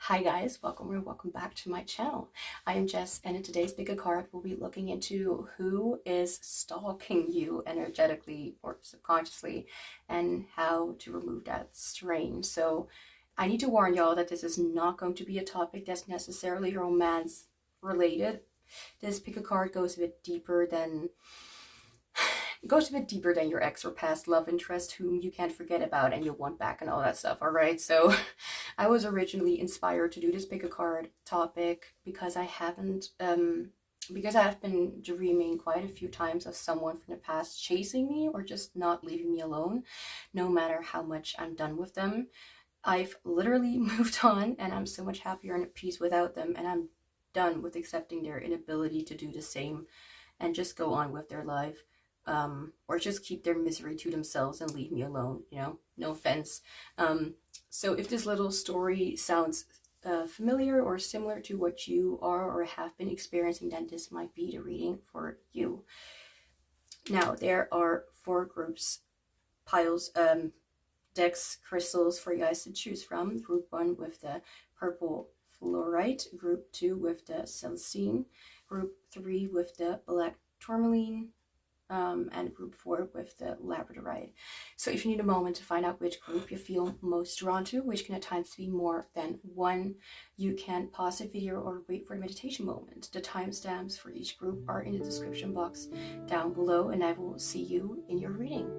Hi guys, welcome or welcome back to my channel. I am Jess, and in today's pickacard we'll be looking into who is stalking you energetically or subconsciously and how to remove that strain. So I need to warn y'all that this is not going to be a topic that's necessarily romance related. This pickacard goes a bit deeper than your ex or past love interest whom you can't forget about and you'll want back and all that stuff. All right, so I was originally inspired to do this pick a card topic because I have been dreaming quite a few times of someone from the past chasing me or just not leaving me alone, no matter how much I'm done with them. I've literally moved on and I'm so much happier and at peace without them, and I'm done with accepting their inability to do the same and just go on with their life. Or just keep their misery to themselves and leave me alone, no offense. So if this little story sounds familiar or similar to what you are or have been experiencing, then this might be the reading for you. Now, there are 4 groups, piles, decks, crystals for you guys to choose from. Group 1 with the purple fluorite, group 2 with the celestine, group 3 with the black tourmaline, and group 4 with the labradorite. So if you need a moment to find out which group you feel most drawn to, which can at times be more than one, you can pause the video or wait for a meditation moment. The timestamps for each group are in the description box down below, and I will see you in your reading.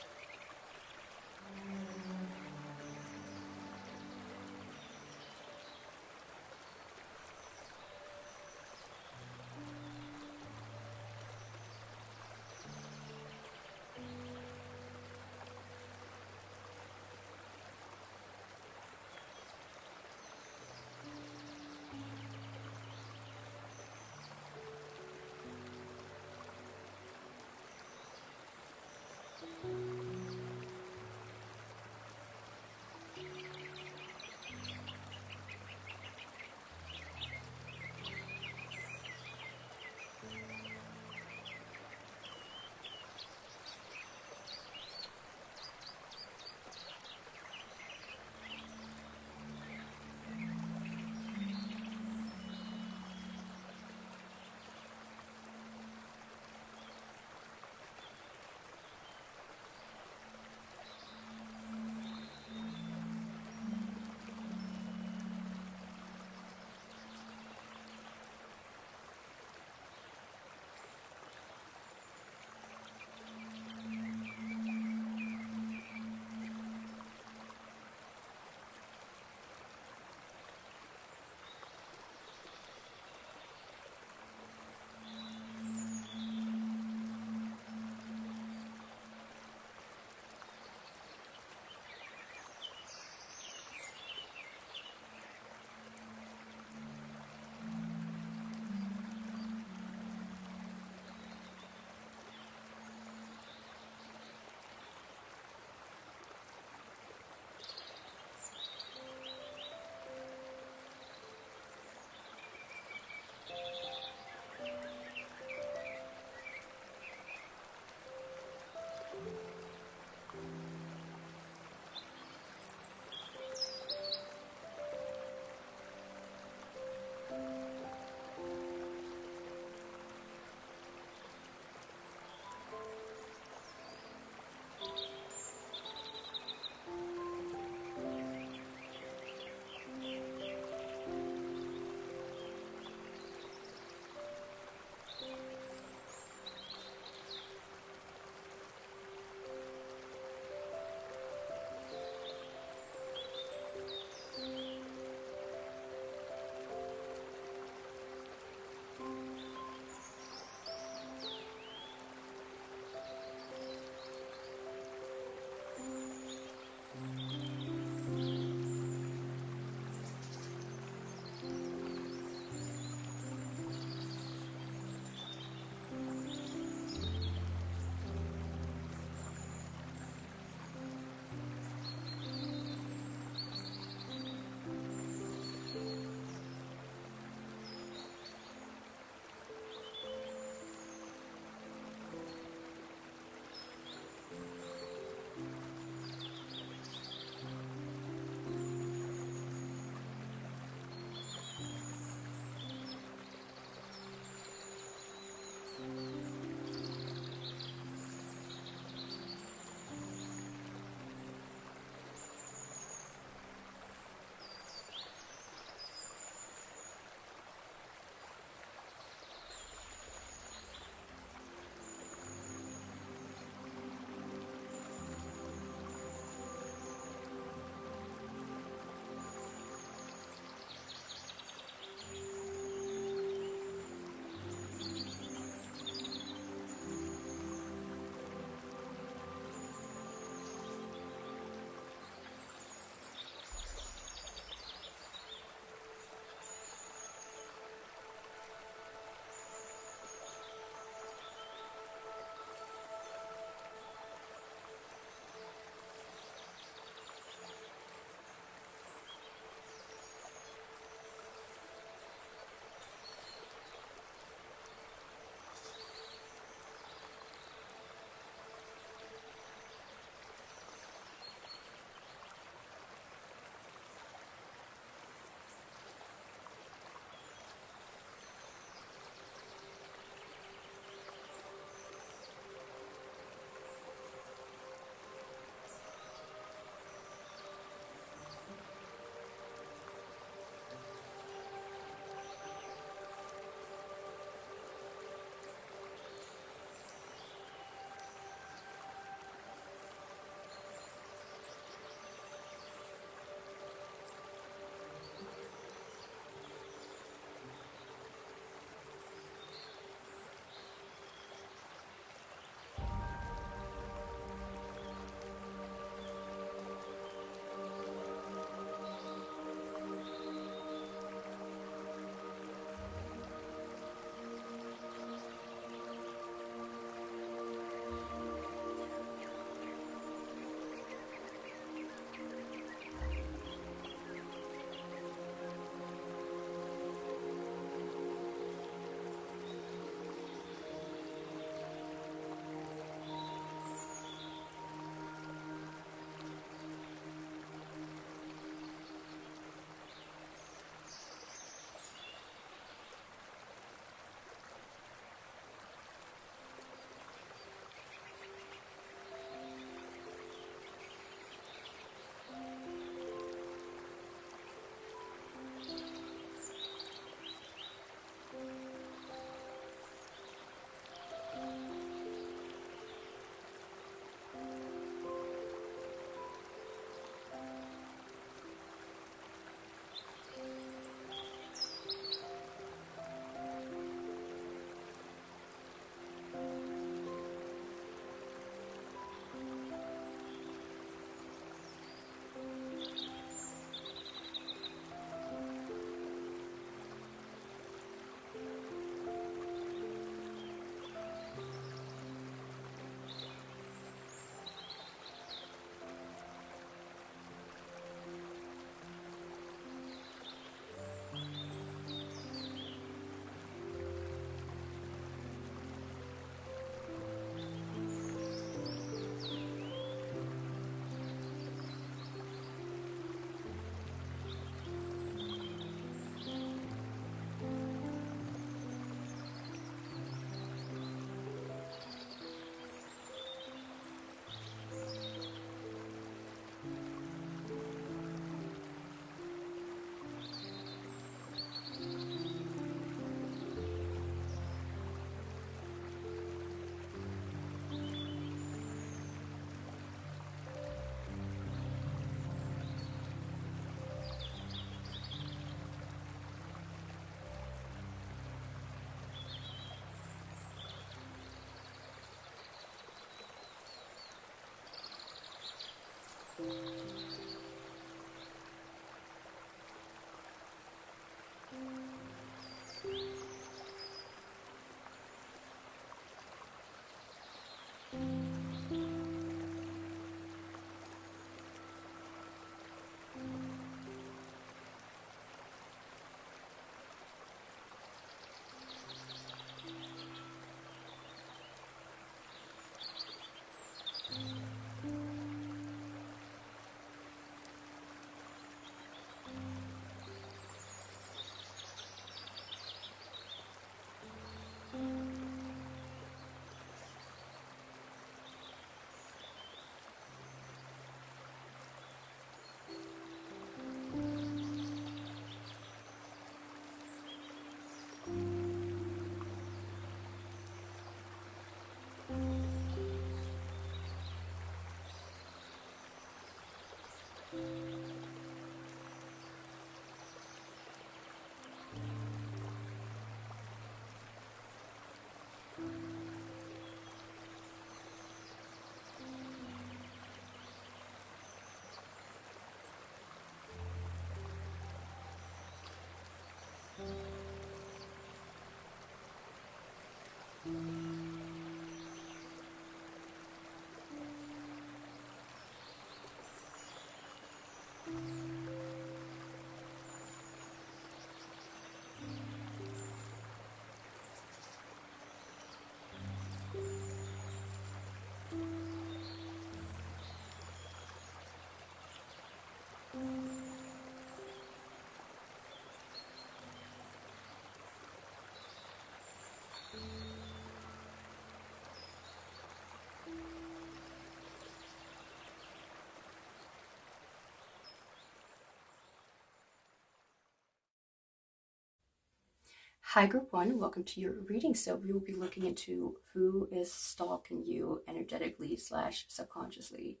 Hi Group 1, welcome to your reading. So we will be looking into who is stalking you energetically / subconsciously.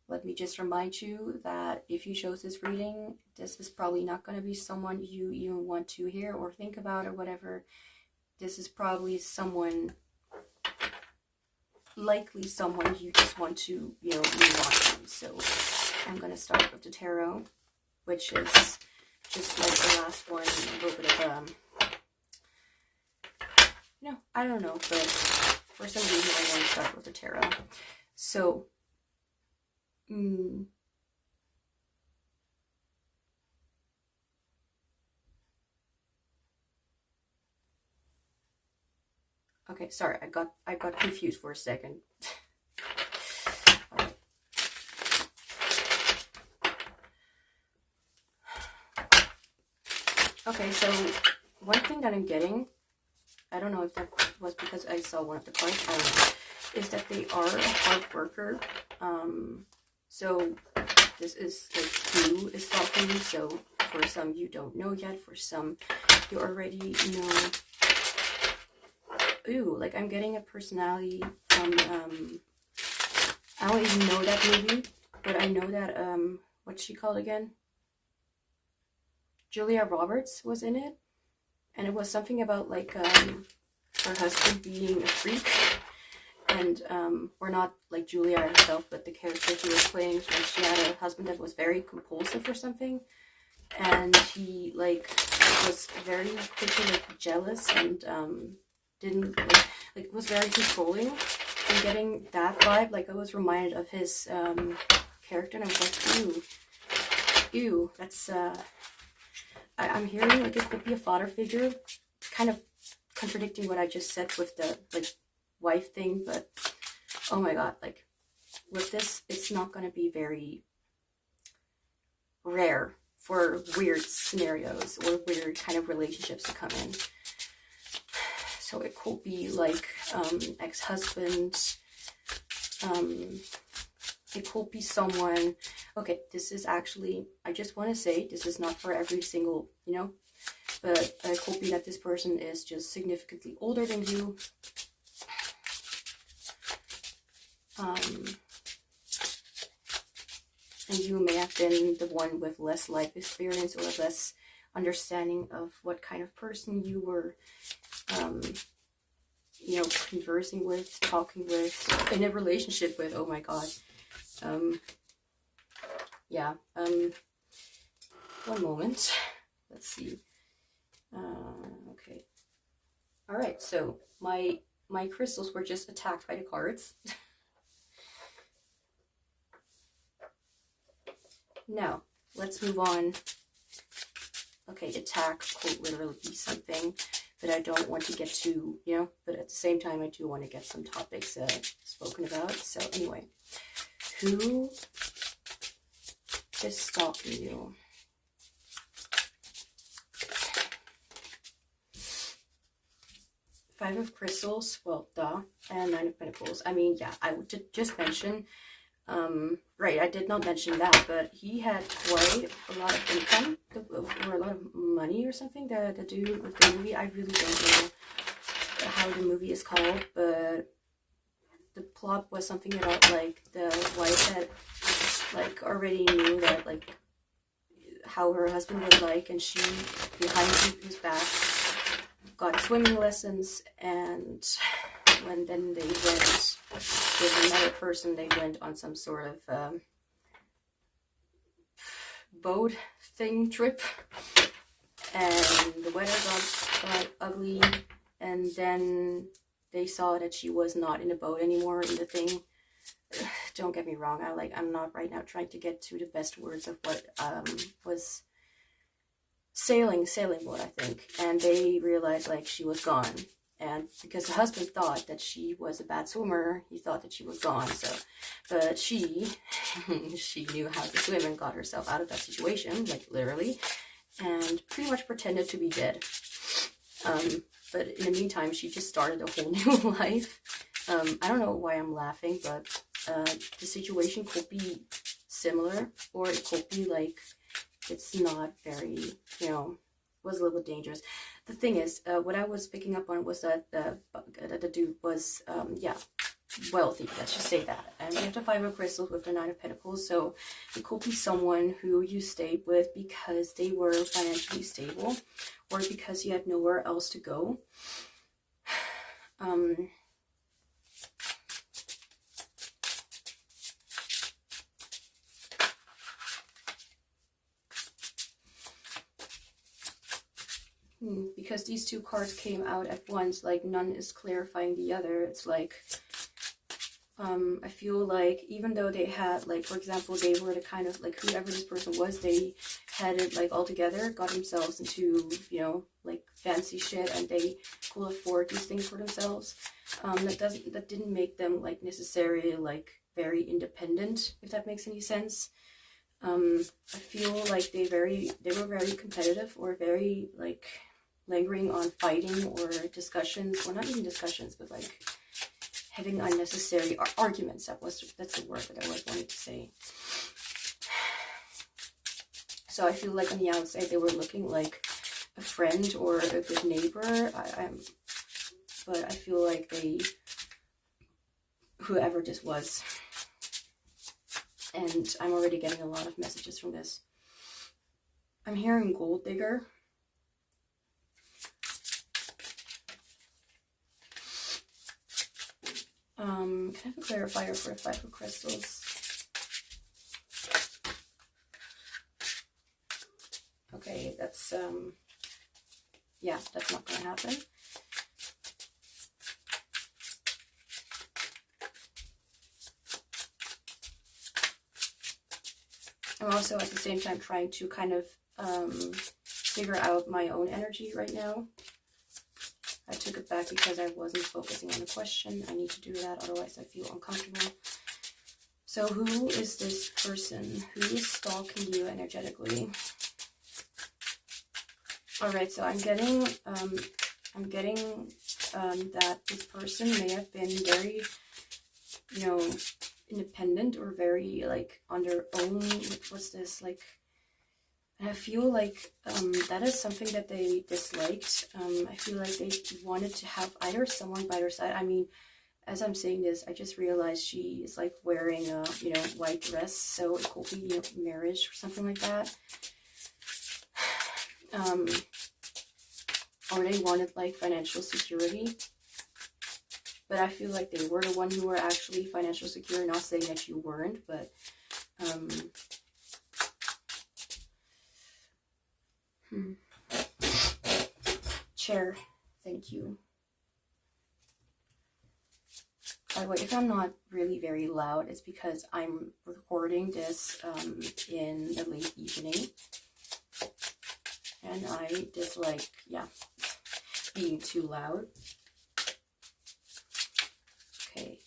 Let me just remind you that if you chose this reading, this is probably not going to be someone you even want to hear or think about or whatever. This is probably someone, likely someone you just want to, move on from. So I'm going to start with the tarot, which is just like the last one, a little bit of I don't know, but for some reason I want to start with the tarot. So, okay, sorry, I got confused for a second. Right. Okay, so one thing that I'm getting, I don't know if that was because I saw one of the cards, I don't know, is that they are a hard worker. So this is like who is stalking you. So for some you don't know yet, for some you already know. Ooh, like I'm getting a personality from, I don't even know that movie, but I know that, what's she called again? Julia Roberts was in it. And it was something about like her husband being a freak, and or not like Julia herself, but the character she was playing. Like she had a husband that was very compulsive or something, and he like was very quickly like jealous and didn't like was very controlling. And getting that vibe, like I was reminded of his character, and I was like, ew, that's I'm hearing like it could be a father figure, kind of contradicting what I just said with the like wife thing, but oh my god, like with this, it's not going to be very rare for weird scenarios or weird kind of relationships to come in. So it could be like ex-husband, it could be someone. Okay, this is actually, I just want to say, this is not for every single, but it could be that this person is just significantly older than you. And you may have been the one with less life experience or less understanding of what kind of person you were, conversing with, talking with, in a relationship with. Oh my god. yeah, one moment. Let's see. Okay. All right, so my crystals were just attacked by the cards. Now, let's move on. Okay, attack could literally be something that I don't want to get to, you know, but at the same time, I do want to get some topics spoken about. So anyway, who is stalking you? Five of Crystals, well, duh, and Nine of Pentacles. I mean, yeah, I would just mention, right, I did not mention that, but he had quite a lot of income, or a lot of money or something, the dude with the movie. I really don't know how the movie is called, but the plot was something about, like, the wife that, like, already knew that, like, how her husband was like, and she, behind his back, got swimming lessons, and when then they went with another person, they went on some sort of boat thing trip, and the weather got ugly, and then they saw that she was not in a boat anymore in the thing. Don't get me wrong, I'm not right now trying to get to the best words of what was sailing boat, I think, and they realized, like, she was gone, and because the husband thought that she was a bad swimmer, he thought that she was gone. So, but she knew how to swim and got herself out of that situation, like, literally, and pretty much pretended to be dead. But in the meantime, she just started a whole new life. I don't know why I'm laughing, but the situation could be similar, or it could be like, it's not very, you know, was a little bit dangerous. The thing is, what I was picking up on was that the dude was, yeah, wealthy, let's just say that. And we have the Five of Crystals with the Nine of Pentacles, so it could be someone who you stayed with because they were financially stable, or because you had nowhere else to go. Because these two cards came out at once, like, none is clarifying the other. It's like, I feel like even though they had, like, for example, they were the kind of, like, whoever this person was, they had it, like, all together, got themselves into, you know, like, fancy shit, and they could afford these things for themselves. That didn't make them, like, necessarily, like, very independent, if that makes any sense. I feel like they were very competitive, or very, like, lingering on fighting or discussions, or not even discussions, but, like, having unnecessary arguments. That's the word that I was wanting to say. So I feel like on the outside they were looking like a friend or a good neighbor. But I feel like whoever this was, and I'm already getting a lot of messages from this. I'm hearing gold digger. Can I have a clarifier for the Five of Crystals? Okay, that's, yeah, that's not going to happen. I'm also at the same time trying to kind of figure out my own energy right now. I took it back because I wasn't focusing on the question. I need to do that, otherwise I feel uncomfortable. So who is this person? Who is stalking you energetically? Alright, so I'm getting that this person may have been very, you know, independent, or very, like, on their own. What's this, like, I feel like that is something that they disliked. I feel like they wanted to have either someone by their side. I mean, as I'm saying this, I just realized she is, like, wearing a, you know, white dress, so it could be, you know, marriage or something like that. Or they wanted, like, financial security. But I feel like they were the one who were actually financially secure. Not saying that you weren't, but Chair, thank you. By the way, if I'm not really very loud, it's because I'm recording this in the late evening. And I dislike, being too loud. Okay,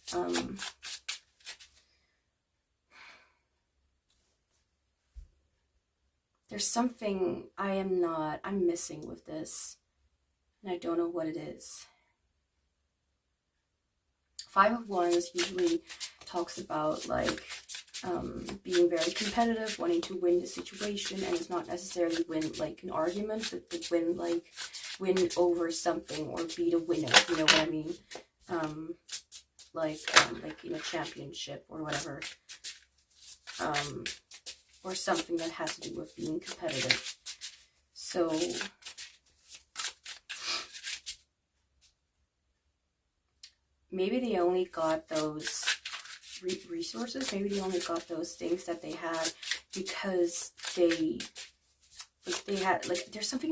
there's something I'm missing with this, and I don't know what it is. 5 of Wands usually talks about like being very competitive, wanting to win the situation, and it's not necessarily win like an argument, but win over something or be the winner. You know what I mean? Like in a championship or whatever, or something that has to do with being competitive. So maybe they only got those resources, maybe they only got those things that they had because they had, like, there's something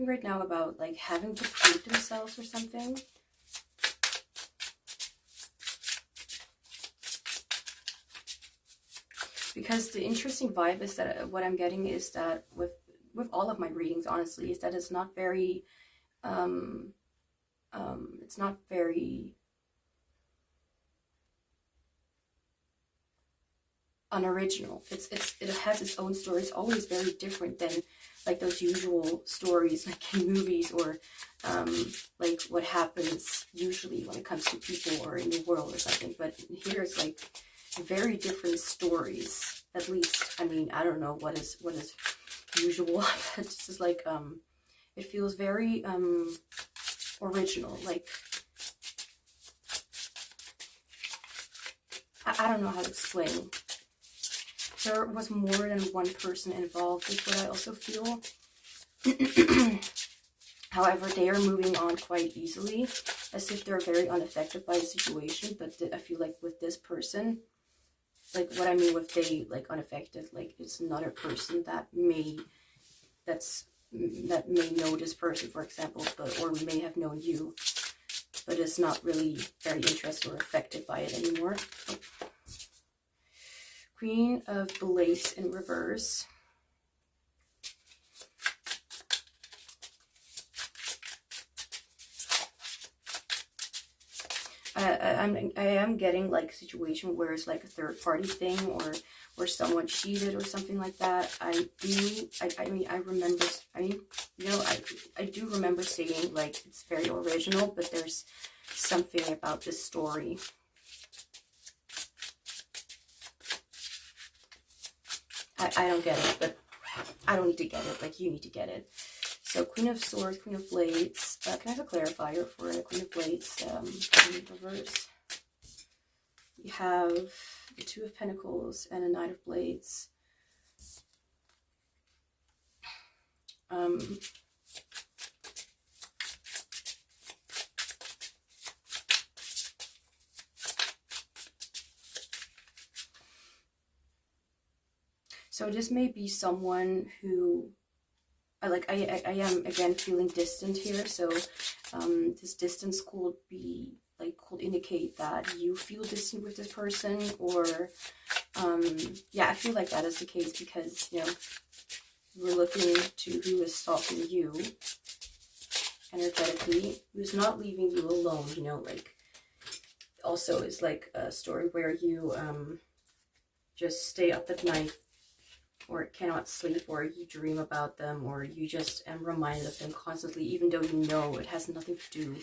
right now about like having to prove themselves or something. Because the interesting vibe is that what I'm getting is that with all of my readings, honestly, is that it's not very unoriginal. It has its own story. It's always very different than like those usual stories like in movies or like what happens usually when it comes to people or in the world or something. But here it's like very different stories. At least, I mean, I don't know what is usual. It's just like it feels very original. Like I don't know how to explain. There was more than one person involved, is what I also feel. However, they are moving on quite easily, as if they're very unaffected by the situation. But I feel like with this person, like what I mean with they like unaffected, like it's another person that may know this person, for example, or may have known you, but is not really very interested or affected by it anymore. Oh. Queen of Blades in reverse. I am getting like a situation where it's like a third party thing, or someone cheated or something like that. I do remember saying like it's very original, but there's something about this story. I don't get it, but I don't need to get it. Like, you need to get it. So, Queen of Swords, Queen of Blades. Can I have a clarifier for the Queen of Blades in reverse? We have the Two of Pentacles and a Knight of Blades. So this may be someone who, I am again feeling distant here. So this distance could be could indicate that you feel distant with this person, or yeah, I feel like that is the case because, you know, we're looking to who is stalking you energetically, who's not leaving you alone, you know, like also is like a story where you just stay up at night or cannot sleep, or you dream about them, or you just am reminded of them constantly, even though you know it has nothing to do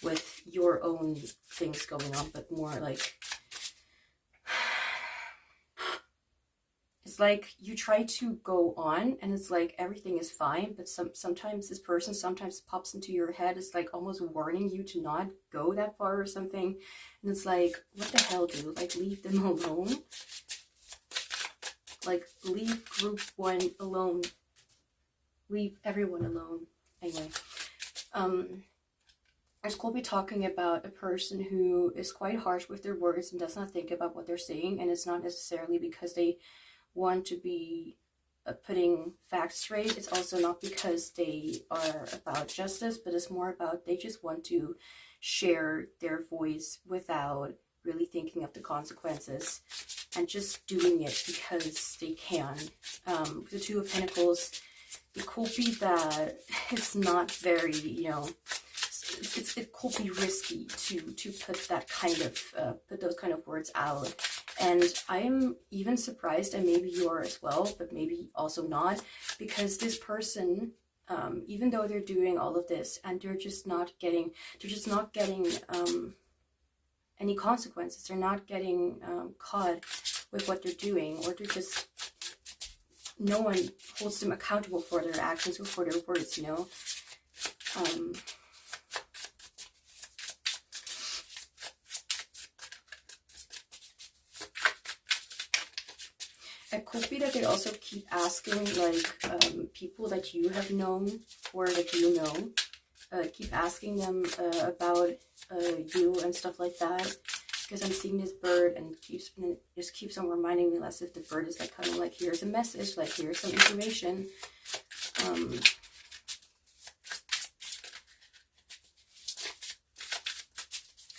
with your own things going on, but more like it's like you try to go on and it's like everything is fine, but sometimes this person sometimes pops into your head. It's like almost warning you to not go that far or something, and it's like, what the hell, dude? Like, leave them alone. Like, leave group one alone. Leave everyone alone. Anyway, I could be talking about a person who is quite harsh with their words and does not think about what they're saying, and it's not necessarily because they want to be putting facts straight. It's also not because they are about justice, but it's more about they just want to share their voice without really thinking of the consequences and just doing it because they can. With the Two of Pentacles, it could be that it's not very, you know, it could be risky to put that kind of put those kind of words out. And I am even surprised, and maybe you are as well, but maybe also not, because this person, even though they're doing all of this and they're just not getting any consequences, they're not getting caught with what they're doing, or they're just, no one holds them accountable for their actions or for their words, you know. It could be that they also keep asking, like, people that you have known or that you know, keep asking them about you and stuff like that. Because I'm seeing this bird and it just keeps on reminding me, less if the bird is like kind of like, here's a message, like here's some information.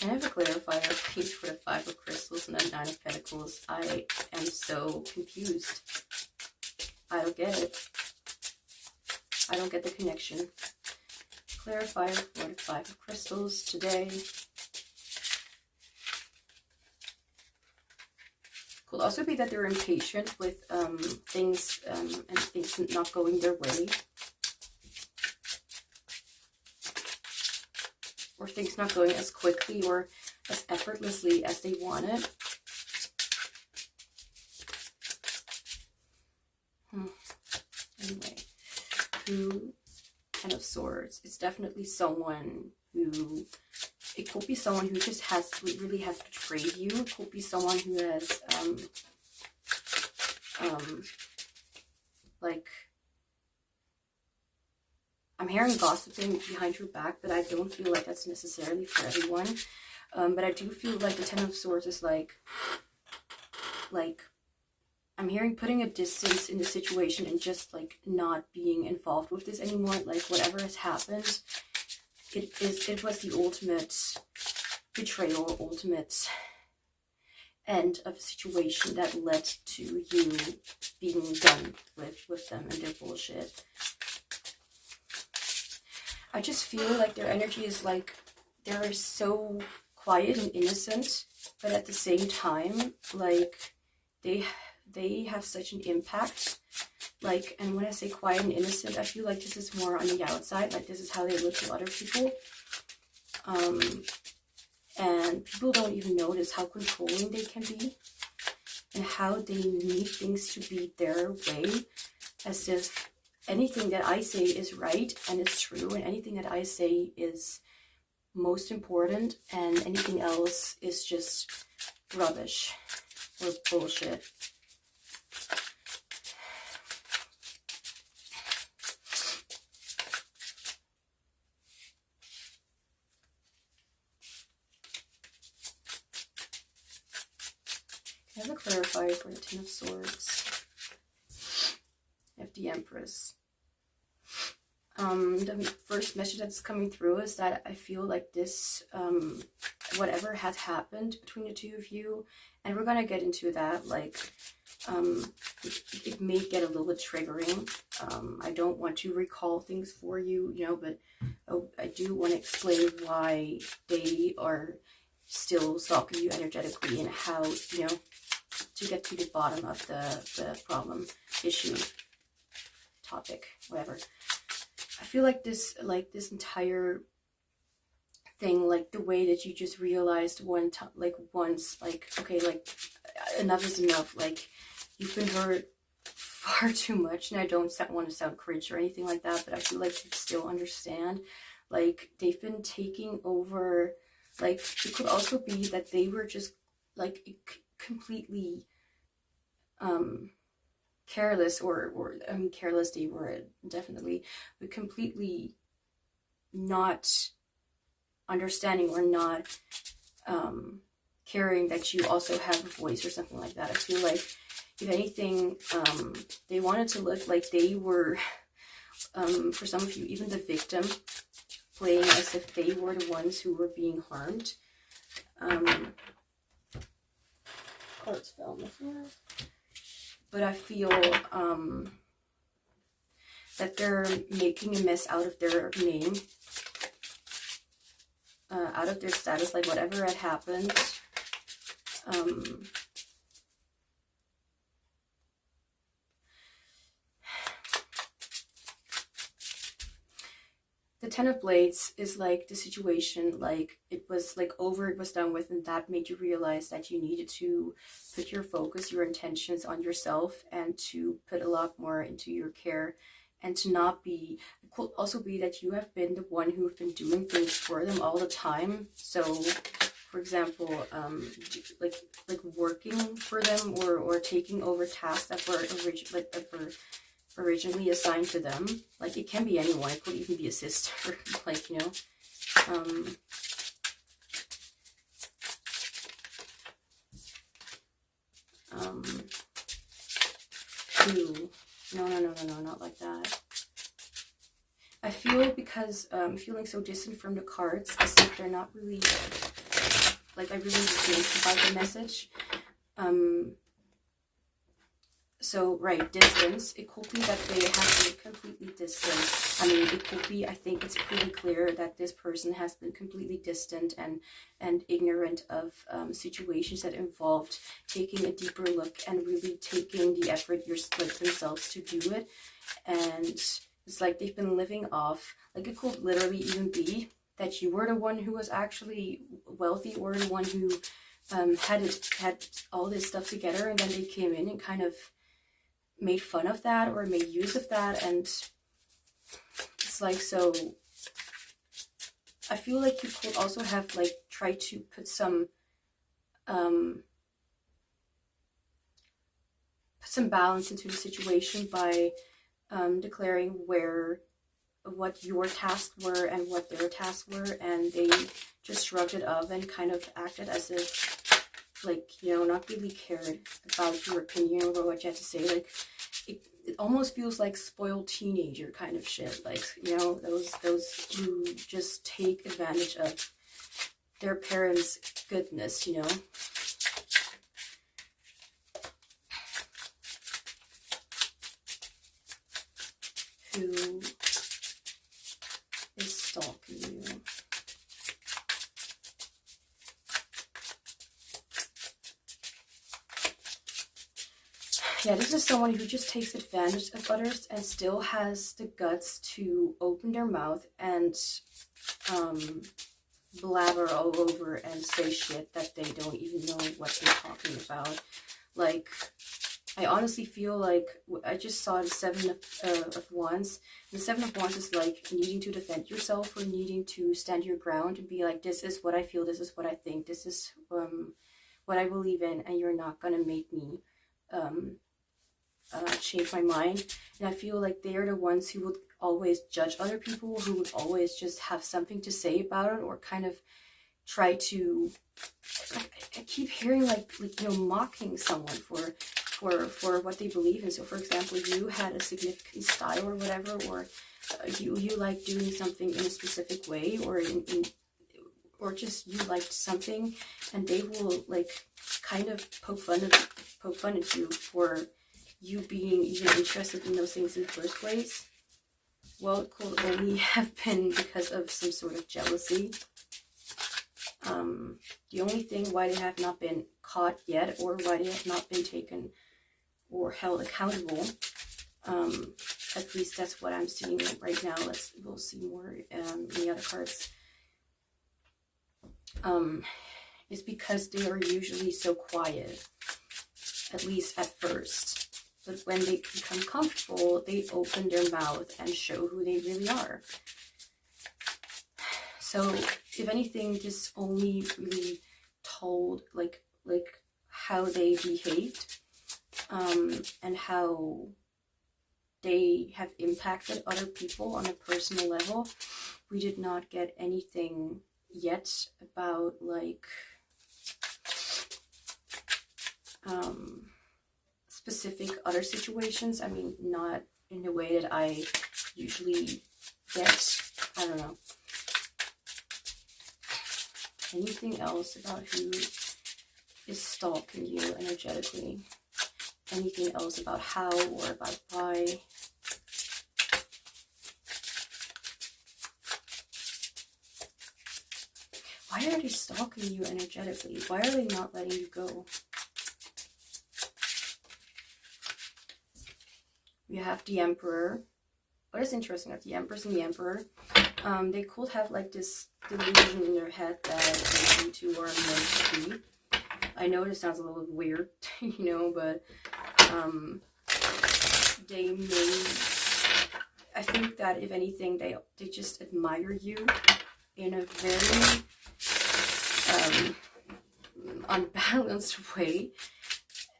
I have a clarifier, please, for the Five of Crystals and the Nine of Pentacles. I am so confused. I don't get it. I don't get the connection. Clarifier for the Five of Crystals today. Could also be that they're impatient with things and things not going their way. Or things not going as quickly or as effortlessly as they wanted. Anyway, Ten of Swords. It's definitely someone who, it could be someone who just really has betrayed you. It could be someone who has, like, I'm hearing gossiping behind your back, but I don't feel like that's necessarily for everyone. But I do feel like the Ten of Swords is like, I'm hearing putting a distance in the situation and just like not being involved with this anymore. Like, whatever has happened, it was the ultimate betrayal, ultimate end of a situation that led to you being done with them and their bullshit. I just feel like their energy is like, they're so quiet and innocent, but at the same time, like, they have such an impact. Like, and when I say quiet and innocent, I feel like this is more on the outside, like this is how they look to other people. And people don't even notice how controlling they can be and how they need things to be their way, as if anything that I say is right and is true, and anything that I say is most important, and anything else is just rubbish or bullshit. I have a clarifier for the Ten of Swords. I have the Empress. The first message that's coming through is that I feel like this, whatever has happened between the two of you, and we're gonna get into that, like, it may get a little bit triggering. I don't want to recall things for you, you know, but I do want to explain why they are still stalking you energetically, and how, you know, to get to the bottom of the problem, issue, topic, whatever. I feel like this entire thing, like the way that you just realized once, like, okay, like, enough is enough. Like, you've been hurt far too much, and I don't want to sound cringe or anything like that, but I feel like you still understand. Like, they've been taking over. Like, it could also be that they were just like completely careless, or I mean, careless they were definitely, but completely not understanding or not caring that you also have a voice or something like that. I feel like if anything, they wanted to look like they were, for some of you, even the victim, playing as if they were the ones who were being harmed. Cards fell on the floor. But I feel that they're making a mess out of their name, out of their status, like whatever had happened. The Ten of Blades is like the situation, like it was like over, it was done with, and that made you realize that you needed to put your focus, your intentions on yourself, and to put a lot more into your care, and to not be, it could also be that you have been the one who've been doing things for them all the time. So for example, like working for them, or taking over tasks that were originally assigned to them. Like it can be anyone, it could even be a sister, like, you know. No, not like that. I feel, because I'm feeling so distant from the cards, as if they're not really, like, I really think about the message. So, right, distance. It could be that they have been completely distant. I mean, it could be, I think it's pretty clear that this person has been completely distant and ignorant of situations that involved taking a deeper look and really taking the effort themselves to do it. And it's like they've been living off, like it could literally even be that you were the one who was actually wealthy, or the one who had all this stuff together, and then they came in and kind of made fun of that or made use of that. And it's like, so I feel like you could also have like tried to put some balance into the situation by declaring what your tasks were and what their tasks were, and they just shrugged it off and kind of acted as if, like, you know, not really cared about your opinion or what you had to say. Like it almost feels like spoiled teenager kind of shit, like, you know, those who just take advantage of their parents' goodness, you know. Who is stalking you? Yeah, this is someone who just takes advantage of others and still has the guts to open their mouth and blabber all over and say shit that they don't even know what they're talking about. Like, I honestly feel like I just saw the Seven of Wands. The Seven of Wands is like needing to defend yourself, or needing to stand your ground and be like, this is what I feel, this is what I think, this is what I believe in, and you're not gonna make me change my mind. And I feel like they are the ones who would always judge other people, who would always just have something to say about it, or kind of try to, I keep hearing like you know, mocking someone for what they believe in. So for example, you had a significant style or whatever, or you like doing something in a specific way, or or just you liked something, and they will like kind of poke fun at you for you being even interested in those things in the first place. Well, it could only have been because of some sort of jealousy. The only thing why they have not been caught yet, or why they have not been taken or held accountable, at least that's what I'm seeing right now. We'll see more in the other cards. Is because they are usually so quiet, at least at first. But when they become comfortable, they open their mouth and show who they really are. So, if anything, this only really told like how they behaved, and how they have impacted other people on a personal level. We did not get anything yet about like specific other situations. I mean, not in the way that I usually get. I don't know. Anything else about who is stalking you energetically? Anything else about how or about why? Why are they stalking you energetically? Why are they not letting you go? We have the Emperor. What is interesting of the Empress and the Emperor, they could have like this delusion in their head that you two are meant to be. I know this sounds a little weird, you know, but they may, I think that if anything, they just admire you in a very unbalanced way.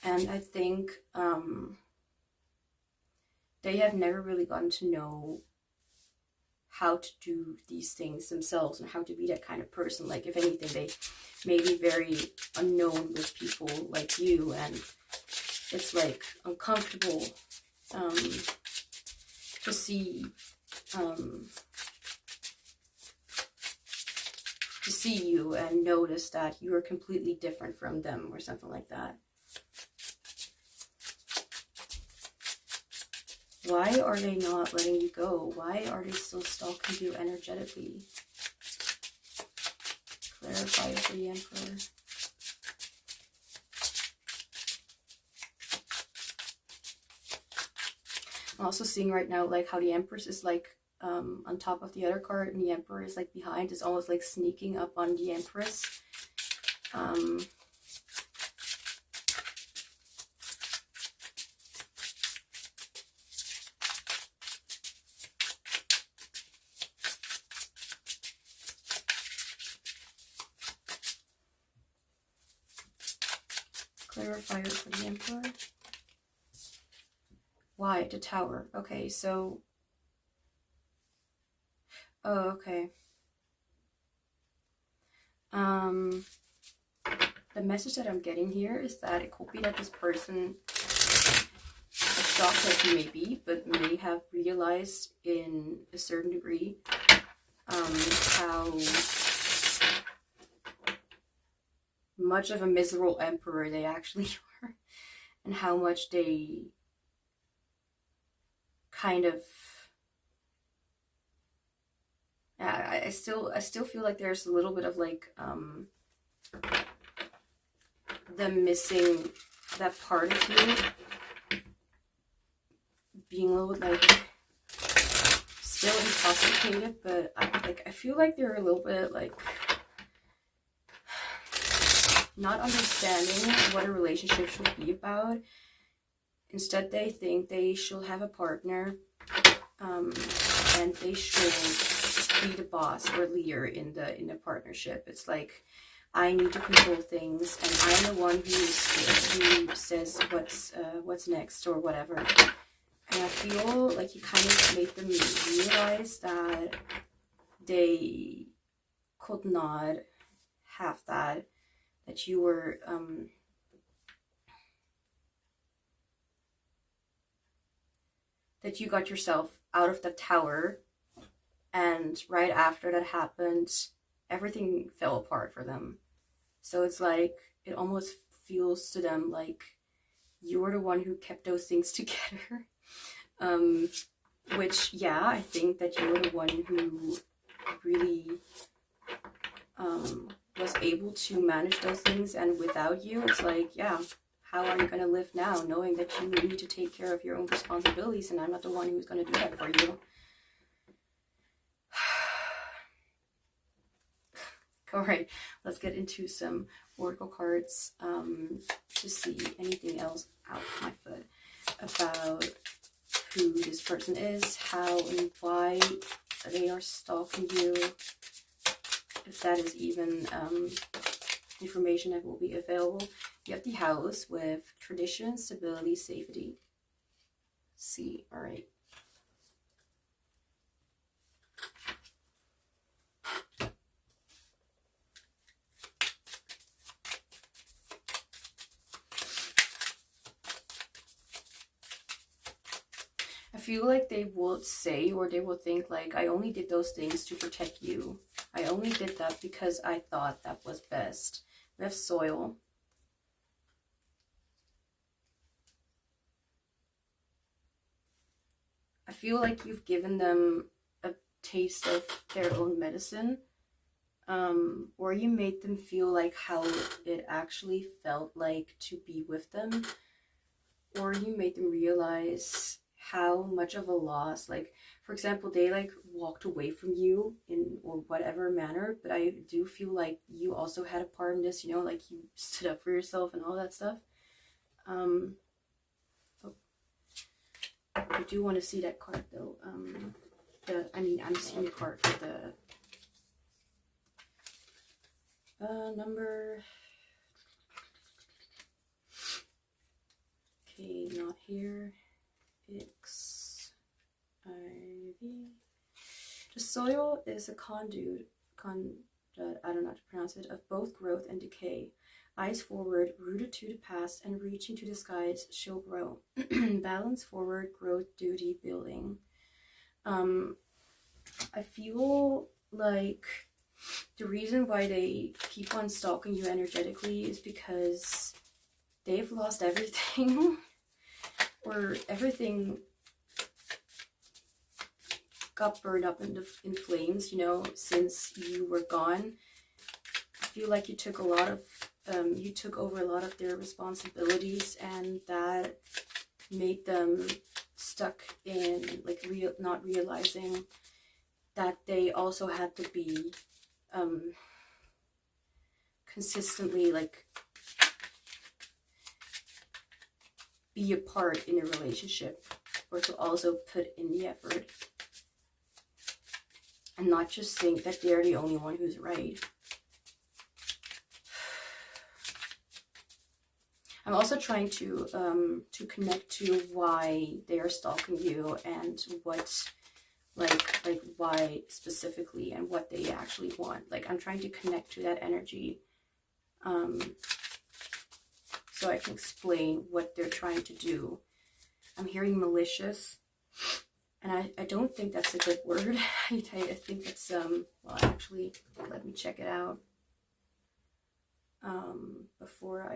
And I think they have never really gotten to know how to do these things themselves and how to be that kind of person. Like, if anything, they may be very unknown with people like you, and it's like uncomfortable to see you and notice that you are completely different from them or something like that. Why are they not letting you go? Why are they still stalking you energetically? Clarify for the Emperor. I'm also seeing right now like how the Empress is like on top of the other card and the Emperor is like behind. It's almost like sneaking up on the Empress. Clarifier for the Emperor. Why? The Tower. Okay, so... Oh, okay. The message that I'm getting here is that it could be that this person, as shocked as you may be, but may have realized in a certain degree how much of a miserable emperor they actually are, and how much they kind of... I still feel like there's a little bit of like them missing that part of you, being a little like still intoxicated, but I feel like they're a little bit like not understanding what a relationship should be about. Instead, they think they should have a partner, and they should be the boss or leader in the partnership. It's like, I need to control things, and I'm the one who says what's next or whatever. And I feel like you kind of made them realize that they could not have that you were that you got yourself out of the tower, and right after that happened, everything fell apart for them. So it's like, it almost feels to them like you were the one who kept those things together. Which, yeah, I think that you were the one who really was able to manage those things, and without you, it's like, yeah, how are you going to live now, knowing that you need to take care of your own responsibilities, and I'm not the one who's going to do that for you. Alright, let's get into some oracle cards to see anything else out my foot about who this person is, how and why they are stalking you, if that is even information that will be available. You have the house with tradition, stability, safety. Let's see, alright. feel like they will say, or they will think like, I only did those things to protect you. I only did that because I thought that was best. We have soil. I feel like you've given them a taste of their own medicine. Or you made them feel like how it actually felt like to be with them. Or you made them realize how much of a loss, like, for example, they like walked away from you in or whatever manner, but I do feel like you also had a part in this, you know, like you stood up for yourself and all that stuff. Oh, I do want to see that card though. I'm seeing the card for the number. Okay, not here. X IV. The soil is a conduit, I don't know how to pronounce it, of both growth and decay. Eyes forward, rooted to the past and reaching to the skies, she'll grow. Balance forward, growth, duty, building. I feel like the reason why they keep on stalking you energetically is because they've lost everything. Or everything got burned up in flames, you know, since you were gone. I feel like you took a lot of, you took over a lot of their responsibilities, and that made them stuck in, like, not realizing that they also had to be consistently, like, be a part in a relationship, or to also put in the effort and not just think that they're the only one who's right. I'm also trying to connect to why they are stalking you and what, like why specifically and what they actually want. Like, I'm trying to connect to that energy. So I can explain what they're trying to do. I'm hearing malicious, and I don't think that's a good word. I think that's, well, actually, let me check it out. Before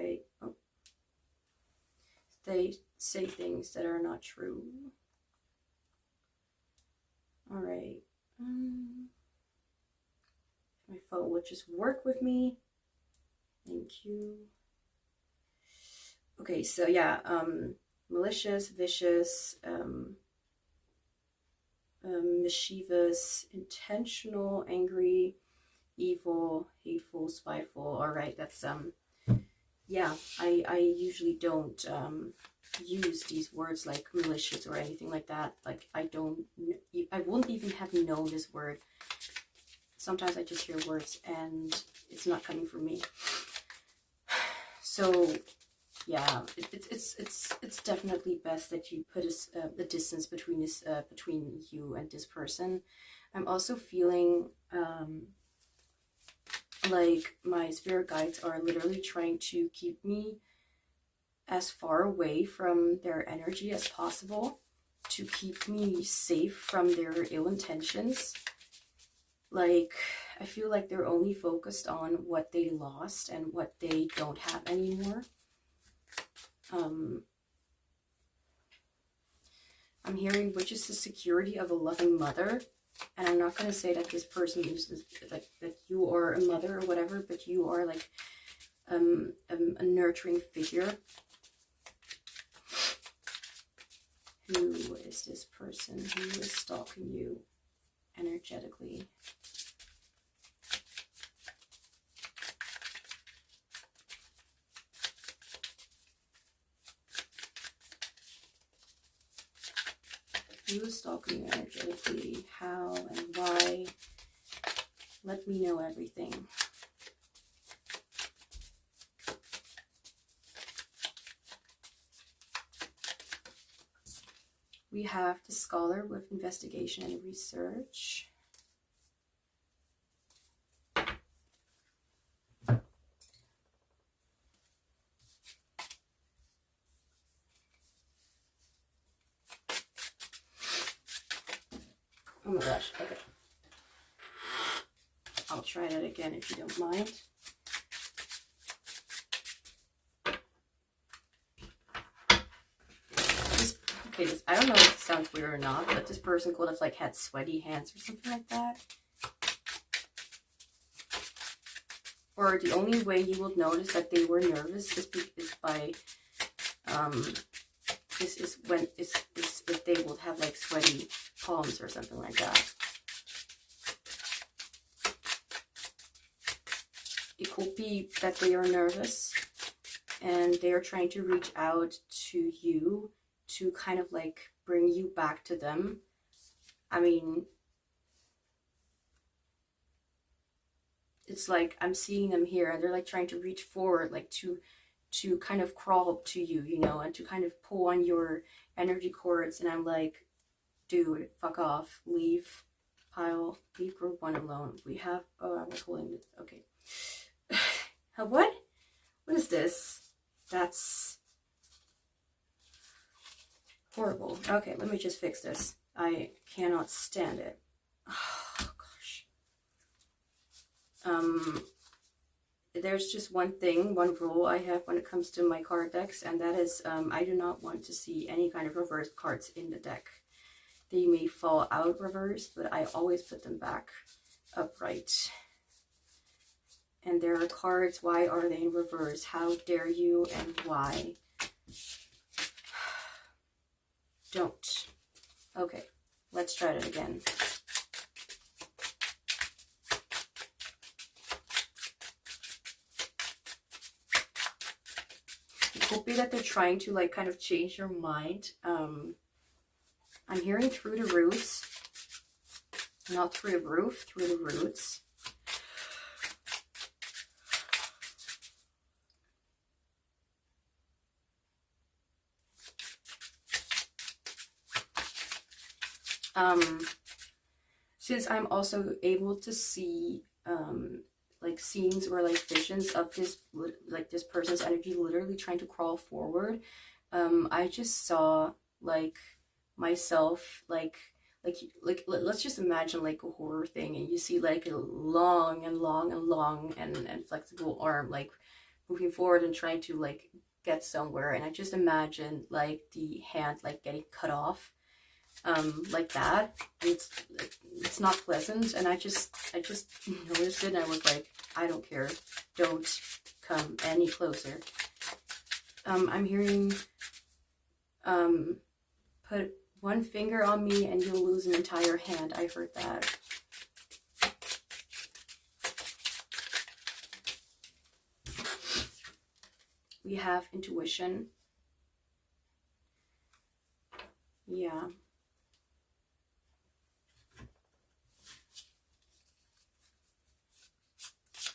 they say things that are not true. All right. My phone would just work with me. Thank you. Okay, so yeah, malicious, vicious, mischievous, intentional, angry, evil, hateful, spiteful. All right, that's yeah, I usually don't use these words like malicious or anything like that. Like, I wouldn't even have known this word. Sometimes I just hear words and it's not coming from me. So yeah, it's definitely best that you put the distance between you and this person. I'm also feeling like my spirit guides are literally trying to keep me as far away from their energy as possible, to keep me safe from their ill intentions. Like, I feel like they're only focused on what they lost and what they don't have anymore. I'm hearing, which is the security of a loving mother. And I'm not going to say that this person uses, like, that you are a mother or whatever, but you are like a nurturing figure. Who is this person who is stalking you energetically? Who is stalking you energetically? How and why? Let me know everything. We have the scholar with investigation and research. Oh my gosh, okay. I'll try that again if you don't mind. I don't know if it sounds weird or not, but this person could have like had sweaty hands or something like that. Or the only way you will notice that they were nervous is by if they will have like sweaty palms or something like that. It could be that they are nervous and they are trying to reach out to you to kind of like bring you back to them. I mean, it's like I'm seeing them here and they're like trying to reach forward, like to kind of crawl up to you, you know, and to kind of pull on your energy cords. And I'm like, dude, fuck off, leave pile, leave group 1 alone. We have, oh, I was holding it, okay. What is this? That's horrible. Okay, let me just fix this. I cannot stand it. Oh gosh. There's just one rule I have when it comes to my card decks, and that is I do not want to see any kind of reversed cards in the deck. They may fall out reversed, but I always put them back upright. And there are cards, why are they in reverse? How dare you, and why? Don't. Okay, let's try it again. It could be that they're trying to like kind of change your mind. I'm hearing through the roots, not through the roof, through the roots. Since I'm also able to see like scenes or like visions of this person's energy literally trying to crawl forward, I just saw like myself like let's just imagine like a horror thing, and you see like a long and flexible arm like moving forward and trying to like get somewhere, and I just imagine like the hand like getting cut off. Like that. It's not pleasant, and I just noticed it and I was like, I don't care, don't come any closer. I'm hearing put one finger on me and you'll lose an entire hand. I heard that. We have intuition. Yeah.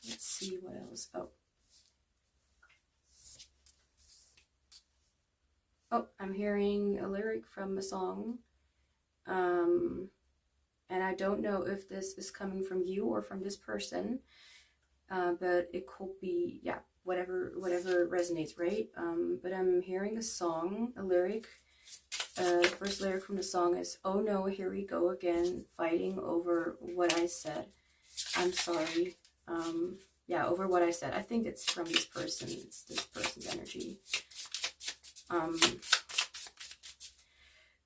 Let's see what else. Oh, I'm hearing a lyric from a song. And I don't know if this is coming from you or from this person. But it could be, yeah, whatever resonates, right? But I'm hearing a song, a lyric. The first lyric from the song is, "Oh no, here we go again, fighting over what I said. I'm sorry." Yeah, over what I said. I think it's from this person. It's this person's energy.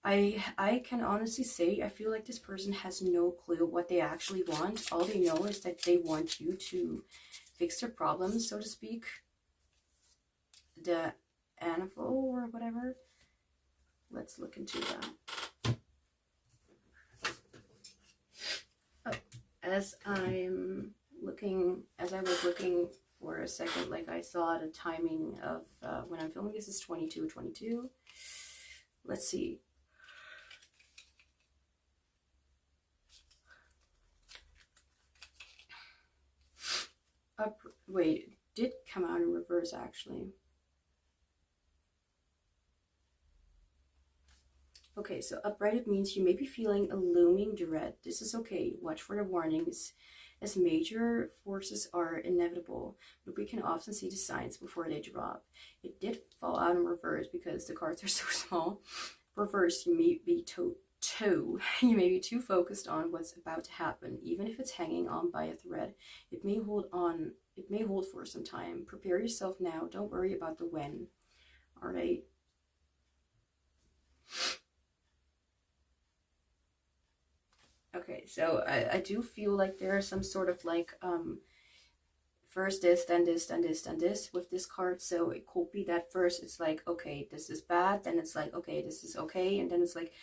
I can honestly say I feel like this person has no clue what they actually want. All they know is that they want you to fix their problems, so to speak. The animal or whatever. Let's look into that. Oh, as I was looking for a second, like I saw the timing of when I'm filming this is 22:22. Let's see. Wait, it did come out in reverse actually. Okay, so uprighted means you may be feeling a looming dread. This is okay. Watch for the warnings, as major forces are inevitable, but we can often see the signs before they drop. It did fall out in reverse because the cards are so small. Reverse, you may be 2, you may be too focused on what's about to happen. Even if it's hanging on by a thread, it may hold for some time. Prepare yourself now. Don't worry about the when. All right. Okay, so I do feel like there is some sort of like first this, then this, then this, then this with this card. So it could be that first it's like, okay, this is bad, then it's like, okay, this is okay, and then it's like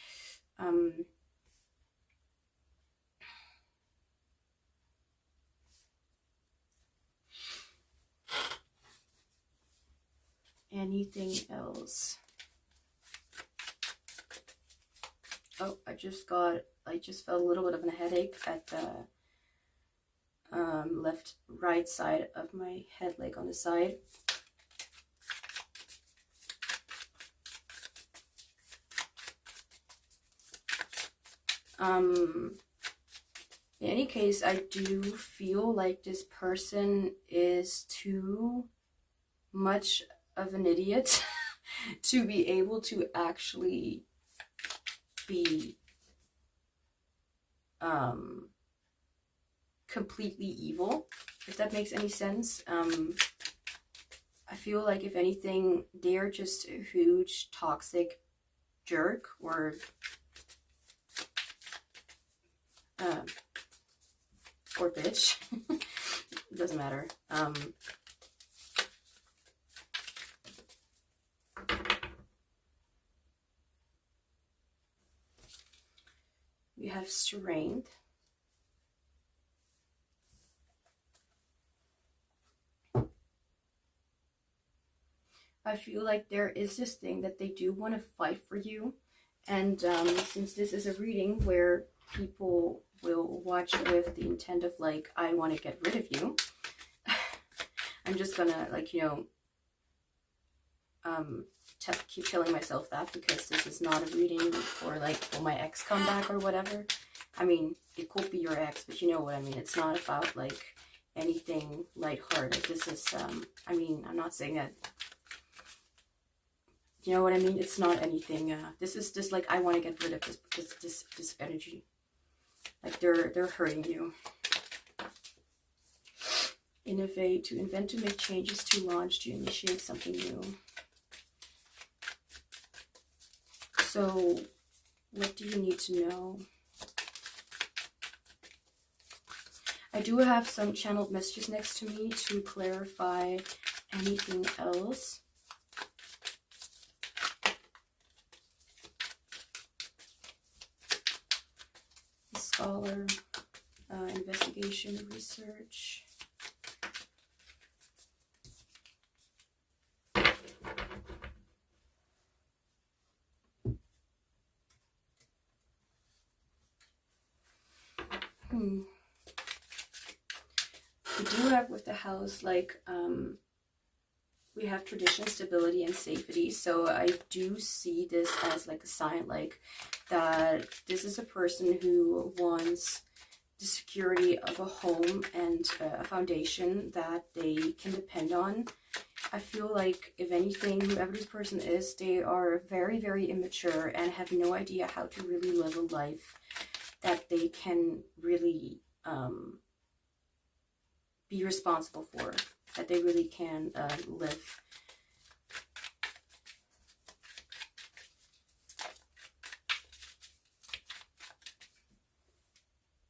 anything else? Oh, I just felt a little bit of a headache at the right side of my head, like on the side. In any case, I do feel like this person is too much of an idiot to be able to actually be completely evil, if that makes any sense. I feel like if anything, they're just a huge toxic jerk or bitch. It doesn't matter. We have strength. I feel like there is this thing that they do want to fight for you. And since this is a reading where people will watch with the intent of like, I want to get rid of you, I'm just gonna like, you know, keep telling myself that, because this is not a reading for like, will my ex come back or whatever. I mean, it could be your ex, but you know what I mean. It's not about like anything lighthearted. This is I mean, I'm not saying that, you know what I mean. It's not anything. This is just like, I want to get rid of this energy. Like they're hurting you. Innovate, to invent, to make changes, to launch, to initiate something new. So, what do you need to know? I do have some channeled messages next to me to clarify anything else. Scholar, investigation, research. We do have with the house, like, we have tradition, stability, and safety. So I do see this as like a sign, like that this is a person who wants the security of a home and a foundation that they can depend on. I feel like, if anything, whoever this person is, they are very, very immature and have no idea how to really live a life that they can really be responsible for, that they really can live.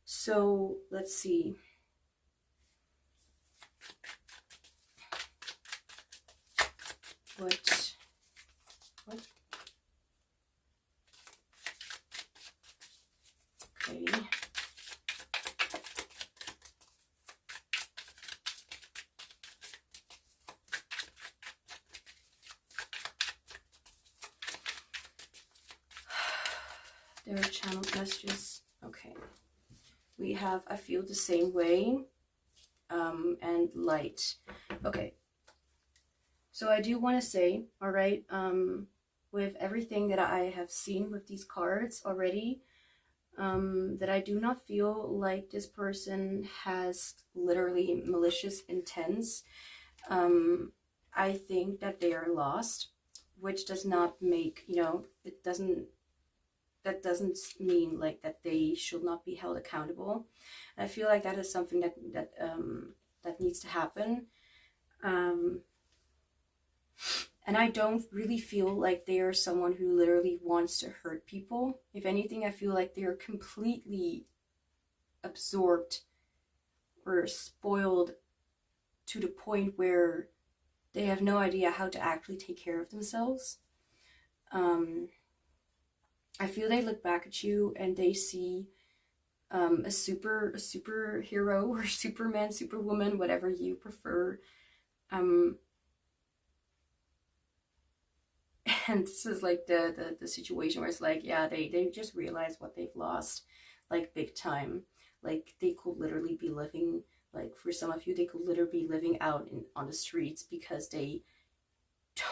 So let's see. What? Okay. There are channeled messages. Okay. We have, I feel the same way, and light. Okay. So I do want to say, all right, with everything that I have seen with these cards already, that I do not feel like this person has literally malicious intents. I think that they are lost, which does not make, you know, it doesn't that doesn't mean like that they should not be held accountable. And I feel like that is something that needs to happen. And I don't really feel like they are someone who literally wants to hurt people. If anything, I feel like they are completely absorbed or spoiled to the point where they have no idea how to actually take care of themselves. I feel they look back at you and they see a superhero or Superman, Superwoman, whatever you prefer. And this is like the situation where it's like, yeah, they just realize what they've lost, like big time. Like they could literally be living, like for some of you, they could literally be living out on the streets because they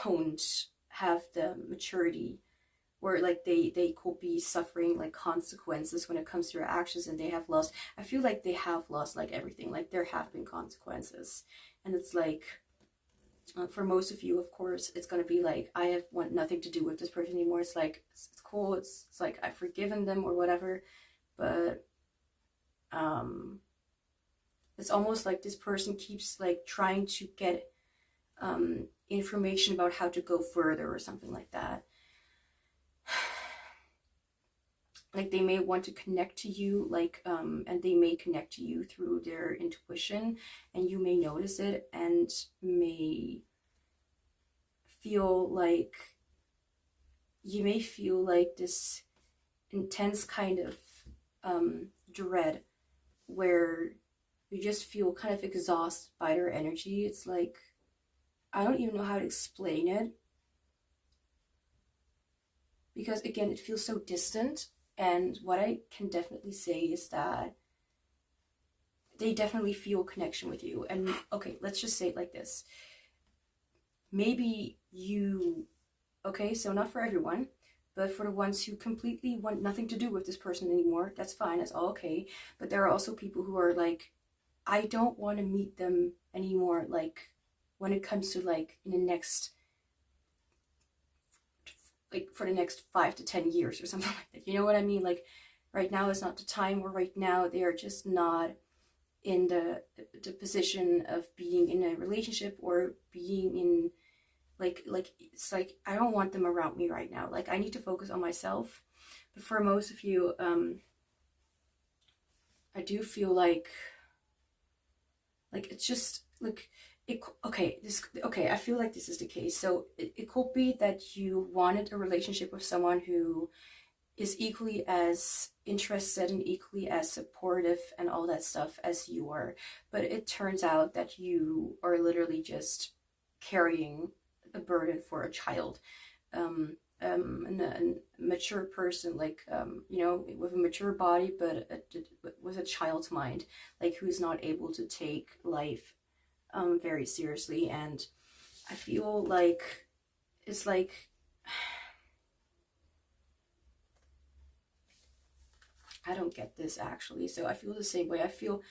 don't have the maturity, or like they could be suffering like consequences when it comes to their actions, and they have lost, I feel like they have lost like everything, like there have been consequences. And it's like, for most of you, of course, it's going to be like, I want nothing to do with this person anymore. It's like, it's cool. It's like, I've forgiven them or whatever. But it's almost like this person keeps like trying to get information about how to go further or something like that. Like they may want to connect to you, like, and they may connect to you through their intuition, and you may notice it and may feel like, you may feel like this intense kind of dread where you just feel kind of exhausted by their energy. It's like, I don't even know how to explain it, because again, it feels so distant. And what I can definitely say is that they definitely feel connection with you. And okay, let's just say it like this. Maybe you, okay, so not for everyone, but for the ones who completely want nothing to do with this person anymore, that's fine, that's all okay. But there are also people who are like, I don't want to meet them anymore, like when it comes to like in the next, like for the next 5 to 10 years or something like that. You know what I mean? Like right now is not the time, or right now they are just not in the position of being in a relationship or being in like it's like, I don't want them around me right now. Like I need to focus on myself. But for most of you, I do feel like it's just like, I feel like this is the case. So it could be that you wanted a relationship with someone who is equally as interested and equally as supportive and all that stuff as you are, but it turns out that you are literally just carrying a burden for a child, and a mature person, like you know, with a mature body, but with a child's mind, like who's not able to take life very seriously. And I feel like it's like, I don't get this actually. So I feel the same way. I feel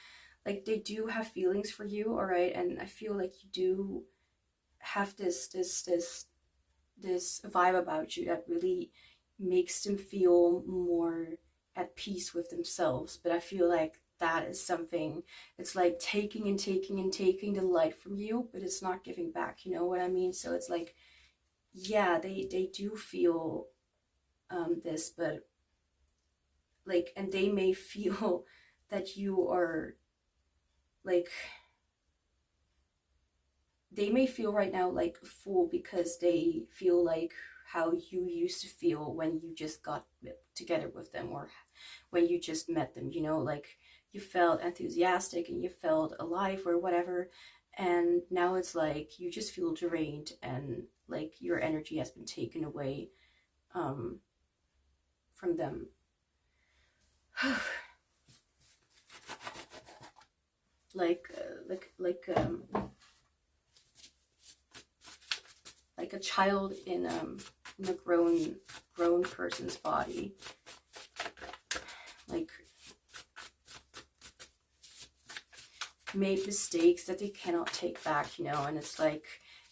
like they do have feelings for you, all right, and I feel like you do have this vibe about you that really makes them feel more at peace with themselves. But I feel like that is something, it's like taking and taking and taking the light from you, but it's not giving back, you know what I mean? So it's like, yeah, they do feel this, but like, and they may feel that you are like, they may feel right now like a fool because they feel like how you used to feel when you just got together with them, or when you just met them, you know, like you felt enthusiastic and you felt alive or whatever, and now it's like you just feel drained and like your energy has been taken away from them. like a child in a grown person's body, like made mistakes that they cannot take back, you know. And it's like,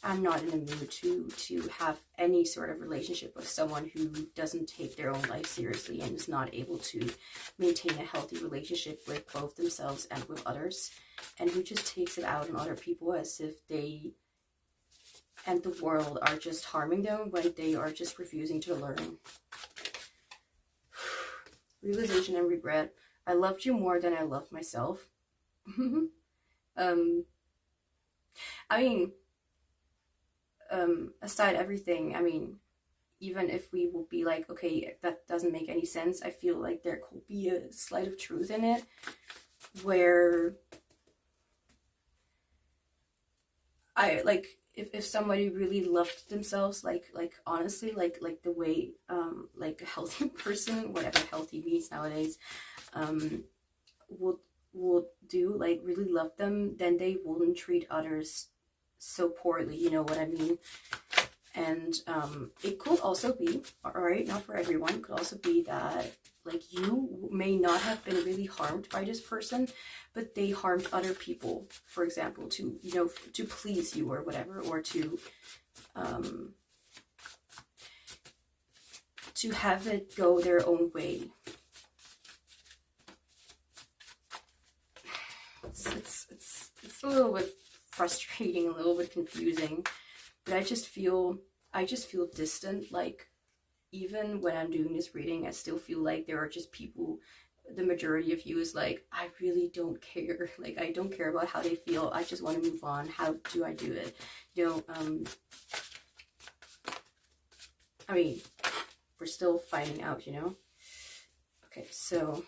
I'm not in a mood to have any sort of relationship with someone who doesn't take their own life seriously and is not able to maintain a healthy relationship with both themselves and with others, and who just takes it out on other people as if they and the world are just harming them when they are just refusing to learn. Realization and regret. I loved you more than I loved myself. I mean, aside everything, I mean, even if we will be like, okay, that doesn't make any sense, I feel like there could be a slight of truth in it, where I like, if somebody really loved themselves, like honestly, like the way like a healthy person, whatever healthy means nowadays, would do, like really love them, then they wouldn't treat others so poorly, you know what I mean? And it could also be, all right, not for everyone, it could also be that like you may not have been really harmed by this person, but they harmed other people, for example, to, you know, to please you or whatever, or to have it go their own way. It's a little bit frustrating, a little bit confusing, but I just feel distant. Like, even when I'm doing this reading, I still feel like there are just people, the majority of you is like, I really don't care. Like, I don't care about how they feel. I just want to move on. How do I do it? You know, I mean, we're still finding out, you know? Okay, so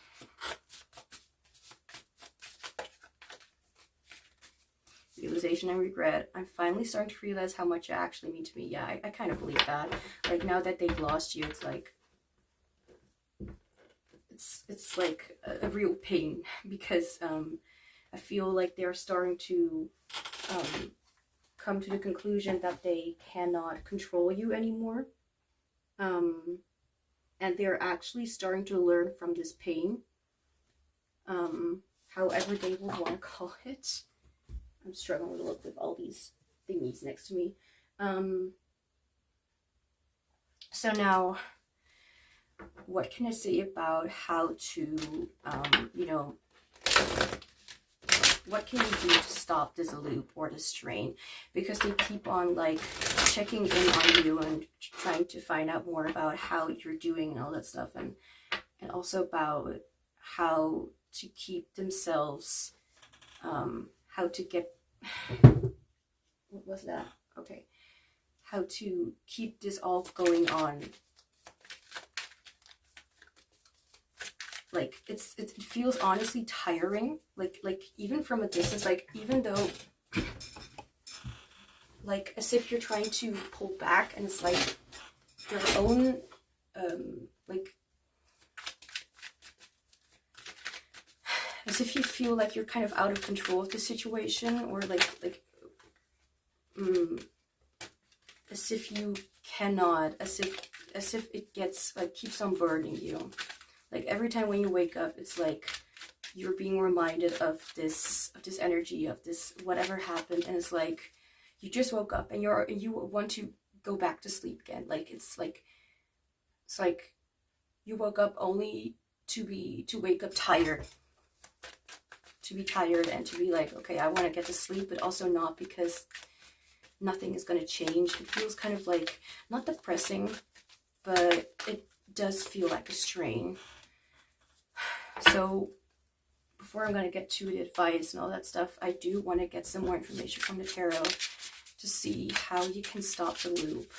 realization and regret. I'm finally starting to realize how much you actually mean to me. Yeah, I kind of believe that. Like, now that they've lost you, it's like, it's like a real pain, because I feel like they're starting to come to the conclusion that they cannot control you anymore. And they're actually starting to learn from this pain, however they will want to call it. I'm struggling to look with all these thingies next to me. So now, what can I say about how to, you know, what can you do to stop this loop or this strain? Because they keep on like checking in on you and trying to find out more about how you're doing and all that stuff, and also about how to keep themselves, how to get, what was that? Okay. How to keep this all going on. Like, it feels honestly tiring. Like even from a distance, like, even though, like, as if you're trying to pull back, and it's like your own, like, as if you feel like you're kind of out of control of the situation, or like as if you cannot, as if it gets, like, keeps on burdening you. Like, every time when you wake up, it's like you're being reminded of this energy, of this whatever happened, and it's like you just woke up and you want to go back to sleep again. Like, it's like you woke up only to wake up tired. To be tired and to be like, okay, I want to get to sleep, but also not, because nothing is going to change. It feels kind of like, not depressing, but it does feel like a strain. So before I'm going to get to the advice and all that stuff, I do want to get some more information from the tarot to see how you can stop the loop.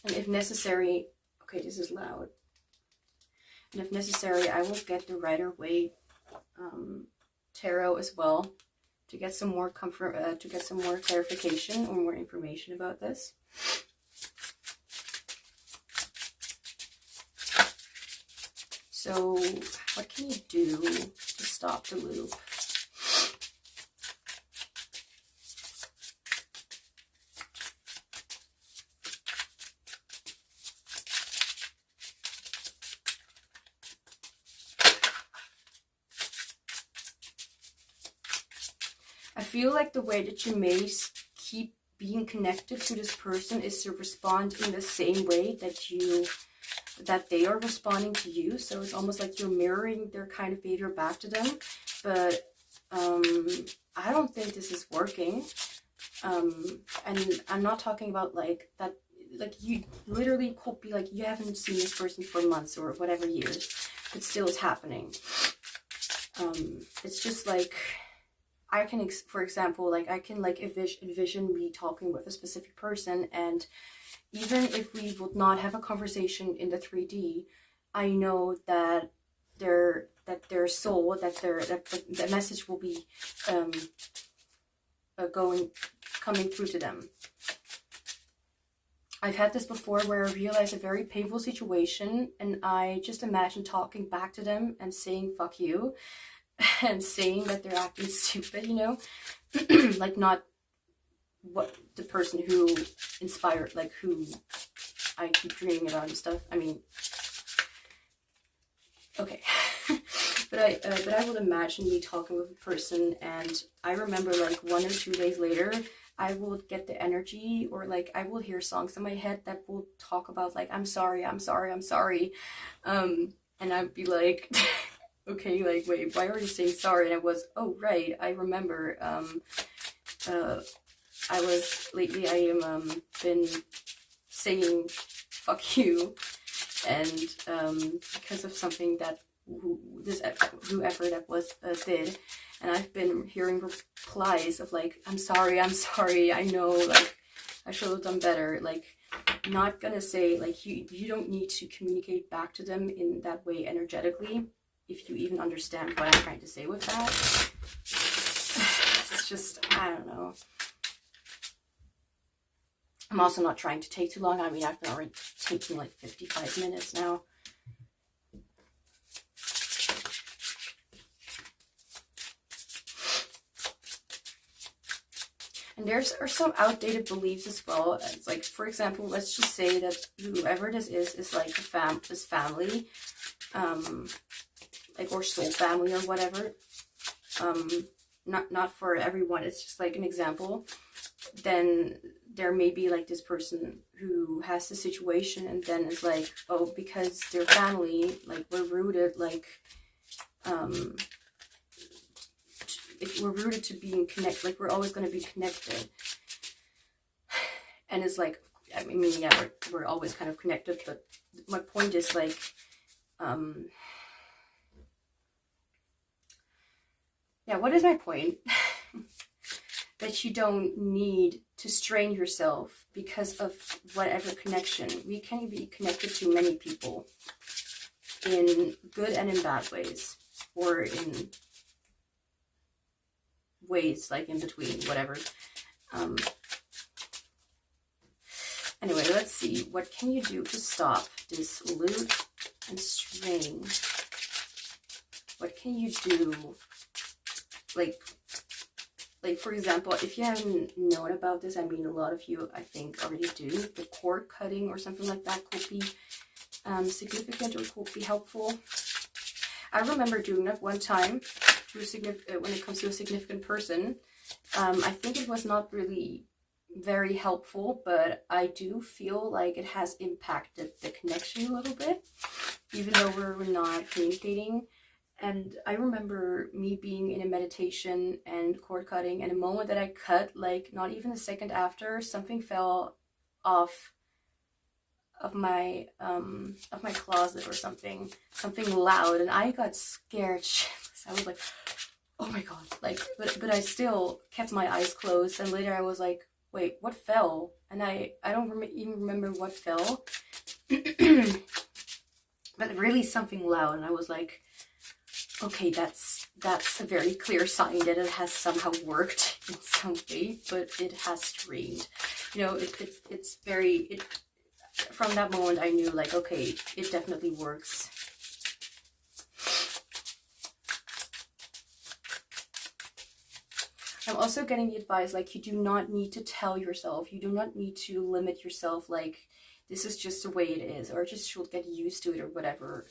And if necessary, okay, this is loud. And if necessary, I will get the Rider-Waite tarot as well, to get some more comfort, to get some more clarification or more information about this. So, what can you do to stop the loop? I feel like the way that you may keep being connected to this person is to respond in the same way that they are responding to you. So it's almost like you're mirroring their kind of behavior back to them. But I don't think this is working. And I'm not talking about like that, like you literally could be like, you haven't seen this person for months or whatever years, but still it's happening. It's just like, I can, for example, like I can like envision me talking with a specific person, and even if we would not have a conversation in the 3D, I know that their soul, that the message will be coming through to them. I've had this before where I realized a very painful situation, and I just imagine talking back to them and saying fuck you, and saying that they're acting stupid, you know, like not what the person who inspired, like who I keep dreaming about and stuff. I mean, okay. but I would imagine me talking with a person, and I remember like 1 or 2 days later, I will get the energy, or like I will hear songs in my head that will talk about like, I'm sorry, I'm sorry, I'm sorry. And I'd be like, okay, like, wait, why are you saying sorry? And I was, oh, right, I remember, I am, been saying fuck you, and, because of something that whoever that was, did, and I've been hearing replies of like, I'm sorry, I know, like, I should have done better, like, not gonna say, like, you don't need to communicate back to them in that way energetically, if you even understand what I'm trying to say with that. It's just, I don't know. I'm also not trying to take too long. I mean, I've been already taking like 55 minutes now. And there are some outdated beliefs as well. It's like, for example, let's just say that whoever this is like this family, like, or soul family or whatever. Not for everyone. It's just like an example. Then there may be like this person who has the situation, and then it's like, oh, because their family, like, we're rooted, like, we're rooted to being connected, like, we're always going to be connected. And it's like, I mean, yeah, we're always kind of connected, but my point is like, yeah, what is my point? That you don't need to strain yourself because of whatever connection. We can be connected to many people in good and in bad ways, or in ways like in between, whatever. Anyway, let's see. What can you do to stop this loot and strain? What can you do? Like, for example, if you haven't known about this, I mean, a lot of you, I think, already do. The cord cutting or something like that could be significant, or could be helpful. I remember doing that one time to when it comes to a significant person. I think it was not really very helpful, but I do feel like it has impacted the connection a little bit, even though we're not communicating. And I remember me being in a meditation and cord cutting, and the moment that I cut, like, not even a second after, something fell off of my closet, or something loud, and I got scared. I was like, oh my god, like, but I still kept my eyes closed, and later I was like, wait, what fell? And I don't even remember what fell, but really something loud, and I was like, okay, that's a very clear sign that it has somehow worked in some way, but it has strained. You know, it's very, from that moment I knew, like, okay, it definitely works. I'm also getting the advice, like, you do not need to tell yourself, you do not need to limit yourself, like, this is just the way it is, or just should get used to it, or whatever.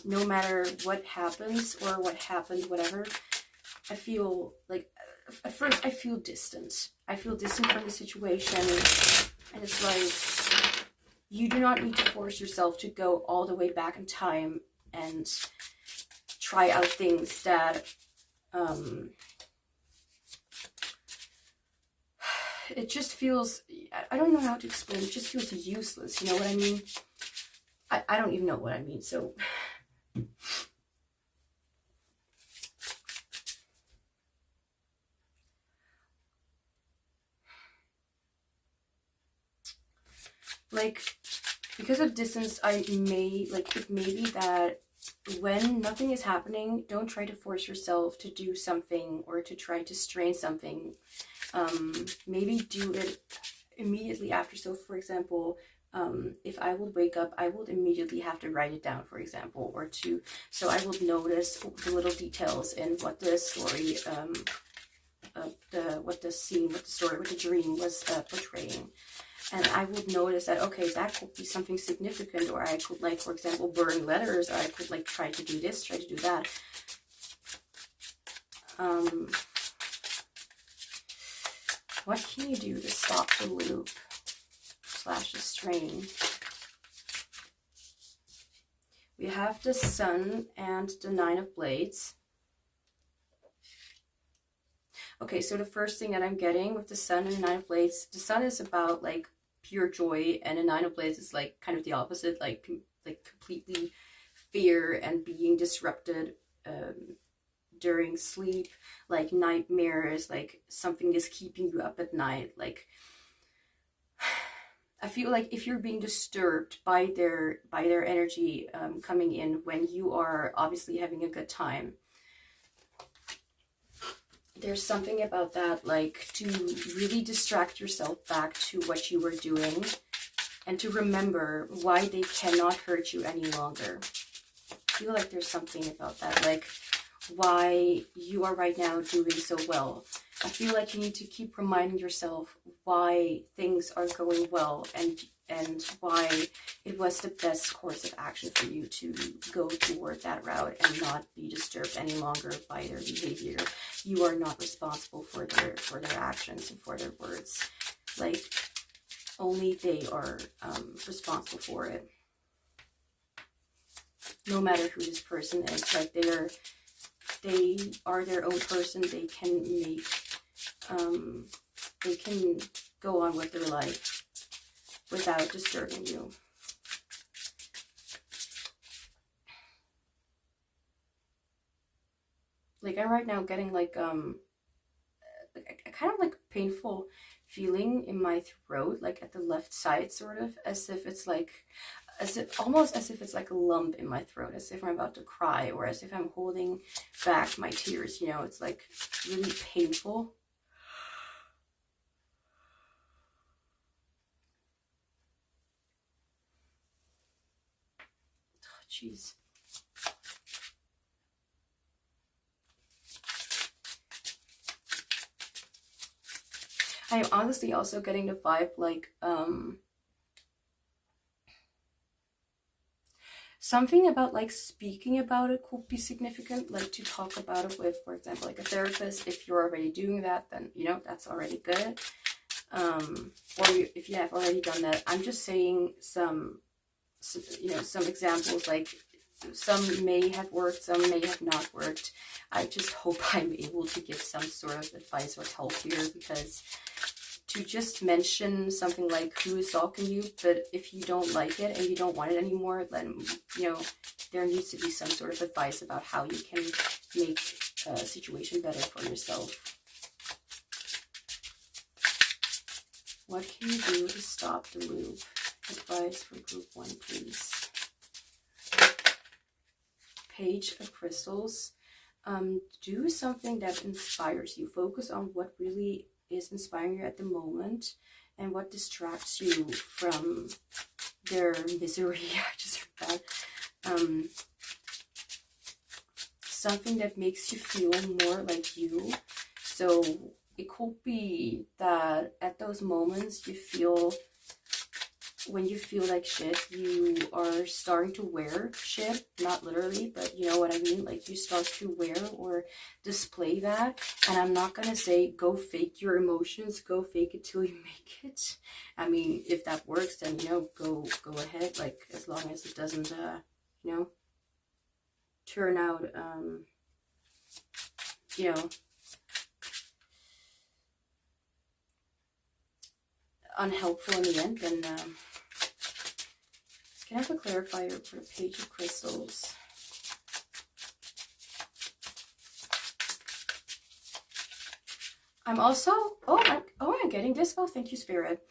No matter what happens, or what happened, whatever, I feel like, at first I feel distant. I feel distant from the situation, and it's like, you do not need to force yourself to go all the way back in time and try out things that, it just feels, I don't know how to explain, it just feels useless, you know what I mean? I don't even know what I mean, so... Like, because of distance, it may be that when nothing is happening, don't try to force yourself to do something or to try to strain something. Maybe do it immediately after. So, for example, if I would wake up, I would immediately have to write it down, for example, so I would notice the little details in what the story, what the dream was portraying. And I would notice that, okay, that could be something significant, or I could, like, for example, burn letters, or I could, like, try to do this, try to do that. What can you do to stop the loop / the strain? We have the Sun and the Nine of Blades. Okay, so the first thing that I'm getting with the Sun and the Nine of Blades, the Sun is about, like, pure joy, and the Nine of Blades is, like, kind of the opposite, like completely fear and being disrupted during sleep, like nightmares, like something is keeping you up at night. Like, I feel like if you're being disturbed by their energy coming in when you are obviously having a good time, there's something about that, like, to really distract yourself back to what you were doing and to remember why they cannot hurt you any longer. I feel like there's something about that, like, why you are right now doing so well. I feel like you need to keep reminding yourself why things are going well, and why it was the best course of action for you to go toward that route and not be disturbed any longer by their behavior. You are not responsible for their actions and for their words. Like, only they are responsible for it. No matter who this person is, like, they are their own person. They can make, they can go on with their life without disturbing you. Like, I'm right now getting, like, a kind of, like, painful feeling in my throat, like at the left side, sort of, as if it's like, almost as if it's like a lump in my throat, as if I'm about to cry, or as if I'm holding back my tears, you know. It's, like, really painful. Jeez. I am honestly also getting the vibe, like, something about, like, speaking about it could be significant, like, to talk about it with, for example, like, a therapist. If you're already doing that, then, you know, that's already good. Or if you have already done that, I'm just saying some examples, like, some may have worked, some may have not worked. I just hope I'm able to give some sort of advice or help here, because to just mention something like who is stalking you, but if you don't like it and you don't want it anymore, then, you know, there needs to be some sort of advice about how you can make a situation better for yourself. What can you do to stop the loop? Advice for group 1, please. Page of Crystals. Do something that inspires you. Focus on what really is inspiring you at the moment and what distracts you from their misery. I just heard that. Something that makes you feel more like you. So it could be that at those moments you feel when you feel like shit, you are starting to wear shit, not literally, but you know what I mean, like you start to wear or display that. And I'm not gonna say go fake your emotions, go fake it till you make it. I mean, if that works, then you know, go ahead, like as long as it doesn't you know, turn out you know, unhelpful in the end, then can I have a clarifier for the Page of Crystals? I'm also, I'm getting this. Oh, thank you, Spirit.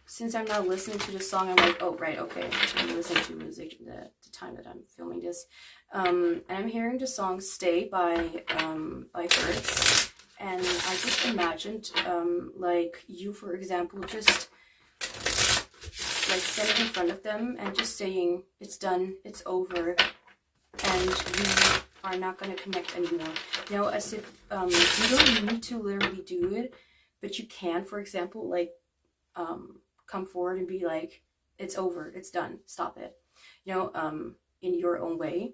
Since I'm now listening to this song, I'm like, oh, right, okay. I'm listening to music the time that I'm filming this. And I'm hearing the song Stay by Hertz. And I just imagined, like, you, for example, just like standing in front of them and just saying, it's done, it's over, and we are not going to connect anymore. You know, as if you don't need to literally do it, but you can, for example, like, come forward and be like, it's over, it's done, stop it, you know, in your own way.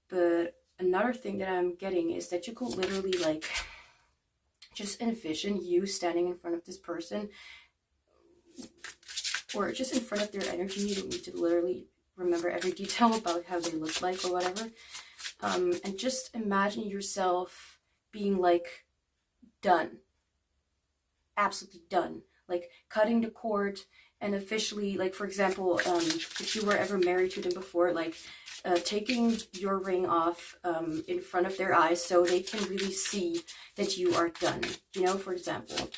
But another thing that I'm getting is that you could literally, like, just envision you standing in front of this person, or just in front of their energy. You don't need to literally remember every detail about how they look like or whatever. And just imagine yourself being like, done. Absolutely done. Like cutting the cord and officially, like, for example, if you were ever married to them before, like taking your ring off in front of their eyes so they can really see that you are done. You know, for example,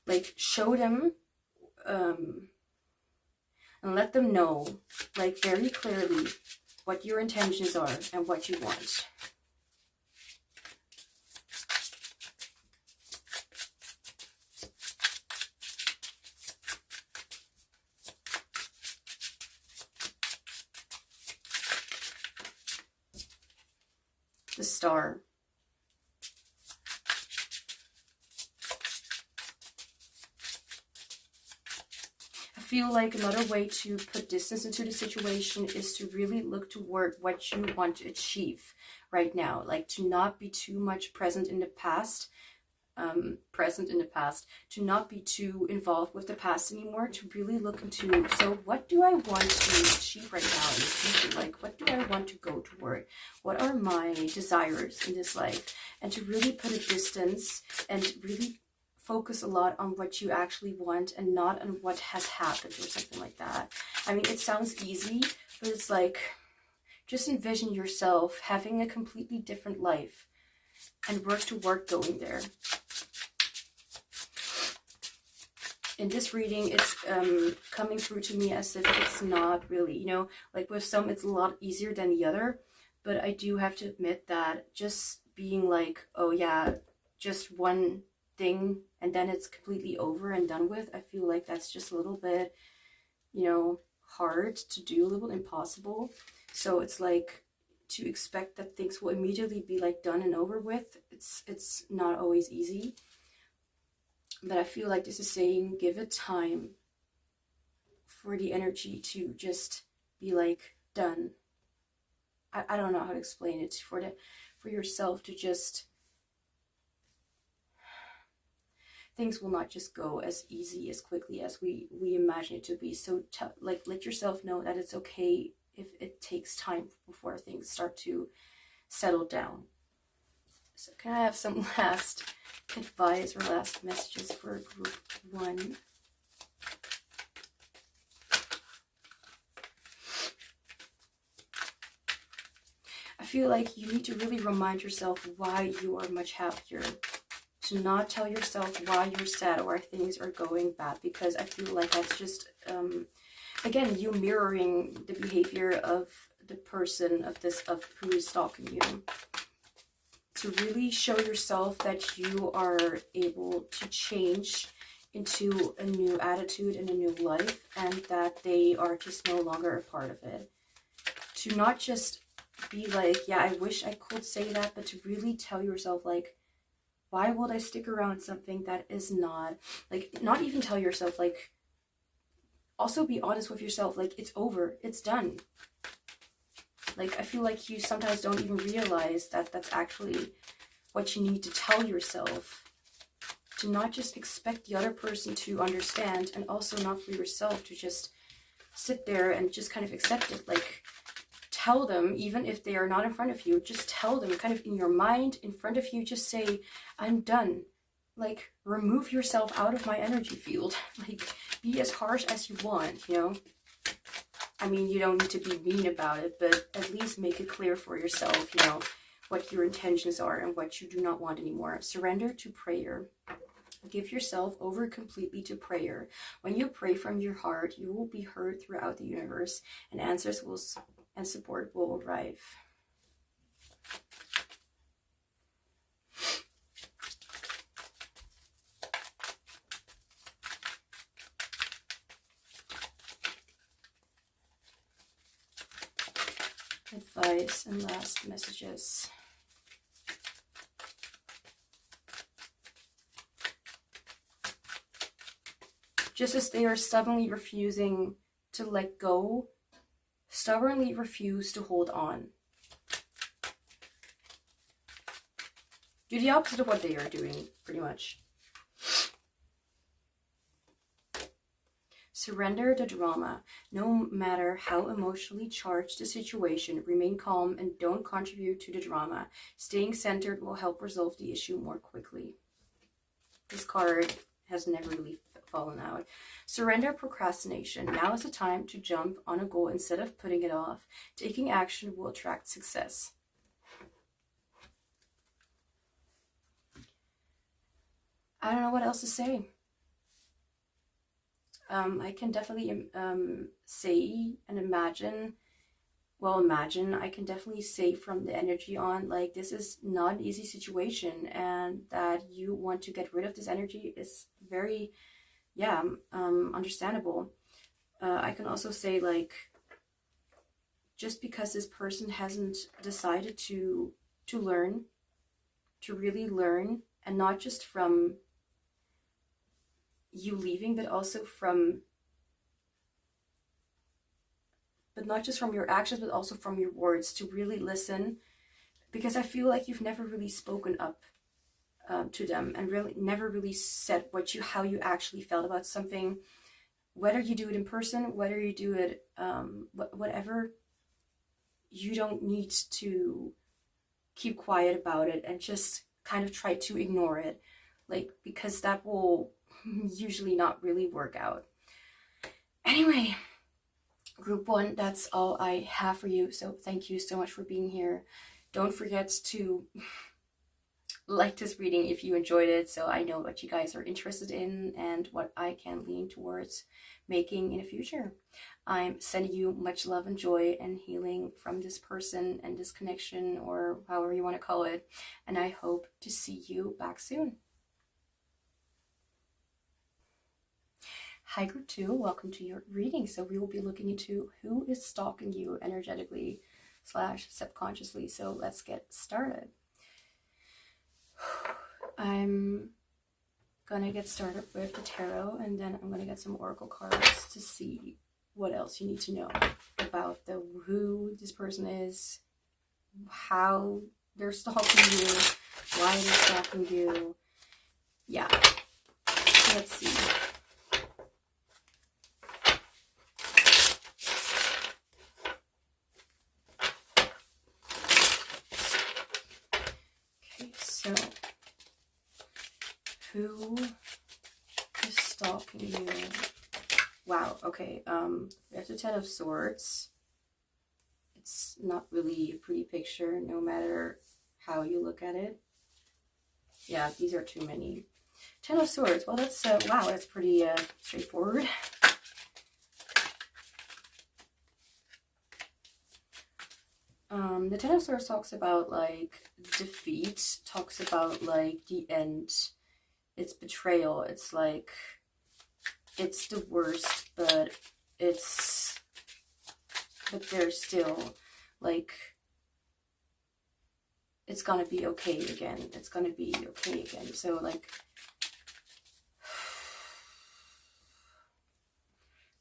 like show them and let them know, like, very clearly what your intentions are and what you want. The Star. I feel like another way to put distance into the situation is to really look toward what you want to achieve right now. Like to not be too much present in the past, to not be too involved with the past anymore, to really look into, so what do I want to achieve right now in the future? Like, what do I want to go toward? What are my desires in this life? And to really put a distance and really focus a lot on what you actually want and not on what has happened or something like that. I mean, it sounds easy, but it's like, just envision yourself having a completely different life and work toward going there. In this reading, it's coming through to me as if it's not really, you know, like with some it's a lot easier than the other, but I do have to admit that just being like, oh yeah, just one thing and then it's completely over and done with, I feel like that's just a little bit, you know, hard to do, a little impossible. So it's like, to expect that things will immediately be like done and over with, it's not always easy. But I feel like this is saying, give it time for the energy to just be like, done. I don't know how to explain it, for yourself to just, things will not just go as easy, as quickly as we imagine it to be. So like, let yourself know that it's okay if it takes time before things start to settle down. So can I have some last advice or last messages for group 1? I feel like you need to really remind yourself why you are much happier. To not tell yourself why you're sad or things are going bad, because I feel like that's just, again, you mirroring the behavior of the person of who is stalking you. To really show yourself that you are able to change into a new attitude and a new life, and that they are just no longer a part of it. To not just be like, yeah, I wish I could say that, but to really tell yourself, like, why would I stick around something that is not, like, not even tell yourself, like, also be honest with yourself. Like, it's over, it's done. Like, I feel like you sometimes don't even realize that that's actually what you need to tell yourself. To not just expect the other person to understand, and also not for yourself to just sit there and just kind of accept it. Like, tell them, even if they are not in front of you, just tell them kind of in your mind, in front of you, just say, I'm done. Like, remove yourself out of my energy field. Like, be as harsh as you want, you know? I mean, you don't need to be mean about it, but at least make it clear for yourself, you know, what your intentions are and what you do not want anymore. Surrender to prayer. Give yourself over completely to prayer. When you pray from your heart, you will be heard throughout the universe, and answers will and support will arrive. Advice and last messages. Just as they are stubbornly refusing to let go, stubbornly refuse to hold on. Do the opposite of what they are doing, pretty much. Surrender the drama. No matter how emotionally charged the situation, remain calm and don't contribute to the drama. Staying centered will help resolve the issue more quickly. This card has never really fallen out. Surrender procrastination. Now is the time to jump on a goal instead of putting it off. Taking action will attract success. I don't know what else to say. I can definitely say and imagine, I can definitely say from the energy on, like, this is not an easy situation, and that you want to get rid of this energy is very, understandable. I can also say, like, just because this person hasn't decided to learn, to really learn, and not just from you leaving, but also from, but not just from your actions, but also from your words, to really listen, because I feel like you've never really spoken up to them, and really never really said how you actually felt about something, whether you do it in person, whether you do it, whatever. You don't need to keep quiet about it and just kind of try to ignore it, like, because that will usually not really work out. Anyway, group 1, that's all I have for you. So thank you so much for being here. Don't forget to like this reading if you enjoyed it, so I know what you guys are interested in and what I can lean towards making in the future. I'm sending you much love and joy and healing from this person and this connection, or however you want to call it, and I hope to see you back soon. Hi group 2, welcome to your reading. So we will be looking into who is stalking you energetically / subconsciously. So let's get started. I'm gonna get started with the tarot, and then I'm gonna get some oracle cards to see what else you need to know about who this person is, how they're stalking you, why they're stalking you. Yeah, let's see. So, who is stalking you? Wow, okay, we have the 10 of Swords. It's not really a pretty picture, no matter how you look at it. Yeah, these are too many. 10 of Swords, well, that's, wow, that's pretty straightforward. The 10 of Swords talks about, like, defeat, talks about, like, the end. It's betrayal. It's like, it's the worst, but there's still, like, it's gonna be okay again. It's gonna be okay again. So, like,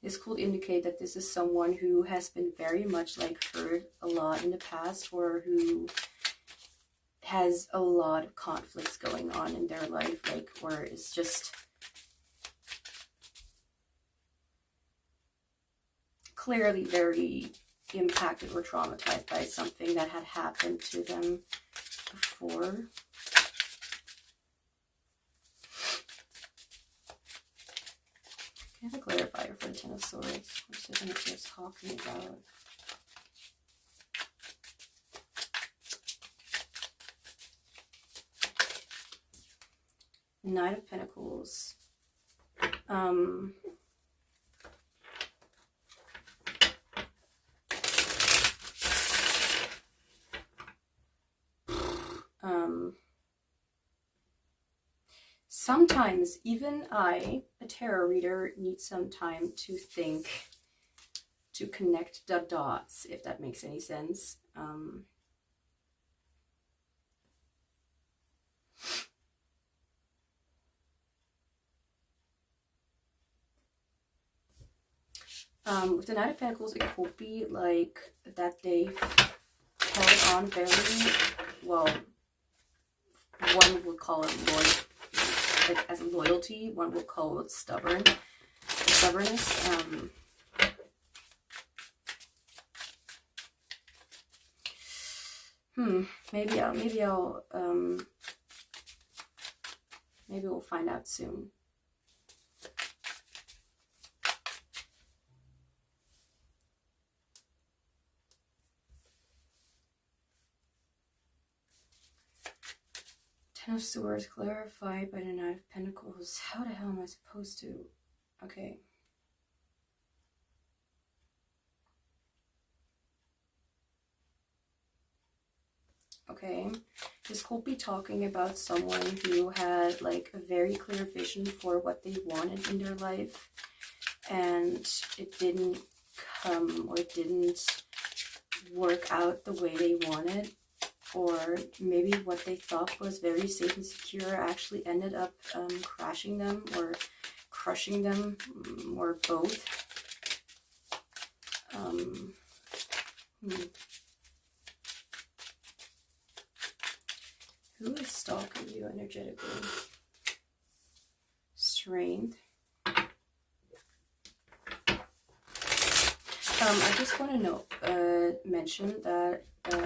This could indicate that this is someone who has been very much like hurt a lot in the past, or who has a lot of conflicts going on in their life, like, or is just clearly very impacted or traumatized by something that had happened to them before. I have a clarifier for the Ten of Swords. What's it going to be talking about? Knight of Pentacles. Sometimes even I, a tarot reader, need some time to think, to connect the dots, if that makes any sense. With the Knight of Pentacles, it could be like that they held on very well. One would call it like as loyalty. One would call it stubbornness. Maybe we'll find out soon. Ten of Swords clarified by the Knight of Pentacles. How the hell am I supposed to? Okay. Okay. This could be talking about someone who had like a very clear vision for what they wanted in their life, and it didn't come, or it didn't work out the way they wanted. Or maybe what they thought was very safe and secure actually ended up crashing them or crushing them, or both. Who is stalking you energetically? Strength. I just want to mention that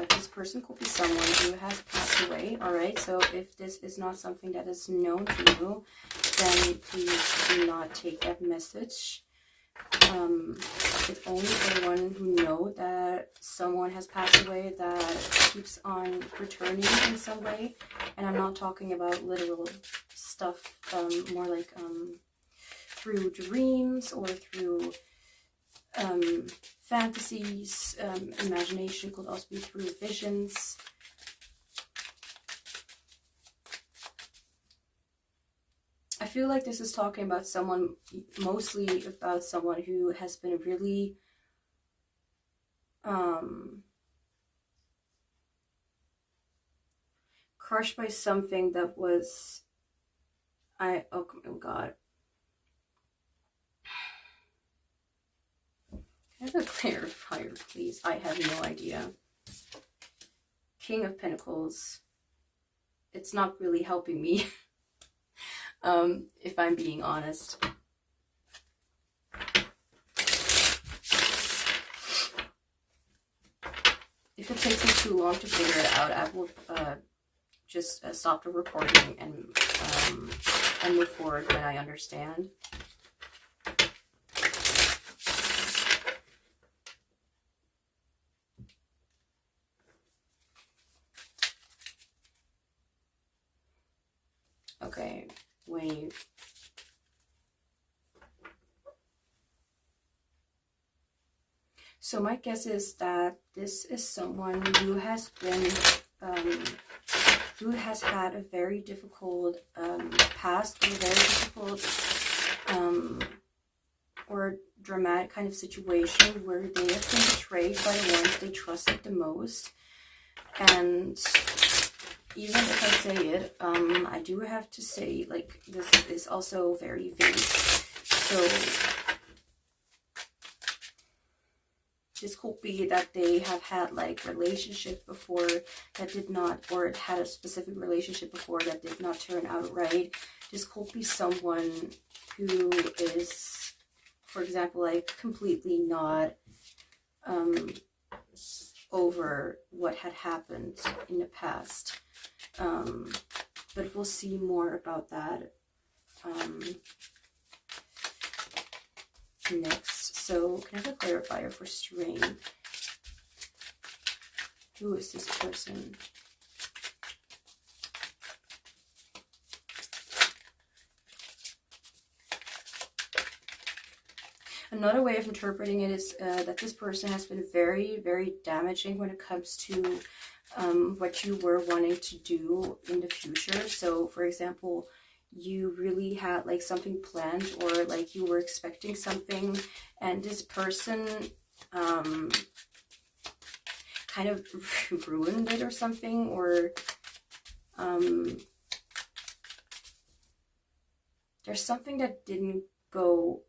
this person could be someone who has passed away. Alright, so if this is not something that is known to you, then please do not take that message. It's only the one who know that someone has passed away that keeps on returning in some way. And I'm not talking about literal stuff, more like through dreams or through fantasies. Imagination could also be through visions. I feel like this is talking about someone, mostly about someone who has been really crushed by something that was, oh god. Can I have a clarifier, please? I have no idea. King of Pentacles. It's not really helping me, if I'm being honest. If it takes me too long to figure it out, I will just stop the recording and move forward when I understand. Okay, wait. So my guess is that this is someone who has been, who has had a very difficult past, or a very difficult or dramatic kind of situation where they have been betrayed by the ones they trusted the most. And even if I say it, I do have to say, like, this is also very vague. So This could be that they have had like relationship before that did not, or had a specific relationship before that did not turn out right. This could be someone who is, for example, like completely not over what had happened in the past. But we'll see more about that next. So can I have a clarifier for strength? Who is this person? Another way of interpreting it is that this person has been very, very damaging when it comes to what you were wanting to do in the future. So, for example, you really had like something planned, or like you were expecting something, and this person kind of ruined it or something, or there's something that didn't go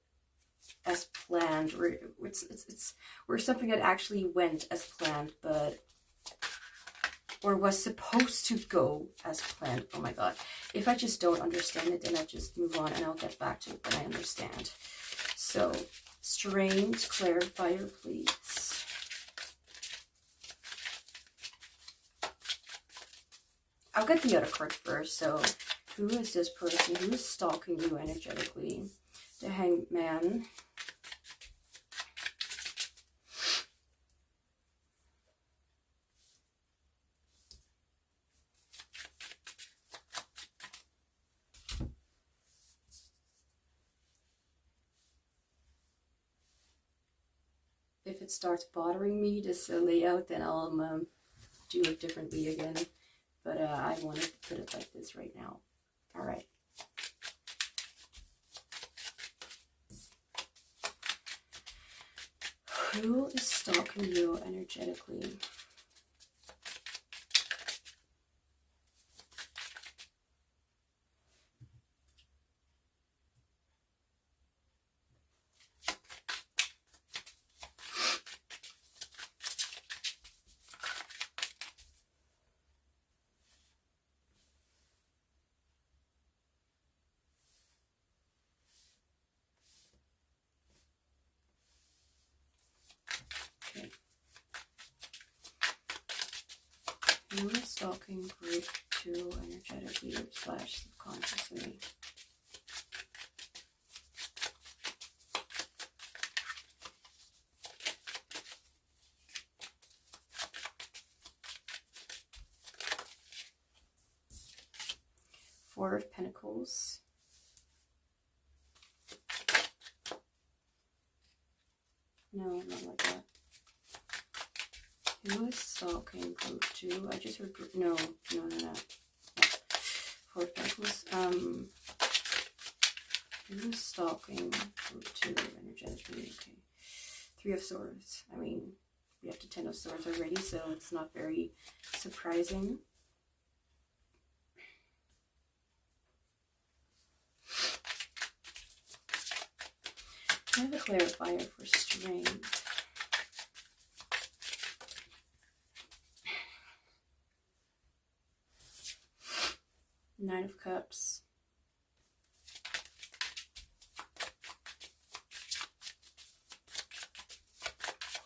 as planned, or or something that actually went as planned, but or was supposed to go as planned. Oh my god. If I just don't understand it, then I just move on and I'll get back to it when I understand. So, strange clarifier, please. I'll get the other card first. So, who is this person? Who is stalking you energetically? The Hanged Man. If it starts bothering me, this layout, then I'll do it differently again. But I wanted to put it like this right now. All right. Who is stalking you energetically? Who is stalking group 2 energetically / subconsciously? Four of Pentacles. No, not like that. Who is stalking group 2? I just heard group. No. Four of Pentacles. Who is stalking group 2 energetically? Okay. Three of Swords. I mean, we have the Ten of Swords already, so it's not very surprising. I have a clarifier for strength. Nine of Cups.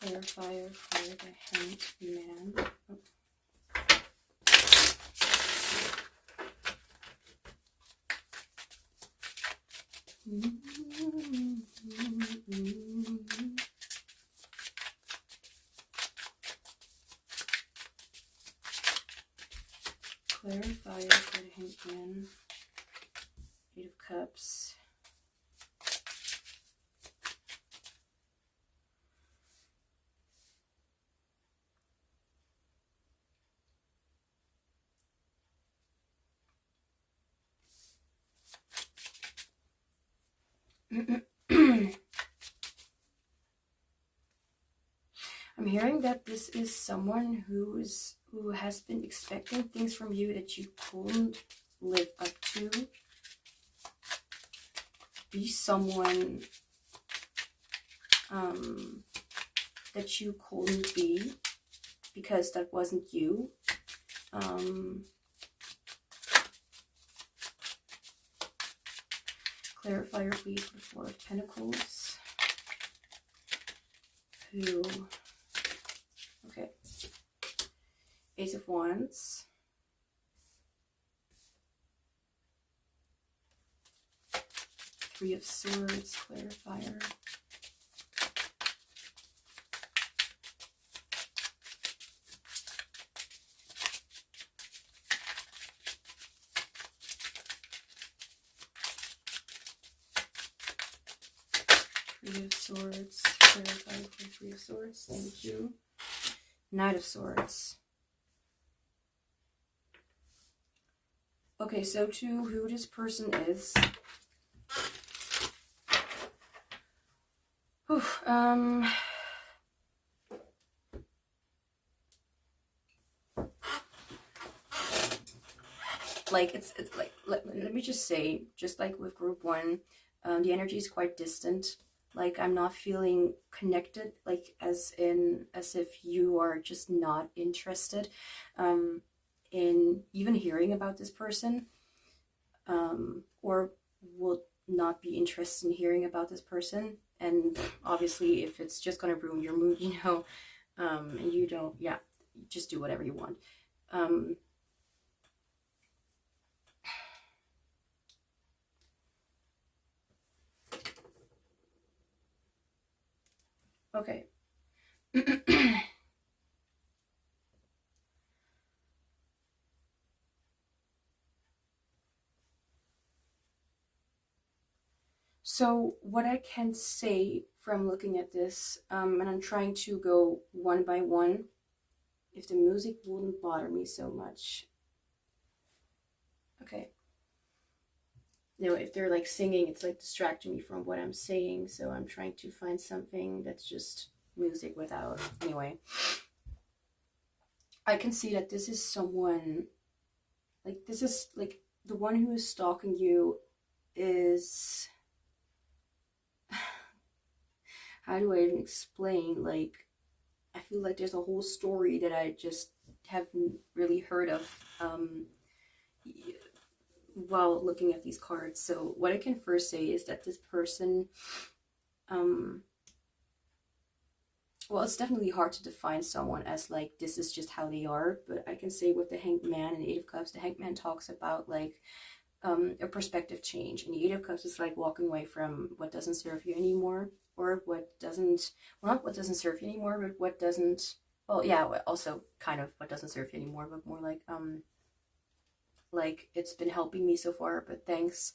Clarifier for the Hanged Man. Oh. Clarifier for the Hanged Man. Eight of Cups. I'm hearing that this is someone who has been expecting things from you that you couldn't live up to. Be someone that you couldn't be because that wasn't you. Clarifier, please, for the Four of Pentacles. Who? Okay. Ace of Wands. Three of Swords, clarifier. Three of Swords, clarifier for Three of Swords, thank you. Knight of Swords. Okay, so to who this person is. Whew, like it's like, let me just say, just like with group one, the energy is quite distant. Like I'm not feeling connected, like as if you are just not interested in even hearing about this person, or will not be interested in hearing about this person. And obviously if it's just going to ruin your mood, you know, and you don't, yeah, just do whatever you want. Okay. So what I can say from looking at this, and I'm trying to go one by one, if the music wouldn't bother me so much. Okay. You know, if they're like singing, it's like distracting me from what I'm saying. So I'm trying to find something that's just music without. Anyway, I can see that this is someone, like this is like the one who is stalking you is, how do I even explain? Like, I feel like there's a whole story that I just haven't really heard of while looking at these cards. So what I can first say is that this person, well, it's definitely hard to define someone as like, this is just how they are. But I can say with the Hanged Man and Eight of Cups, the Hanged Man talks about like a perspective change. And the Eight of Cups is like walking away from what doesn't serve you anymore, or what doesn't, well, not what doesn't serve you anymore, but what doesn't, well, yeah, also kind of what doesn't serve you anymore, but more like it's been helping me so far, but thanks.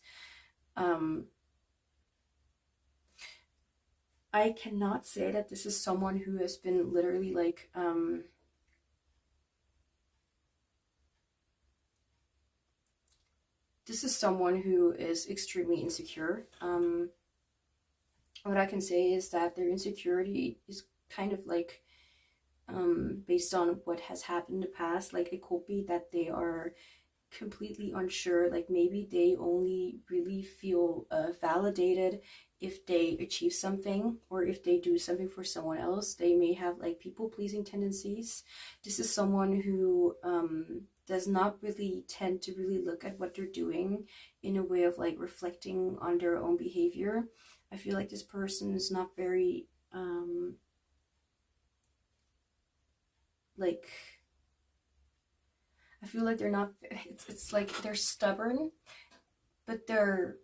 I cannot say that this is someone who has been literally like this is someone who is extremely insecure. What I can say is that their insecurity is kind of like based on what has happened in the past. Like it could be that they are completely unsure, like maybe they only really feel validated if they achieve something, or if they do something for someone else. They may have like people-pleasing tendencies. This is someone who does not really tend to really look at what they're doing in a way of like reflecting on their own behavior. I feel like this person is not very like, I feel like they're not, it's like they're stubborn, but this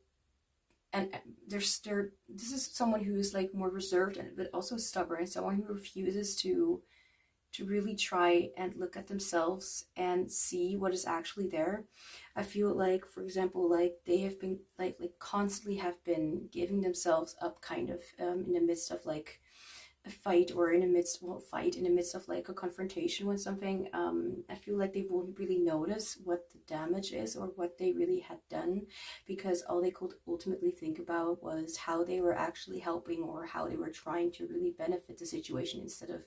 is someone who is like more reserved, but also stubborn, someone who refuses to really try and look at themselves and see what is actually there. I feel like, for example, like they have been like constantly have been giving themselves up kind of in the midst of like a fight, or in the midst, well, fight in the midst of like a confrontation with something. I feel like they won't really notice what the damage is or what they really had done, because all they could ultimately think about was how they were actually helping, or how they were trying to really benefit the situation, instead of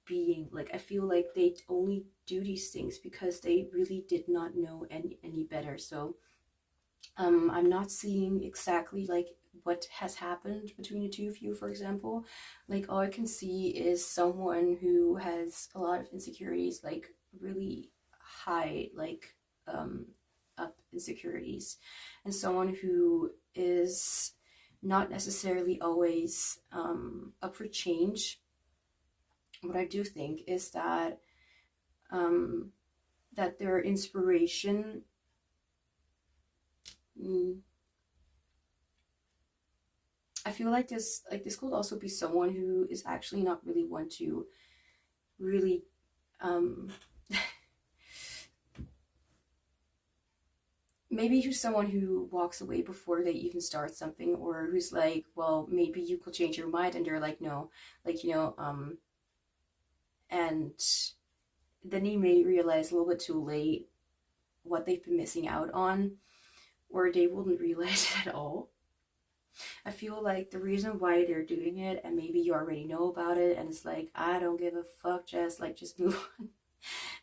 being like, I feel like they only do these things because they really did not know any better. So I'm not seeing exactly like what has happened between the two of you, for example. Like, all I can see is someone who has a lot of insecurities, like really high, like up insecurities, and someone who is not necessarily always up for change. What I do think is that that their inspiration, I feel like this could also be someone who is actually not really one to really maybe who's someone who walks away before they even start something, or who's like, well, maybe you could change your mind, and they're like, no, like, you know, and then you may realize a little bit too late what they've been missing out on, or they wouldn't realize it at all. I feel like the reason why they're doing it, and maybe you already know about it, and it's like, I don't give a fuck, Jess, like, just move on.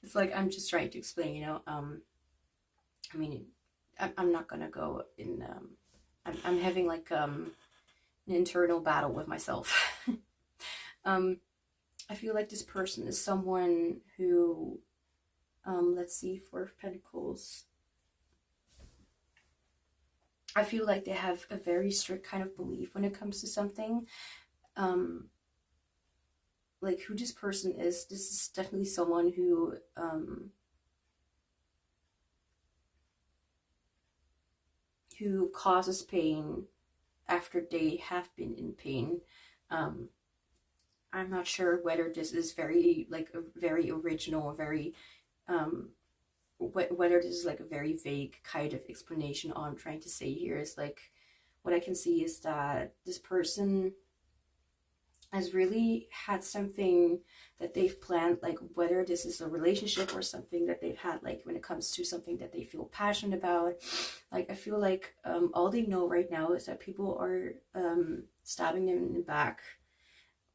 It's like, I'm just trying to explain, you know, I mean, I'm not gonna go in, I'm having like an internal battle with myself. I feel like this person is someone who, let's see, Four of Pentacles. I feel like they have a very strict kind of belief when it comes to something. Like, who this person is, this is definitely someone who causes pain after they have been in pain. I'm not sure whether this is very, like, a very original, very, whether this is like a very vague kind of explanation. All I'm trying to say here is, like, what I can see is that this person has really had something that they've planned, like, whether this is a relationship or something that they've had, like, when it comes to something that they feel passionate about. Like, I feel like all they know right now is that people are stabbing them in the back,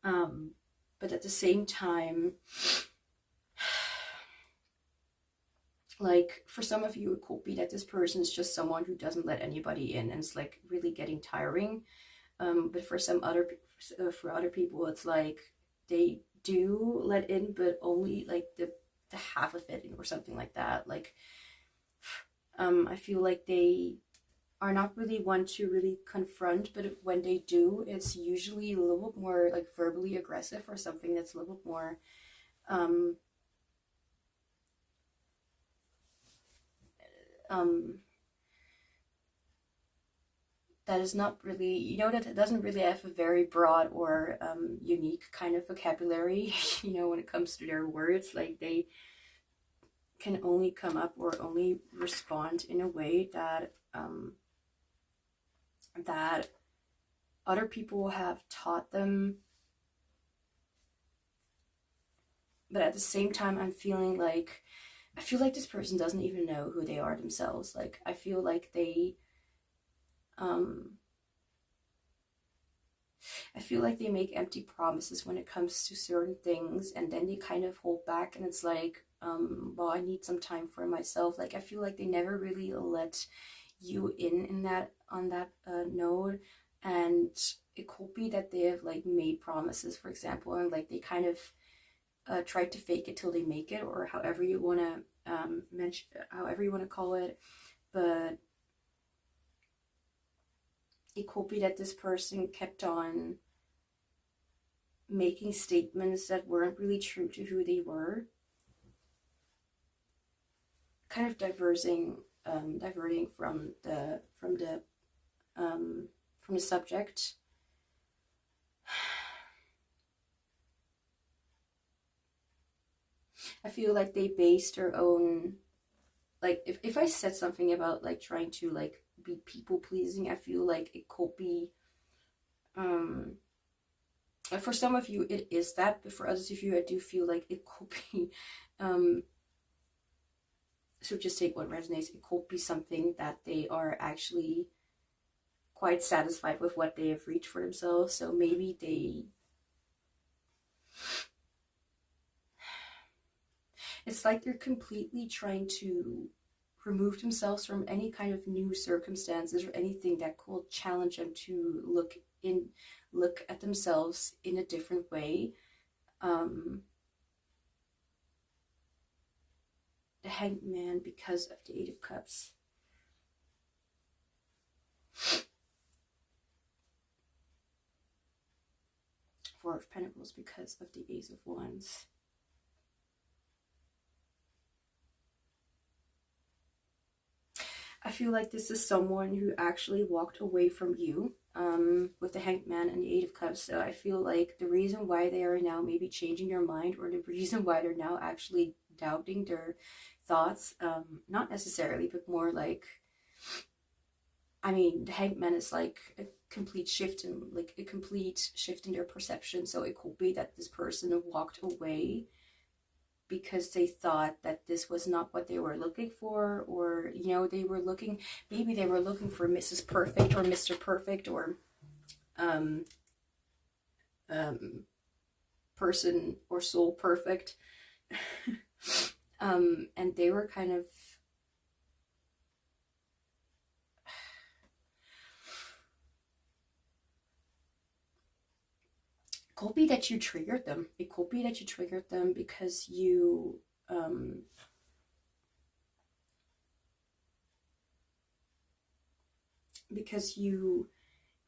but at the same time, like, for some of you, it could be that this person is just someone who doesn't let anybody in, and it's like really getting tiring. But for other people, it's like they do let in, but only like the half of it, or something like that. Like, I feel like they are not really one to really confront, but when they do, it's usually a little bit more like verbally aggressive, or something that's a little bit more that is not really, you know, that it doesn't really have a very broad or unique kind of vocabulary, you know, when it comes to their words. Like, they can only come up or only respond in a way that that other people have taught them. But at the same time, I feel like this person doesn't even know who they are themselves. Like, I feel like they make empty promises when it comes to certain things, and then they kind of hold back, and it's like, well, I need some time for myself. Like, I feel like they never really let you in that, on that node. And it could be that they have, like, made promises, for example, and like they kind of tried to fake it till they make it, or however you want to however you want to call it. But it could be that this person kept on making statements that weren't really true to who they were, kind of diverting from the subject. I feel like they base their own, like, if I said something about, like, trying to, like, be people pleasing, I feel like it could be for some of you it is that, but for others of you, I do feel like it could be so just take what resonates. It could be something that they are actually quite satisfied with what they have reached for themselves. So maybe it's like they're completely trying to remove themselves from any kind of new circumstances or anything that could challenge them to look at themselves in a different way. The Hanged Man because of the Eight of Cups. Four of Pentacles because of the Ace of Wands. I feel like this is someone who actually walked away from you with the Hanged Man and the Eight of Cups. So I feel like the reason why they are now maybe changing their mind, or the reason why they're now actually doubting their thoughts, not necessarily, but more like, I mean, the Hanged Man is like a complete shift in their perception. So it could be that this person walked away because they thought that this was not what they were looking for, or they were looking for Mrs. Perfect or Mr. Perfect, or person or soul perfect. And they were kind of could be that you triggered them. It could be that you triggered them because you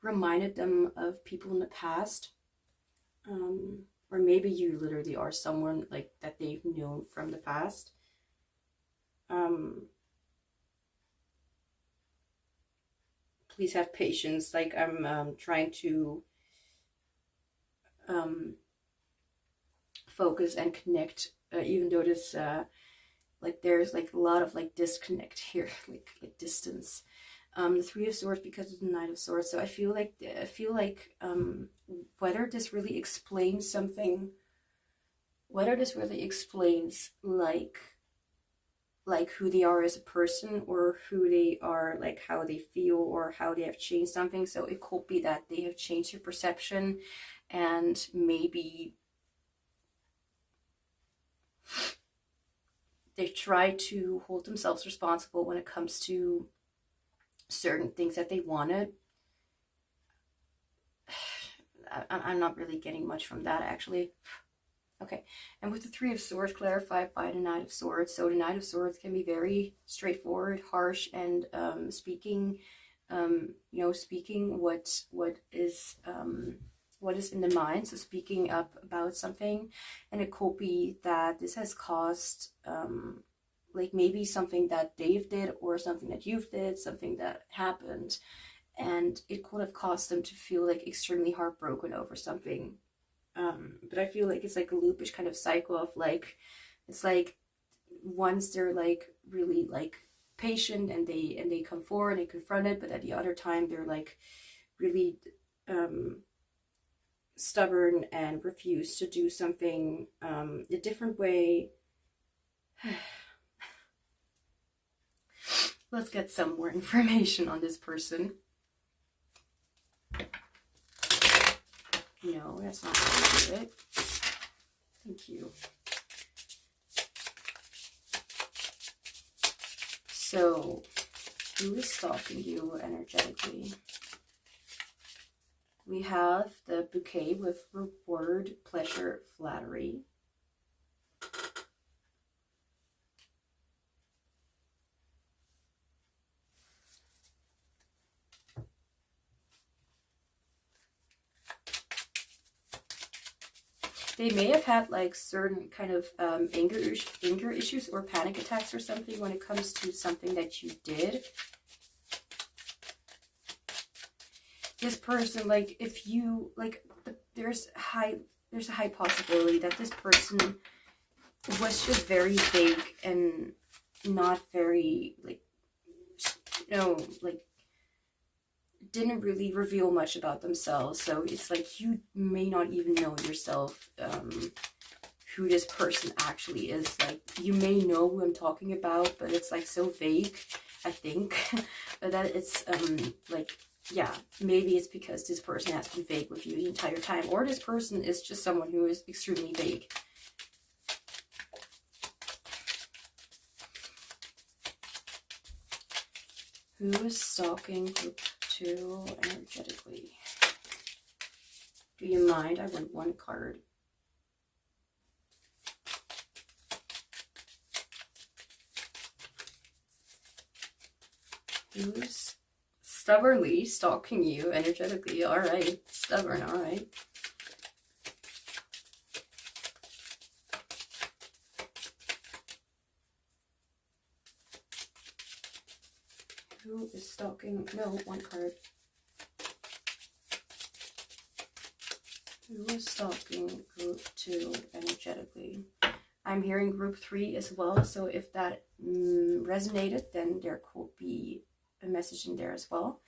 reminded them of people in the past, or maybe you literally are someone like that they've known from the past. Please have patience. Like, I'm trying to focus and connect, even though this like there's like a lot of like disconnect here, like distance. The Three of Swords because of the Knight of Swords. So I feel like whether this really explains something, whether this really explains like who they are as a person, or who they are, like how they feel, or how they have changed something. So it could be that they have changed their perception, and maybe they try to hold themselves responsible when it comes to certain things that they wanted. I'm not really getting much from that, actually. Okay, and with the Three of Swords clarified by the Knight of Swords. So the Knight of Swords can be very straightforward, harsh, and speaking what is in the mind. So speaking up about something, and it could be that this has caused like maybe something that Dave did, or something that you've did, something that happened, and it could have caused them to feel like extremely heartbroken over something. But I feel like it's like a loopish kind of cycle of like, it's like once they're like really like patient and they come forward and they confront it, but at the other time they're like really stubborn and refuse to do something a different way. Let's get some more information on this person. No, that's not how to do it. Thank you. So, who is stalking you energetically? We have the bouquet with reward, pleasure, flattery. They may have had like certain kind of anger issues or panic attacks or something when it comes to something that you did. This person, like, if you like, there's a high possibility that this person was just very vague and not very like, like didn't really reveal much about themselves. So it's like you may not even know yourself who this person actually is. Like, you may know who I'm talking about, but it's like so vague, I think, that it's like, yeah, maybe it's because this person has been vague with you the entire time, or this person is just someone who is extremely vague. Who is stalking group 2 energetically? Do you mind? I want one card. Who's stubbornly stalking you energetically? All right. Stubborn. All right. Who is stalking? No, one card. Who is stalking group 2 energetically? I'm hearing group 3 as well. So if that resonated, then there could be a message in there as well.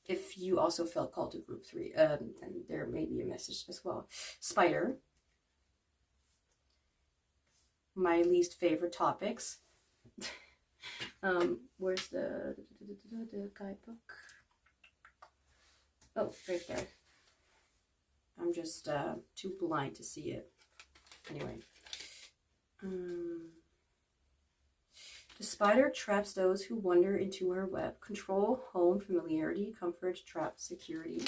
If you also felt called to group 3, then there may be a message as well. Spider. My least favorite topics. Where's the guidebook? Oh, right there. I'm just too blind to see it. Anyway. The spider traps those who wander into her web. Control, home, familiarity, comfort, trap, security.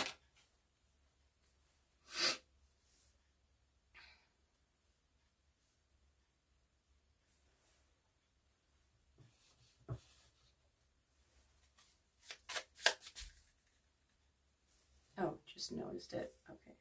Oh, just noticed it. Okay.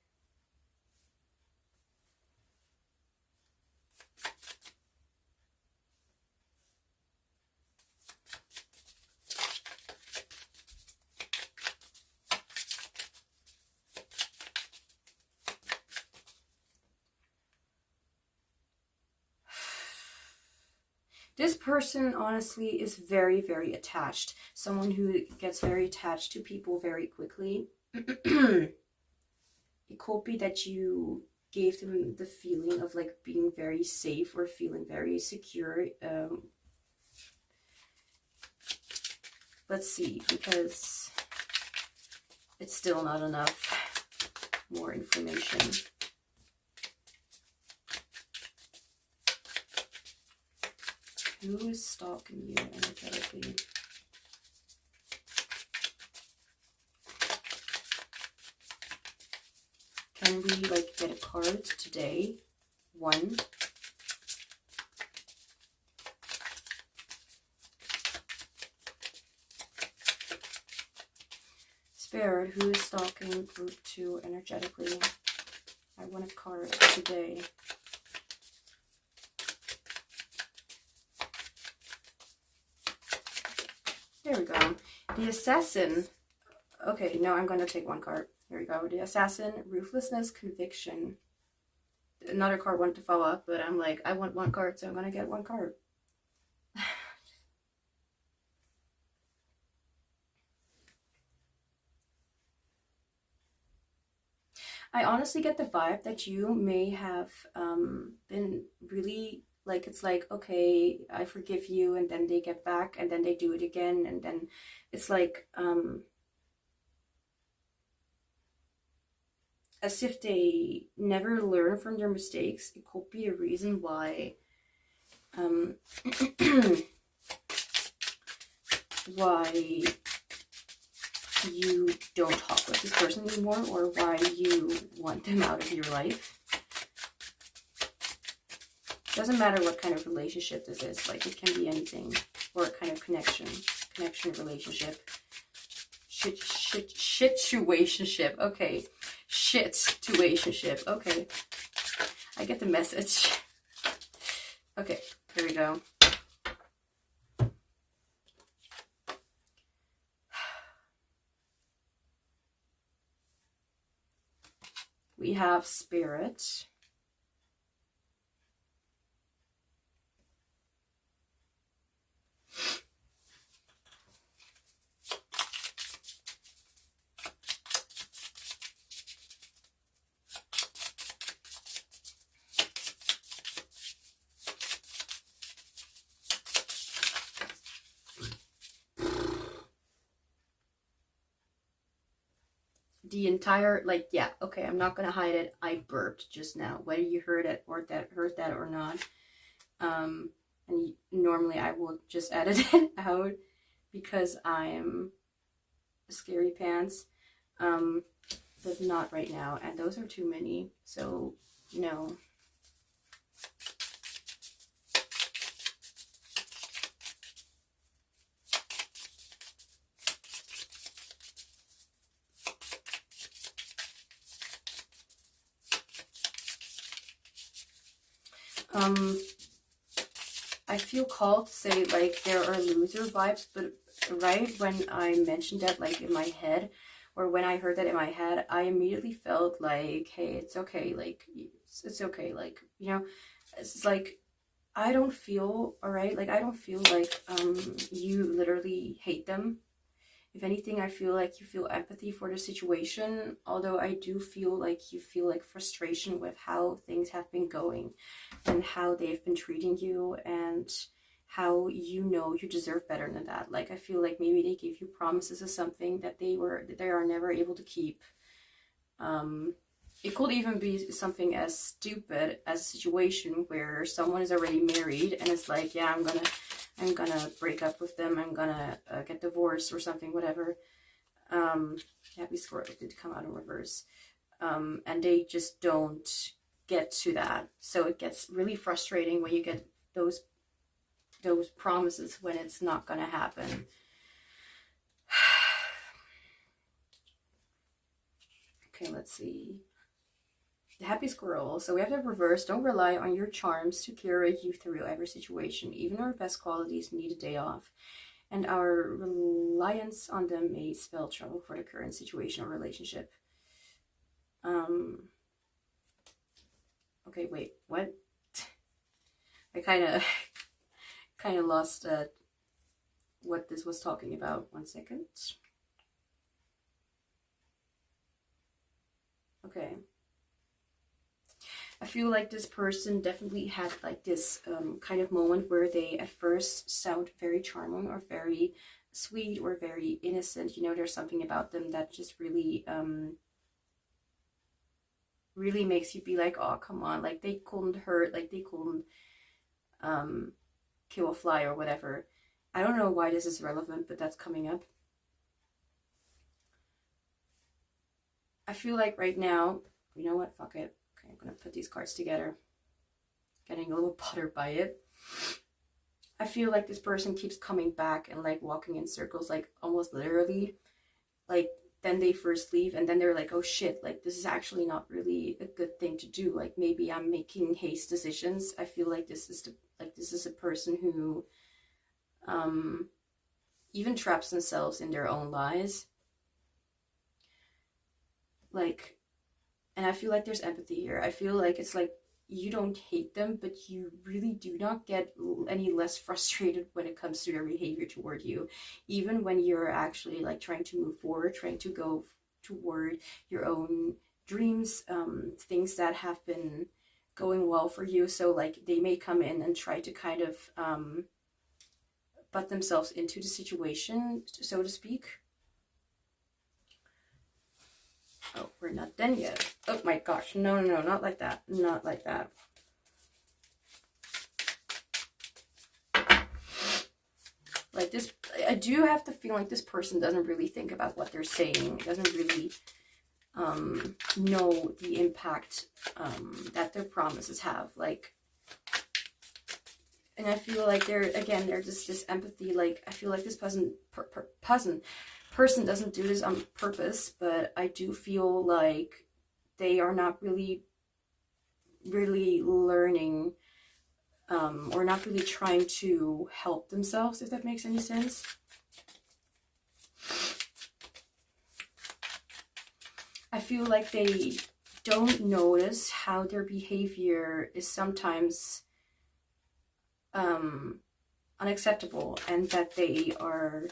This person, honestly, is very, very attached. Someone who gets very attached to people very quickly. It could be that you gave them the feeling of like being very safe or feeling very secure. Let's see, because it's still not enough. More information. Who is stalking you energetically? Can we like get a card today? One. Spirit, who is stalking group 2 energetically? I want a card today. There we go. The Assassin. Okay, no, I'm going to take one card. Here we go. The Assassin, Ruthlessness, Conviction. Another card wanted to follow up, but I'm like, I want one card, so I'm going to get one card. I honestly get the vibe that you may have been really... like, it's like, okay, I forgive you, and then they get back, and then they do it again, and then it's like, as if they never learn from their mistakes. It could be a reason why, why you don't talk with this person anymore, or why you want them out of your life. Doesn't matter what kind of relationship this is. Like, it can be anything. Or a kind of connection, relationship. Situationship. Okay. Shit-situationship. Okay. I get the message. Okay. Here we go. We have Spirit. The entire, like, yeah, okay, I'm not gonna hide it. I burped just now, whether you heard it or heard that or not. And normally I will just edit it out, because I'm scaredy pants, but not right now, and those are too many, so no. I feel called to say, like, there are loser vibes, but right when I mentioned that, like, in my head, or when I heard that in my head, I immediately felt like, hey, it's okay, like, it's okay, like, you know, it's like, I don't feel, all right, like, I don't feel like you literally hate them. If anything, I feel like you feel empathy for the situation, although I do feel like you feel like frustration with how things have been going and how they've been treating you, and how you know you deserve better than that. Like, I feel like maybe they gave you promises of something that they are never able to keep. It could even be something as stupid as a situation where someone is already married and it's like, yeah, I'm gonna break up with them, I'm gonna get divorced or something, whatever. Happy squirrel did come out in reverse. And they just don't get to that. So it gets really frustrating when you get those promises when it's not gonna happen. Okay, let's see. The happy squirrel. So we have the reverse. Don't rely on your charms to carry you through every situation. Even our best qualities need a day off, and our reliance on them may spell trouble for the current situation or relationship. Okay, wait, what? I kind of lost what this was talking about. 1 second. Okay. I feel like this person definitely had like this kind of moment where they at first sound very charming or very sweet or very innocent. You know, there's something about them that just really really makes you be like, oh, come on, like they couldn't hurt, like they couldn't kill a fly or whatever. I don't know why this is relevant, but that's coming up. I feel like right now, you know what, fuck it. Okay, I'm gonna put these cards together. Getting a little bothered by it. I feel like this person keeps coming back and like walking in circles, like almost literally. Like, then they first leave and then they're like, oh shit, like this is actually not really a good thing to do. Like, maybe I'm making haste decisions. I feel like this is a person who even traps themselves in their own lies. Like, and I feel like there's empathy here. I feel like it's like you don't hate them, but you really do not get any less frustrated when it comes to their behavior toward you. Even when you're actually like trying to move forward, trying to go toward your own dreams, things that have been going well for you. So like they may come in and try to kind of butt themselves into the situation, so to speak. Oh, we're not done yet. Oh my gosh. No, not like that. Not like that. Like this, I do have the feeling like this person doesn't really think about what they're saying. Doesn't really know the impact that their promises have. Like, and I feel like there's just this empathy. Like, I feel like this person doesn't do this on purpose, but I do feel like they are not really learning or not really trying to help themselves, if that makes any sense. I feel like they don't notice how their behavior is sometimes unacceptable, and that they are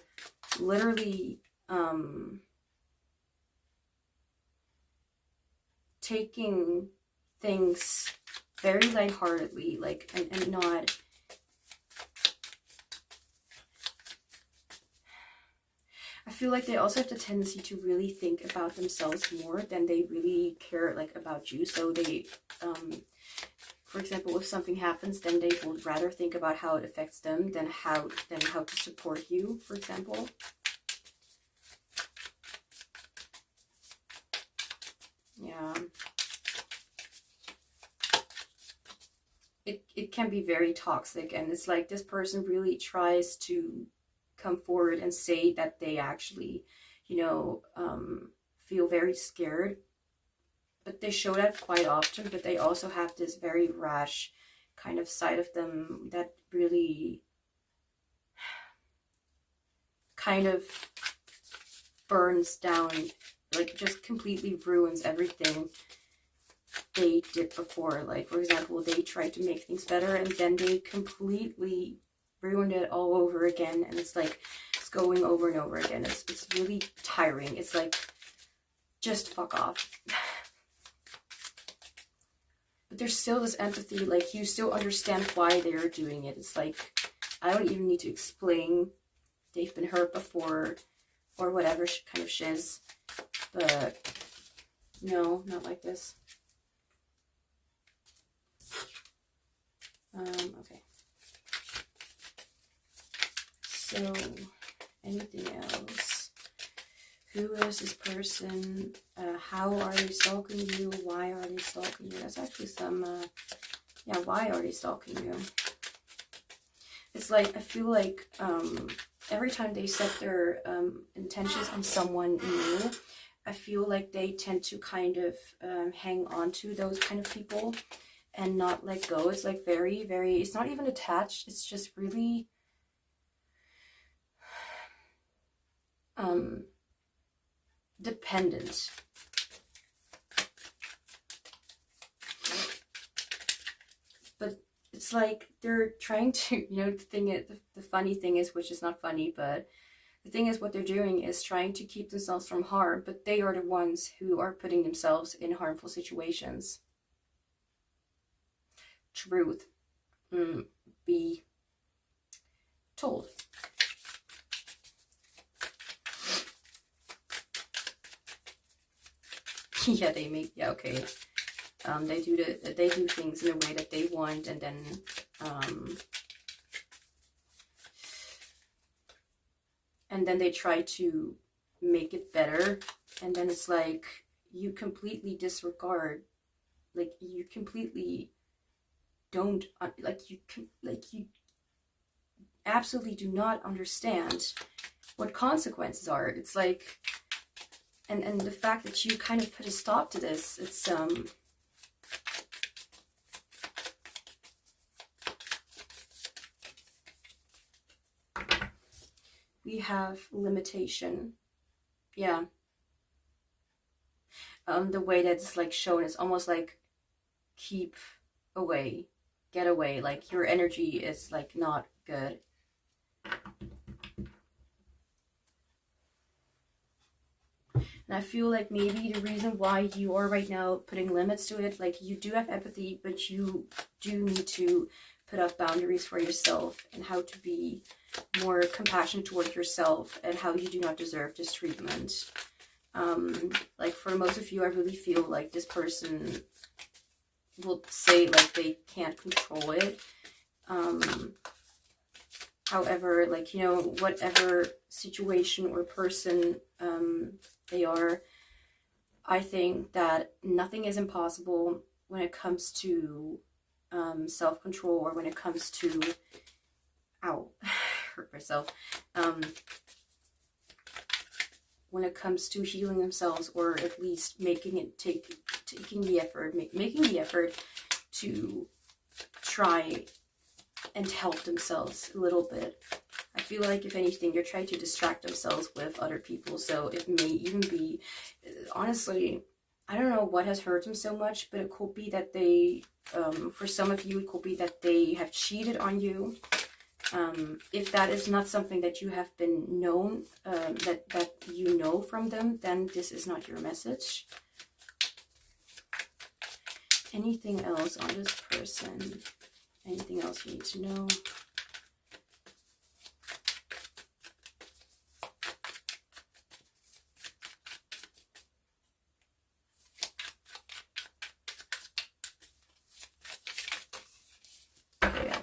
literally taking things very lightheartedly, like, and not, I feel like they also have the tendency to really think about themselves more than they really care like about you. So they for example, if something happens, then they would rather think about how it affects them than how to support you, for example. Yeah. It can be very toxic, and it's like this person really tries to come forward and say that they actually, you know, feel very scared. But they show that quite often, but they also have this very rash kind of side of them that really kind of burns down, like just completely ruins everything they did before. Like, for example, they tried to make things better and then they completely ruined it all over again, and it's like it's going over and over again. It's really tiring. It's like, just fuck off. But there's still this empathy, like you still understand why they're doing it. It's like, I don't even need to explain, they've been hurt before or whatever kind of shiz. But no, not like this. Okay. So, anything else? Who is this person? How are they stalking you? Why are they stalking you? That's actually some, yeah, why are they stalking you? It's like, I feel like every time they set their intentions on someone new, I feel like they tend to kind of hang on to those kind of people and not let go. It's like very, very, it's not even attached. It's just really, dependent. But it's like they're trying to, you know, the funny thing is, which is not funny, but the thing is what they're doing is trying to keep themselves from harm, but they are the ones who are putting themselves in harmful situations. Truth be told. Yeah, they make, yeah, okay. They do things in a way that they want, and then they try to make it better, and then it's like you completely disregard, like you completely don't, you absolutely do not understand what consequences are. It's like, and the fact that you kind of put a stop to this, it's we have limitation. Yeah. The way that's like shown is almost like keep away, get away, like your energy is like not good. And I feel like maybe the reason why you are right now putting limits to it, like you do have empathy, but you do need to put up boundaries for yourself and how to be more compassionate towards yourself and how you do not deserve this treatment. Like for most of you, I really feel like this person will say like they can't control it. However, like, you know, whatever situation or person they are, I think that nothing is impossible when it comes to self-control, or when it comes to, ow, hurt myself, when it comes to healing themselves, or at least making the effort to try and help themselves a little bit. I feel like if anything, you're trying to distract themselves with other people. So it may even be, honestly, I don't know what has hurt them so much, but it could be that they, for some of you, it could be that they have cheated on you. If that is not something that you have been known, that you know from them, then this is not your message. Anything else on this person? Anything else you need to know?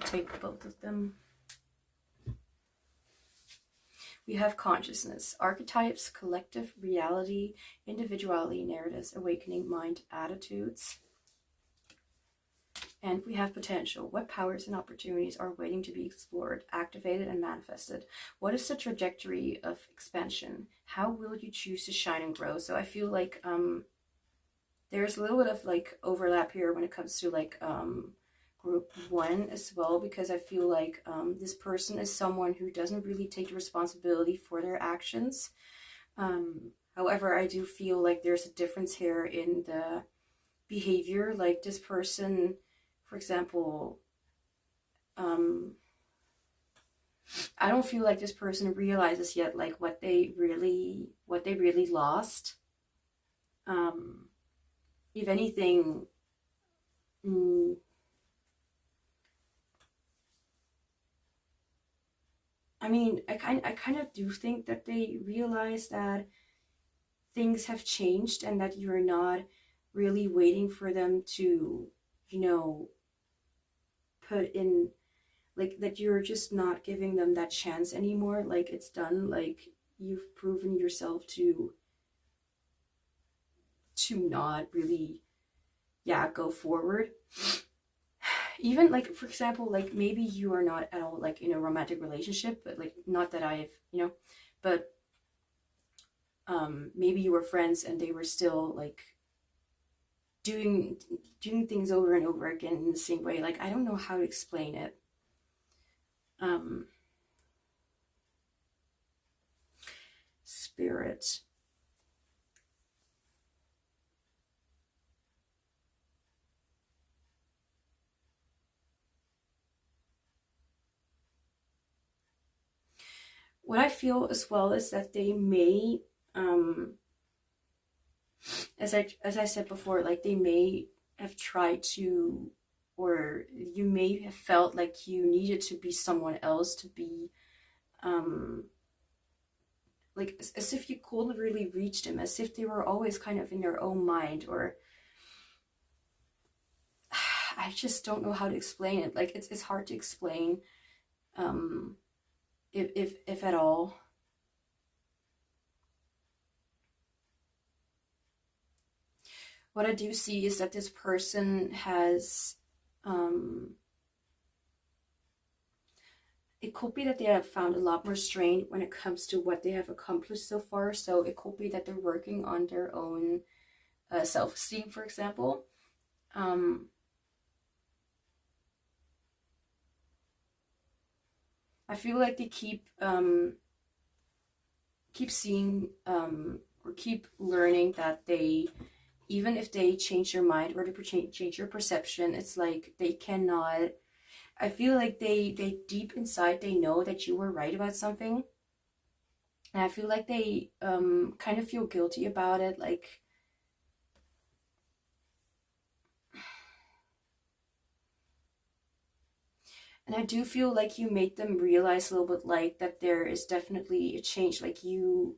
take both of them. We have consciousness, archetypes, collective reality, individuality, narratives, awakening, mind, attitudes. And we have potential. What powers and opportunities are waiting to be explored, activated, and manifested? What is the trajectory of expansion? How will you choose to shine and grow? So I feel like there's a little bit of like overlap here when it comes to like group 1 as well, because I feel like this person is someone who doesn't really take the responsibility for their actions. However, I do feel like there's a difference here in the behavior. Like this person, for example, I don't feel like this person realizes yet like what they really lost. If anything, I mean, I kind of do think that they realize that things have changed and that you're not really waiting for them to, you know, put in, like, that you're just not giving them that chance anymore. Like, it's done. Like, you've proven yourself to not really, yeah, go forward. Even, like, for example, like, maybe you are not at all, like, in a romantic relationship, but, like, not that I've, you know, but maybe you were friends and they were still, like, doing things over and over again in the same way. Like, I don't know how to explain it. Spirit. What I feel as well is that they may, as I said before, like they may have tried to, or you may have felt like you needed to be someone else to be, like as if you couldn't really reach them, as if they were always kind of in their own mind, or I just don't know how to explain it. Like it's hard to explain, if at all. What I do see is that this person has, it could be that they have found a lot more strain when it comes to what they have accomplished so far. So it could be that they're working on their own self-esteem, for example. I feel like they keep seeing or keep learning that they, even if they change their mind or to change their perception, it's like they cannot. I feel like they deep inside they know that you were right about something, and I feel like they kind of feel guilty about it. Like, and I do feel like you made them realize a little bit like that there is definitely a change. Like you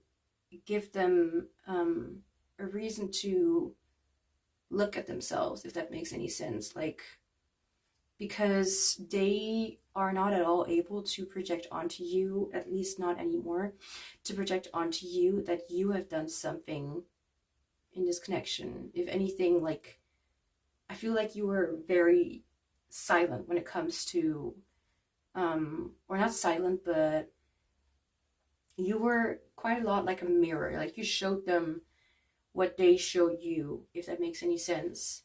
give them a reason to look at themselves, if that makes any sense. Like, because they are not at all able to project onto you, at least not anymore, to project onto you that you have done something in this connection. If anything, like, I feel like you were very silent when it comes to, or not silent, but you were quite a lot like a mirror. Like you showed them what they showed you, if that makes any sense.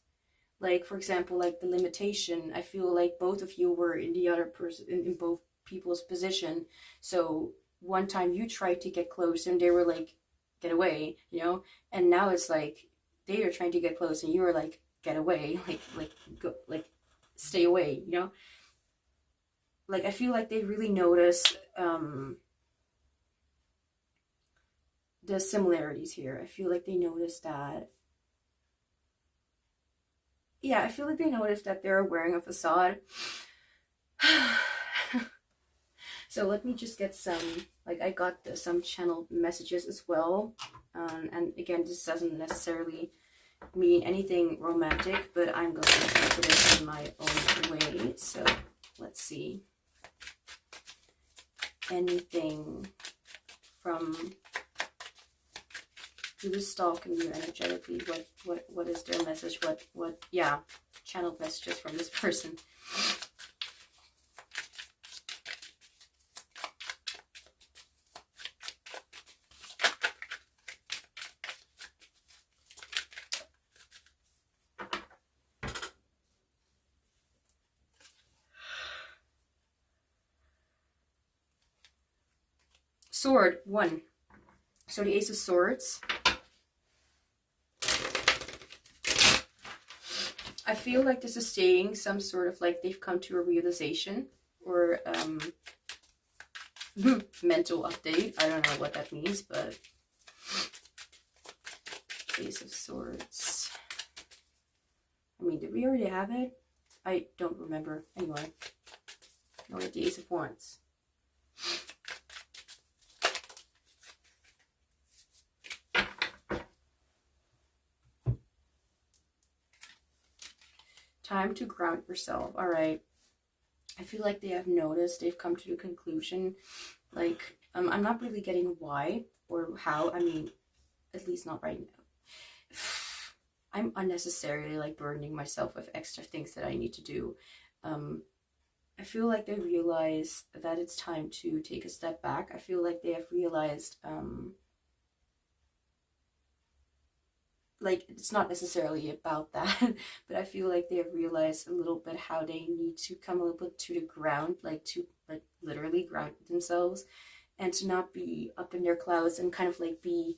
Like, for example, like the limitation, I feel like both of you were in the other person, in both people's position. So one time you tried to get close and they were like, get away, you know? And now it's like, they are trying to get close and you were like, get away, like go, like stay away, you know? Like, I feel like they really notice the similarities here. I feel like they notice that. Yeah, I feel like they noticed that they're wearing a facade. So let me just get some, like I got some channeled messages as well. And again, this doesn't necessarily mean anything romantic, but I'm going to put it in my own way. So let's see. Anything from who is stalking you energetically? What is their message? Yeah, channeled messages from this person. Sword, 1. So the Ace of Swords. I feel like this is saying some sort of like they've come to a realization or mental update. I don't know what that means, but Ace of Swords. I mean, did we already have it? I don't remember. Anyway, no, the Ace of Wands. Time to ground yourself. All right. I feel like they have noticed. They've come to the conclusion. Like, I'm not really getting why or how. I mean, at least not right now. I'm unnecessarily like burdening myself with extra things that I need to do. I feel like they realize that it's time to take a step back. I feel like they have realized like it's not necessarily about that, but I feel like they have realized a little bit how they need to come a little bit to the ground, like to like literally ground themselves and to not be up in their clouds and kind of like be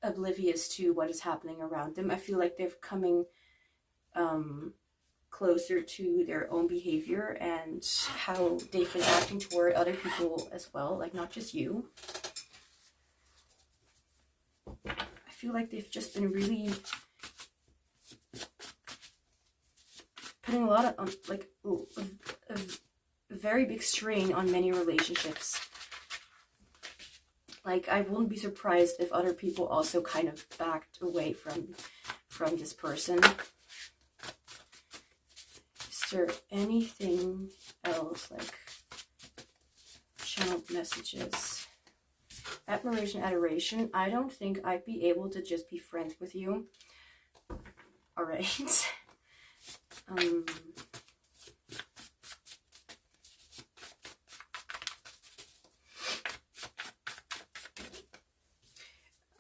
oblivious to what is happening around them. I feel like they're coming closer to their own behavior and how they've been acting toward other people as well, like not just you. I feel like they've just been really putting a lot of like a very big strain on many relationships. Like, I wouldn't be surprised if other people also kind of backed away from this person. Is there anything else, like channeled messages? Admiration, adoration. I don't think I'd be able to just be friends with you. All right.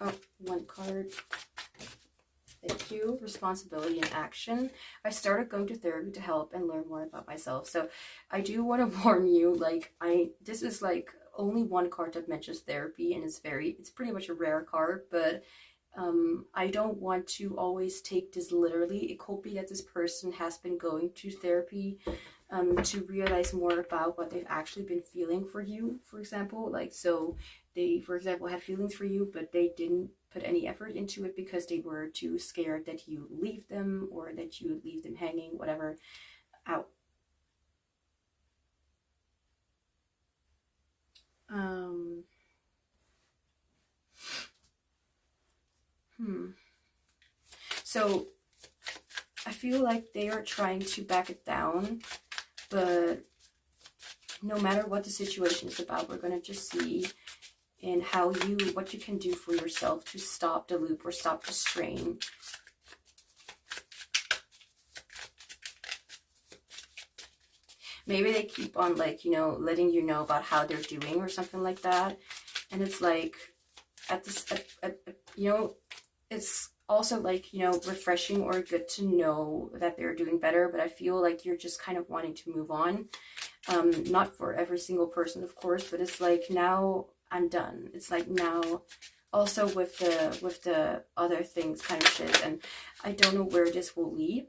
Oh, 1 card. Thank you. Responsibility and action. I started going to therapy to help and learn more about myself. So I do want to warn you, like, this is like only 1 card that mentions therapy, and it's pretty much a rare card, but I don't want to always take this literally. It could be that this person has been going to therapy to realize more about what they've actually been feeling for you, for example. Like, so they, for example, had feelings for you, but they didn't put any effort into it because they were too scared that you leave them or that you would leave them hanging, whatever, out. So I feel like they are trying to back it down, but no matter what the situation is about, we're going to just see in what you can do for yourself to stop the loop or stop the strain. Maybe they keep on, like, you know, letting you know about how they're doing or something like that. And it's like, you know, it's also like, you know, refreshing or good to know that they're doing better. But I feel like you're just kind of wanting to move on. Not for every single person, of course, but it's like, now I'm done. It's like, now also with the other things kind of shit. And I don't know where this will lead.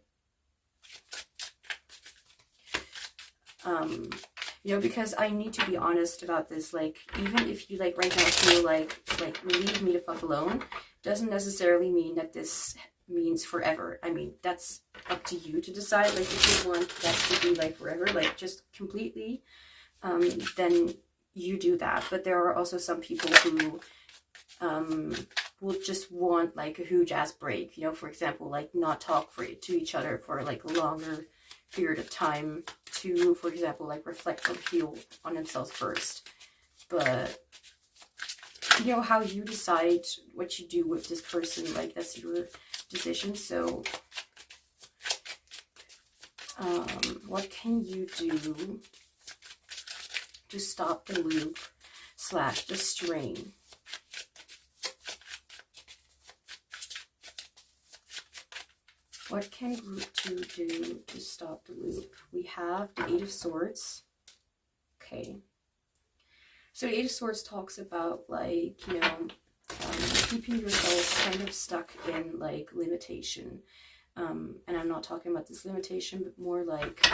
You know, because I need to be honest about this. Like, even if you, like, right now feel like leave me the fuck alone, doesn't necessarily mean that this means forever. I mean, that's up to you to decide. Like, if you want that to be like forever, like just completely, then you do that. But there are also some people who will just want like a huge ass break, you know, for example, like not talk to each other for like longer period of time to, for example, like reflect or heal on themselves first. But you know, how you decide what you do with this person, like that's your decision. So what can you do to stop the loop / the strain? What can group 2 do to stop the loop? We have the 8 of Swords. Okay. So the 8 of Swords talks about, like, you know, keeping yourself kind of stuck in, like, limitation. And I'm not talking about this limitation, but more like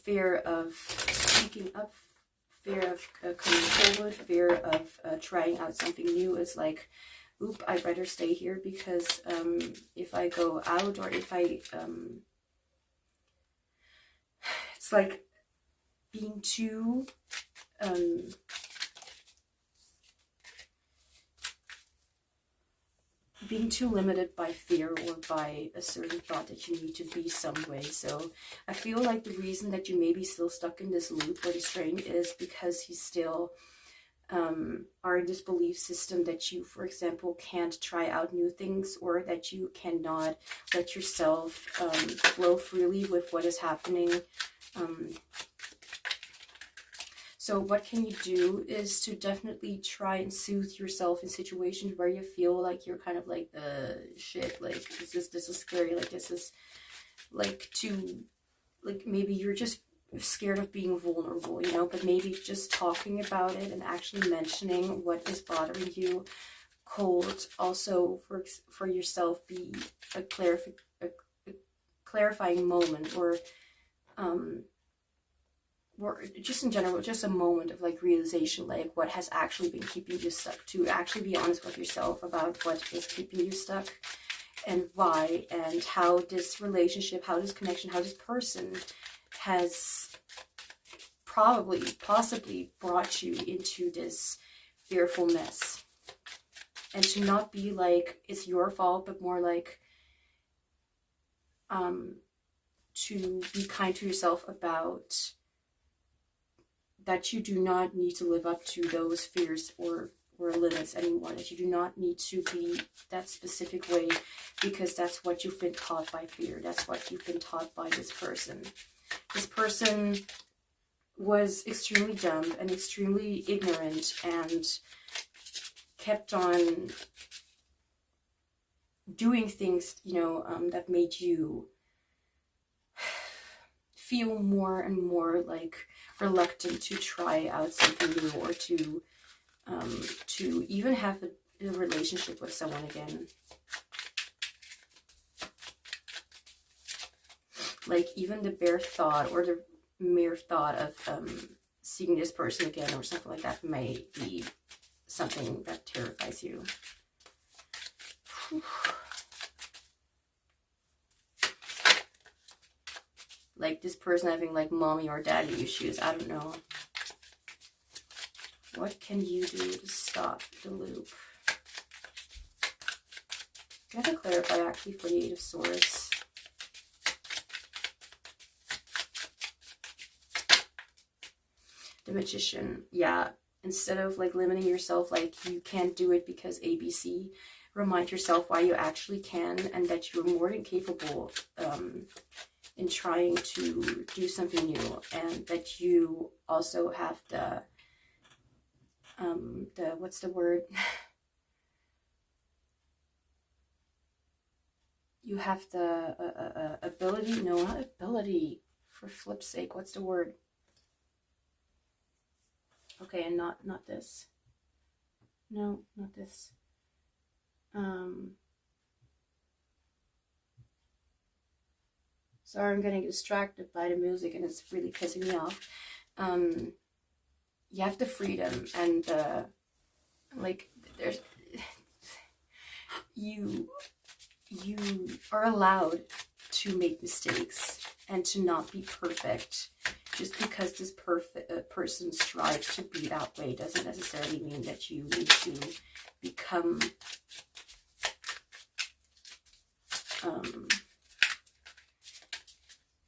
fear of speaking up, fear of coming forward, fear of trying out something new. Is like, oop, I'd better stay here because if I go out, or if I, it's like being too, limited by fear or by a certain thought that you need to be some way. So I feel like the reason that you may be still stuck in this loop or the strain is because you still are in this belief system that you, for example, can't try out new things, or that you cannot let yourself flow freely with what is happening. So what can you do is to definitely try and soothe yourself in situations where you feel like you're kind of like, shit, like this is scary, like this is like like maybe you're just scared of being vulnerable, you know, but maybe just talking about it and actually mentioning what is bothering you could also for yourself be a clarifying moment, or just in general, just a moment of like realization, like what has actually been keeping you stuck, to actually be honest with yourself about what is keeping you stuck and why, and how this relationship, how this connection, how this person has possibly brought you into this fearful mess. And to not be like it's your fault, but more like to be kind to yourself about that you do not need to live up to those fears or limits anymore, that you do not need to be that specific way because that's what you've been taught by fear. That's what you've been taught by this person. This person was extremely dumb and extremely ignorant and kept on doing things, you know, that made you feel more and more like reluctant to try out something new, or to even have a relationship with someone again. Like even the bare thought or the mere thought of seeing this person again or something like that may be something that terrifies you. Like this person having like mommy or daddy issues, I don't know. What can you do to stop the loop? I have to clarify actually for the 8 of Swords. The Magician, yeah. Instead of like limiting yourself, like you can't do it because ABC, remind yourself why you actually can, and that you're more than capable in trying to do something new, and that you also have the what's the word? You have the ability, no, not ability, for flip's sake, what's the word? Okay, and not this. No, not this. Sorry, I'm getting distracted by the music and it's really pissing me off. You have the freedom and like there's you are allowed to make mistakes and to not be perfect. Just because this person strives to be that way doesn't necessarily mean that you need to become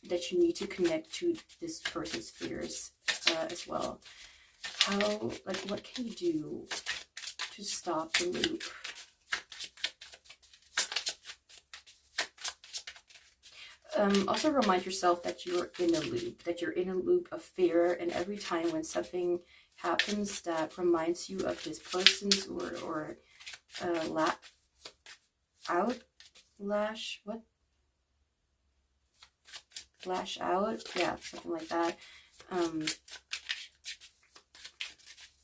that you need to connect to this person's fears as well. How, like, what can you do to stop the loop? Also remind yourself that you're in a loop, of fear, and every time when something happens that reminds you of this person's or lash out, yeah, something like that.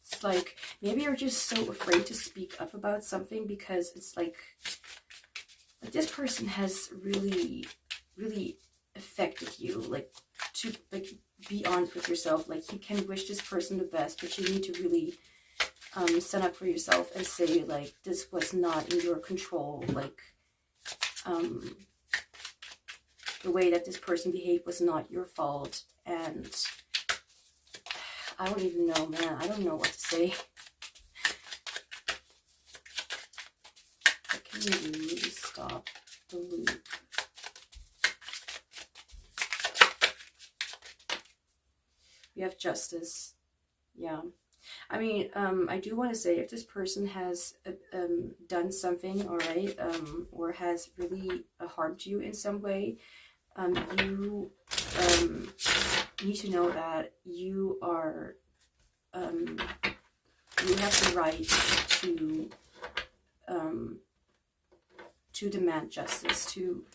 It's like maybe you're just so afraid to speak up about something because it's like this person has really affected you. Like, to like be honest with yourself, like you can wish this person the best, but you need to really stand up for yourself and say, like, this was not in your control. Like, the way that this person behaved was not your fault. And I don't even know, man. I don't know what to say. What can you do to stop the loop? We have justice. Yeah. I mean, I do want to say, if this person has done something, all right, or has really harmed you in some way, you need to know that you are, you have the right to demand justice, to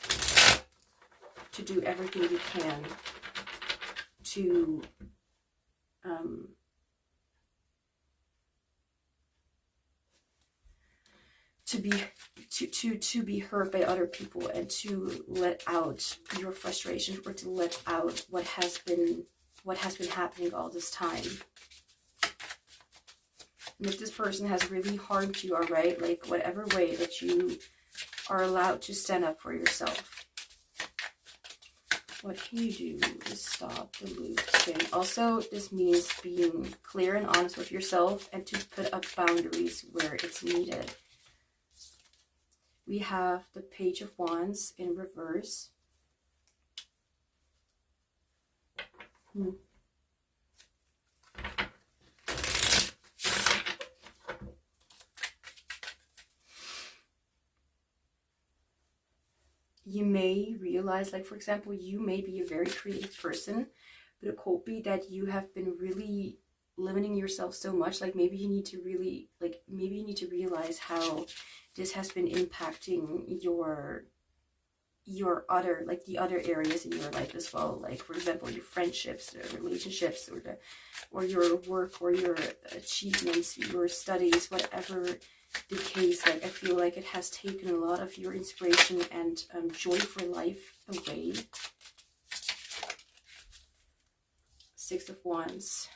do everything you can to be heard by other people, and to let out your frustration, or to let out what has been happening all this time. And if this person has really harmed you, all right, like whatever way that you are allowed to stand up for yourself. What can you do to stop the loop spin? Also, this means being clear and honest with yourself, and to put up boundaries where it's needed. We have the Page of Wands in reverse. You may realize, like, for example, you may be a very creative person, but it could be that you have been really limiting yourself so much. Like, maybe you need to really, like, maybe you need to realize how this has been impacting your other, like, the other areas in your life as well. Like, for example, your friendships, your relationships, or your work, or your achievements, your studies, whatever the case. Like, I feel like it has taken a lot of your inspiration and joy for life away. Six of Wands.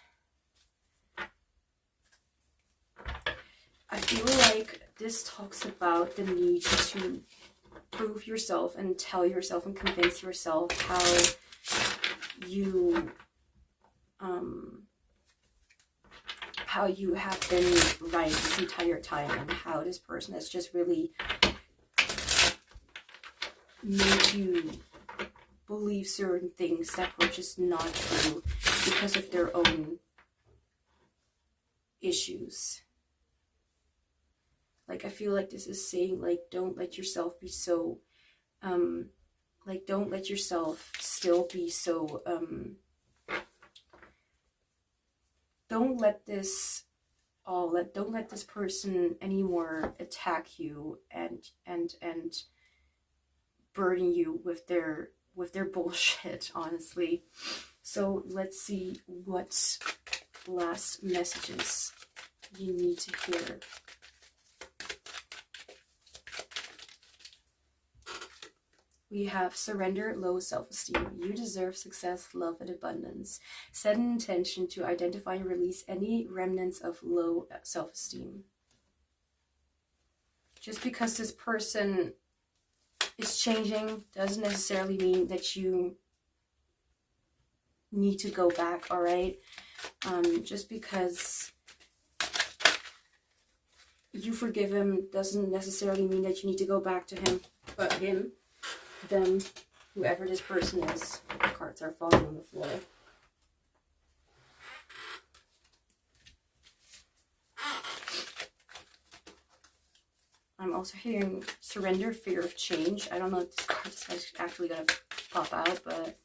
I feel like this talks about the need to prove yourself and tell yourself and convince yourself how you have been right this entire time, and how this person has just really made you believe certain things that were just not true because of their own issues. Like, I feel like this is saying, like, don't let yourself be so, like, don't let yourself still be so, don't let this person anymore attack you and burden you with their bullshit, honestly. So let's see what last messages you need to hear. We have surrender, low self-esteem. You deserve success, love, and abundance. Set an intention to identify and release any remnants of low self-esteem. Just because this person is changing doesn't necessarily mean that you need to go back, all right? Just because you forgive him doesn't necessarily mean that you need to go back to him, but him, them, whoever this person is. cards are falling on the floor. I'm also hearing surrender, fear of change. I don't know if this card is actually going to pop out, but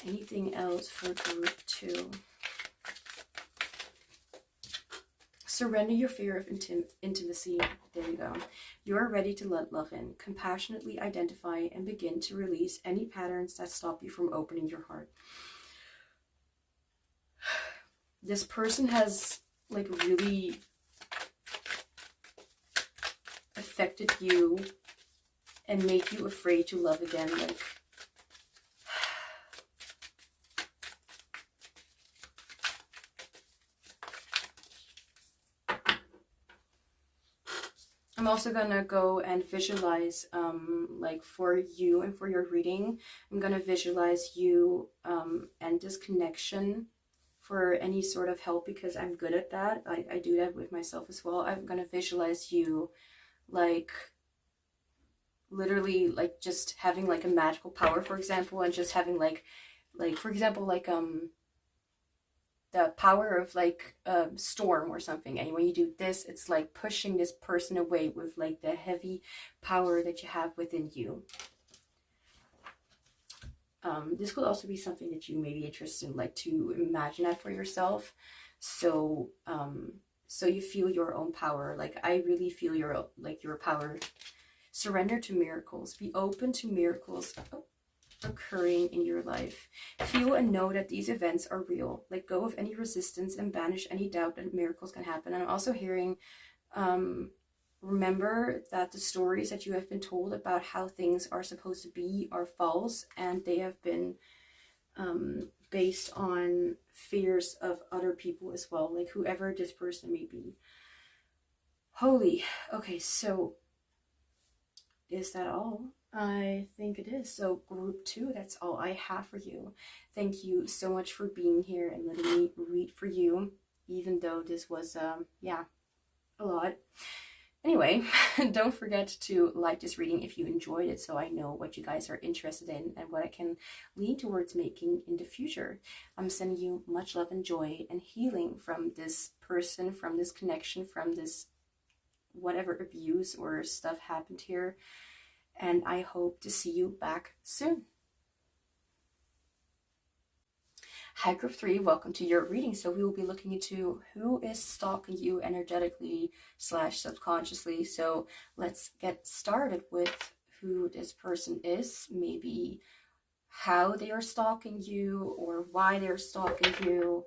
anything else for group 2? Surrender your fear of intimacy. There you go. You are ready to let love in. Compassionately identify and begin to release any patterns that stop you from opening your heart. This person has like really affected you and made you afraid to love again. Like, I'm also gonna go and visualize, like for you and for your reading, I'm gonna visualize you and this connection for any sort of help, because I'm good at that. I do that with myself as well. I'm gonna visualize you like literally like just having like a magical power, for example, and just having like for example, like the power of like a storm or something, and when you do this, it's like pushing this person away with like the heavy power that you have within you. This could also be something that you may be interested in, like to imagine that for yourself, so so you feel your own power. Like, I really feel your power. Surrender to miracles. Be open to miracles occurring in your life. Feel and know that these events are real. Let go of any resistance and banish any doubt that miracles can happen. And I'm also hearing, remember that the stories that you have been told about how things are supposed to be are false, and they have been based on fears of other people as well, like whoever this person may be. Holy. Okay, so is that all? I think it is. So group 2, that's all I have for you. Thank you so much for being here and letting me read for you, even though this was yeah, a lot. Anyway, don't forget to like this reading if you enjoyed it, so I know what you guys are interested in and what I can lean towards making in the future. I'm sending you much love and joy and healing from this person, from this connection, from this whatever abuse or stuff happened here. And I hope to see you back soon. Hi group 3, welcome to your reading. So we will be looking into who is stalking you energetically / subconsciously. So let's get started with who this person is, maybe how they are stalking you or why they're stalking you.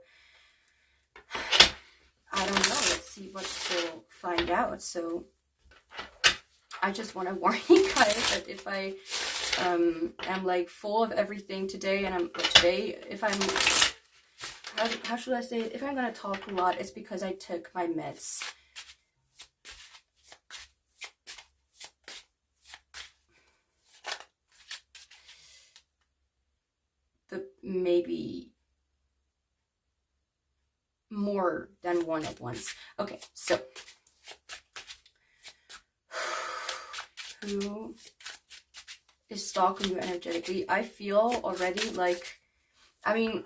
I don't know. Let's see what we'll find out. So I just want to warn you guys that if I am like full of everything today, and if I'm, how should I say it? If I'm going to talk a lot, it's because I took my meds. Maybe more than one at once. Okay, so who is stalking you energetically? I feel already like, I mean,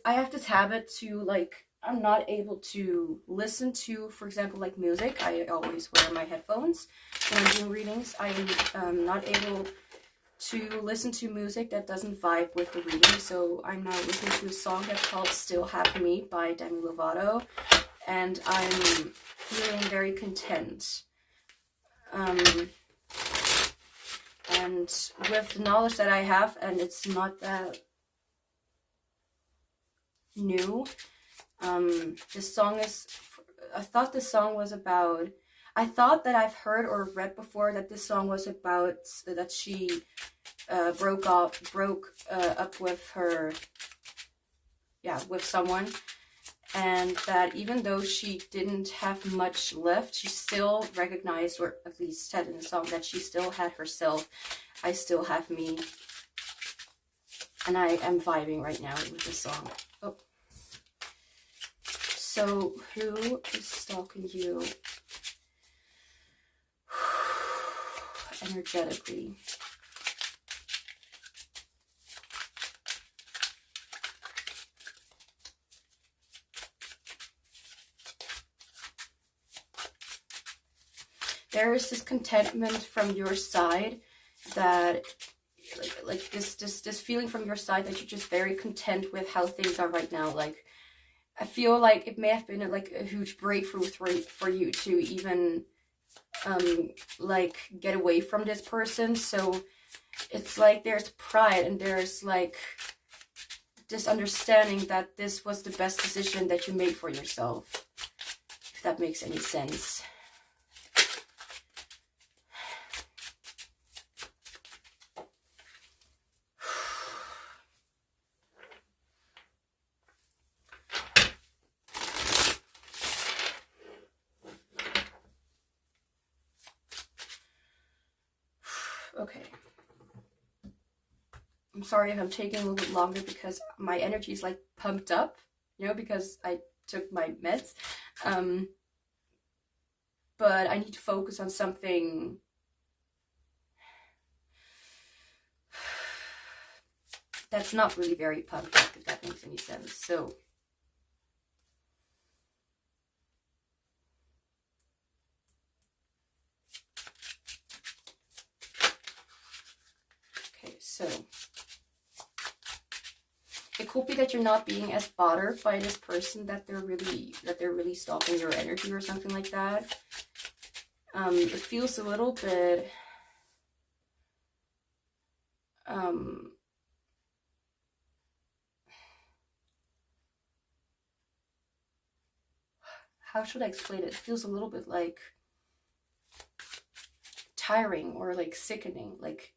I have this habit to like, I'm not able to listen to, for example, like music. I always wear my headphones when I'm doing readings. I'm not able to listen to music that doesn't vibe with the reading. So I'm now listening to a song that's called Still Have Me by Demi Lovato, and I'm feeling very content. And with the knowledge that I have, and it's not that new, this song is, I thought this song was about, I thought that I've heard or read before that this song was about that she broke up with her, with someone, and that even though she didn't have much left, she still recognized, or at least said in the song, that she still had herself. I still have me, and I am vibing right now with this song. Oh, so who is stalking you energetically? there is this contentment from your side that like this feeling from your side that you're just very content with how things are right now. Like, I feel like it may have been like a huge breakthrough for you to even like get away from this person. So it's like there's pride and there's like this understanding that this was the best decision that you made for yourself, if that makes any sense. Okay. I'm sorry if I'm taking a little bit longer because my energy is like pumped up, you know, because I took my meds. But I need to focus on something that's not really very pumped up, if that makes any sense. So so it could be that you're not being as bothered by this person, that they're really stalking your energy or something like that. It feels a little bit how should I explain it? It feels a little bit like tiring or like sickening, like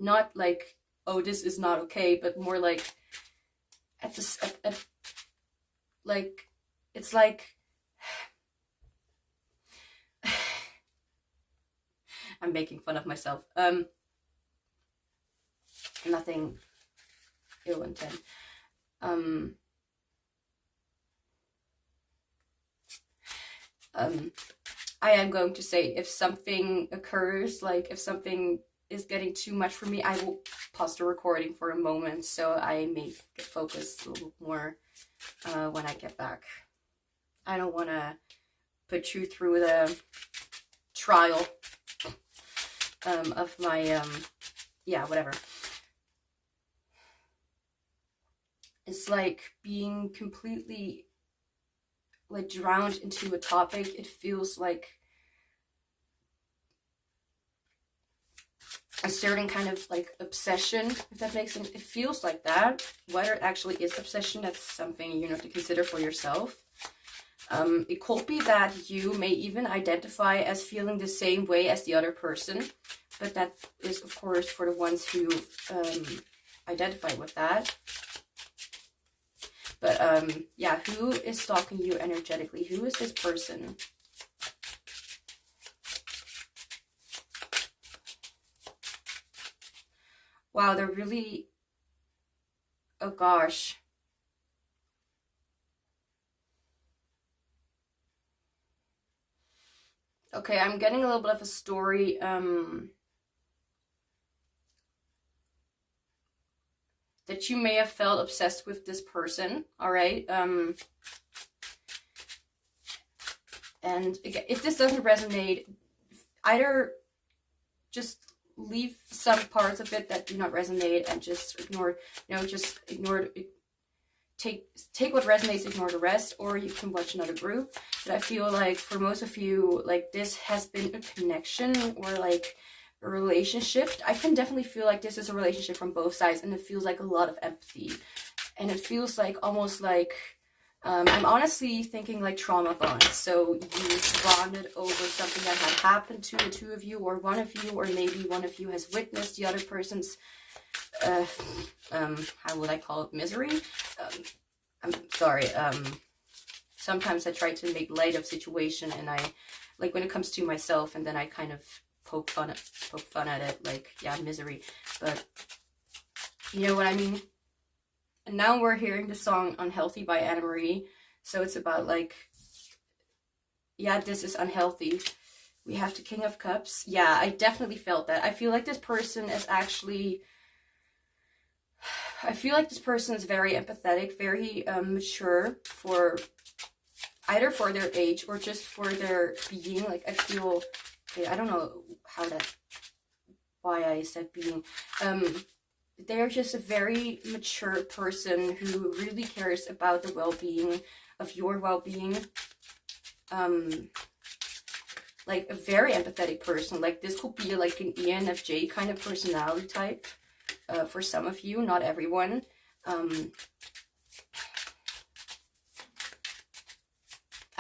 not like, oh, this is not okay, but more like like it's like I'm making fun of myself. Nothing ill intent. I am going to say, if something occurs, like if something is getting too much for me, I will pause the recording for a moment so I may get focused a little more when I get back. I don't want to put you through the trial of my, yeah, whatever. It's like being completely like drowned into a topic. It feels like a certain kind of like obsession, if that makes sense. It feels like that. Whether it actually is obsession, that's something you have to consider for yourself. It could be that you may even identify as feeling the same way as the other person, but that is of course for the ones who identify with that. But yeah, who is stalking you energetically? Who is this person? Wow, they're really, oh gosh. Okay, I'm getting a little bit of a story. That you may have felt obsessed with this person, all right? And again, if this doesn't resonate, either just leave some parts of it that do not resonate and just ignore, just ignore it. Take what resonates, ignore the rest, or you can watch another group. But I feel like for most of you, like this has been a connection or like a relationship. I can definitely feel like this is a relationship from both sides, and it feels like a lot of empathy, and it feels like almost like I'm honestly thinking like trauma bond. So you bonded over something that had happened to the two of you, or one of you, or maybe one of you has witnessed the other person's how would I call it, misery. I'm sorry. Sometimes I try to make light of situation, and I like when it comes to myself, and then I kind of poke fun at it, like, yeah, misery, but you know what I mean. And now we're hearing the song Unhealthy by Anna Marie, so it's about like, yeah, this is unhealthy. We have the King of Cups. Yeah, I definitely felt that. I feel like this person is actually, I feel like this person is very empathetic, very mature for either for their age or just for their being. Like I feel okay, I don't know why I said being. They're just a very mature person who really cares about the well-being of your well-being. Like a very empathetic person. Like this could be like an ENFJ kind of personality type for some of you, not everyone.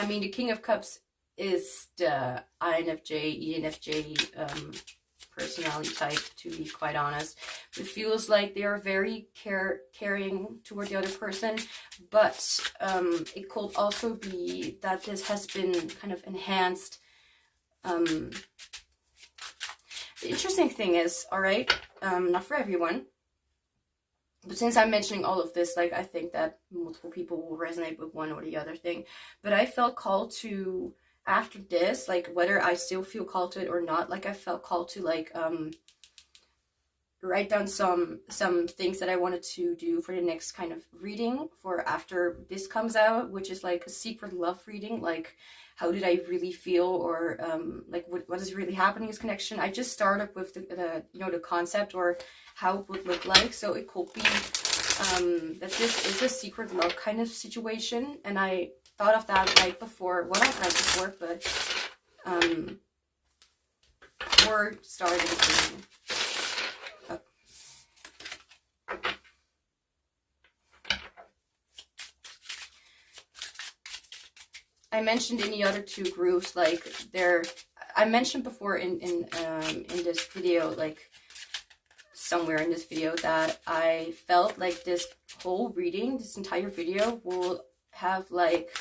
I mean, the King of Cups is the ENFJ personality type, to be quite honest. It feels like they are very caring toward the other person, but it could also be that this has been kind of enhanced. The interesting thing is, all right, not for everyone, but since I'm mentioning all of this, like, I think that multiple people will resonate with one or the other thing, but I felt called to, after this, like, whether I still feel called to it or not, like, I felt called to, like, write down some things that I wanted to do for the next kind of reading for after this comes out, which is like a secret love reading, like, how did I really feel, or like what is really happening in this connection. I just started with the you know, the concept or how it would look like, so it could be that this is a secret love kind of situation, and I thought of that right before, well, not right before, but before starting this reading. I mentioned in the other two groups, like, I mentioned before in this video, like, somewhere in this video, that I felt like this whole reading, this entire video, will have, like,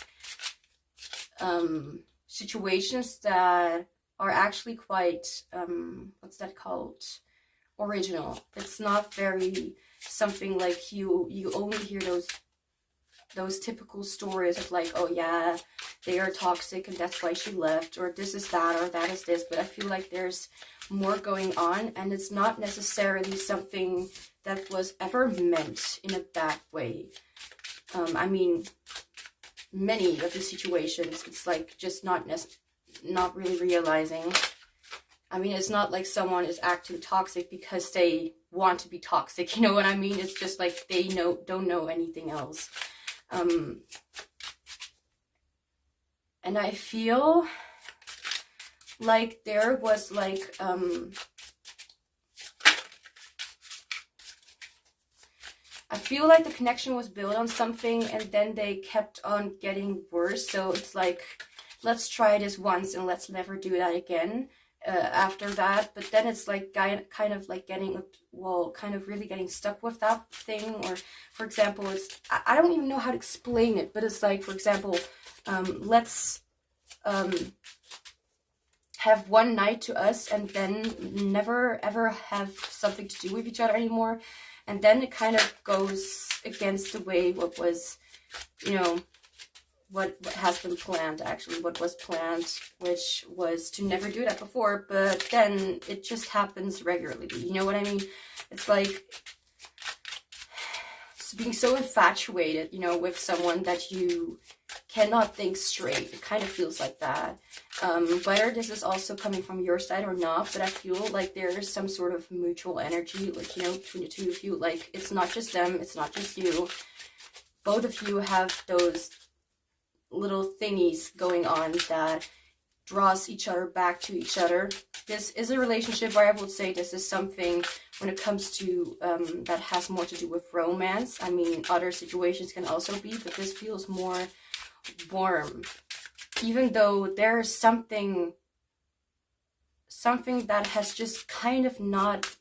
situations that are actually quite, what's that called? Original. It's not very something like you only hear those typical stories of, like, oh yeah, they are toxic and that's why she left, or this is that, or that is this, but I feel like there's more going on, and it's not necessarily something that was ever meant in a bad way. I mean, many of the situations, it's like just not really realizing. I mean, it's not like someone is acting toxic because they want to be toxic, you know what I mean? It's just like they don't know anything else. And I feel like there was, like, I feel like the connection was built on something, and then they kept on getting worse. So it's like, let's try this once and let's never do that again after that. But then it's like kind of like getting, well, kind of really getting stuck with that thing. Or, for example, it's, I don't even know how to explain it, but it's like, for example, let's have one night to us and then never ever have something to do with each other anymore. And then it kind of goes against the way what was, you know, what has been planned, actually, what was planned, which was to never do that before, but then it just happens regularly, you know what I mean? It's like being so infatuated, you know, with someone that you cannot think straight. It kind of feels like that. Whether this is also coming from your side or not, but I feel like there is some sort of mutual energy, like, you know, between the two of you. Like, it's not just them, it's not just you. Both of you have those little thingies going on that draws each other back to each other. This is a relationship where I would say this is something when it comes to that has more to do with romance. I mean, other situations can also be, but this feels more warm, even though there's something that has just kind of not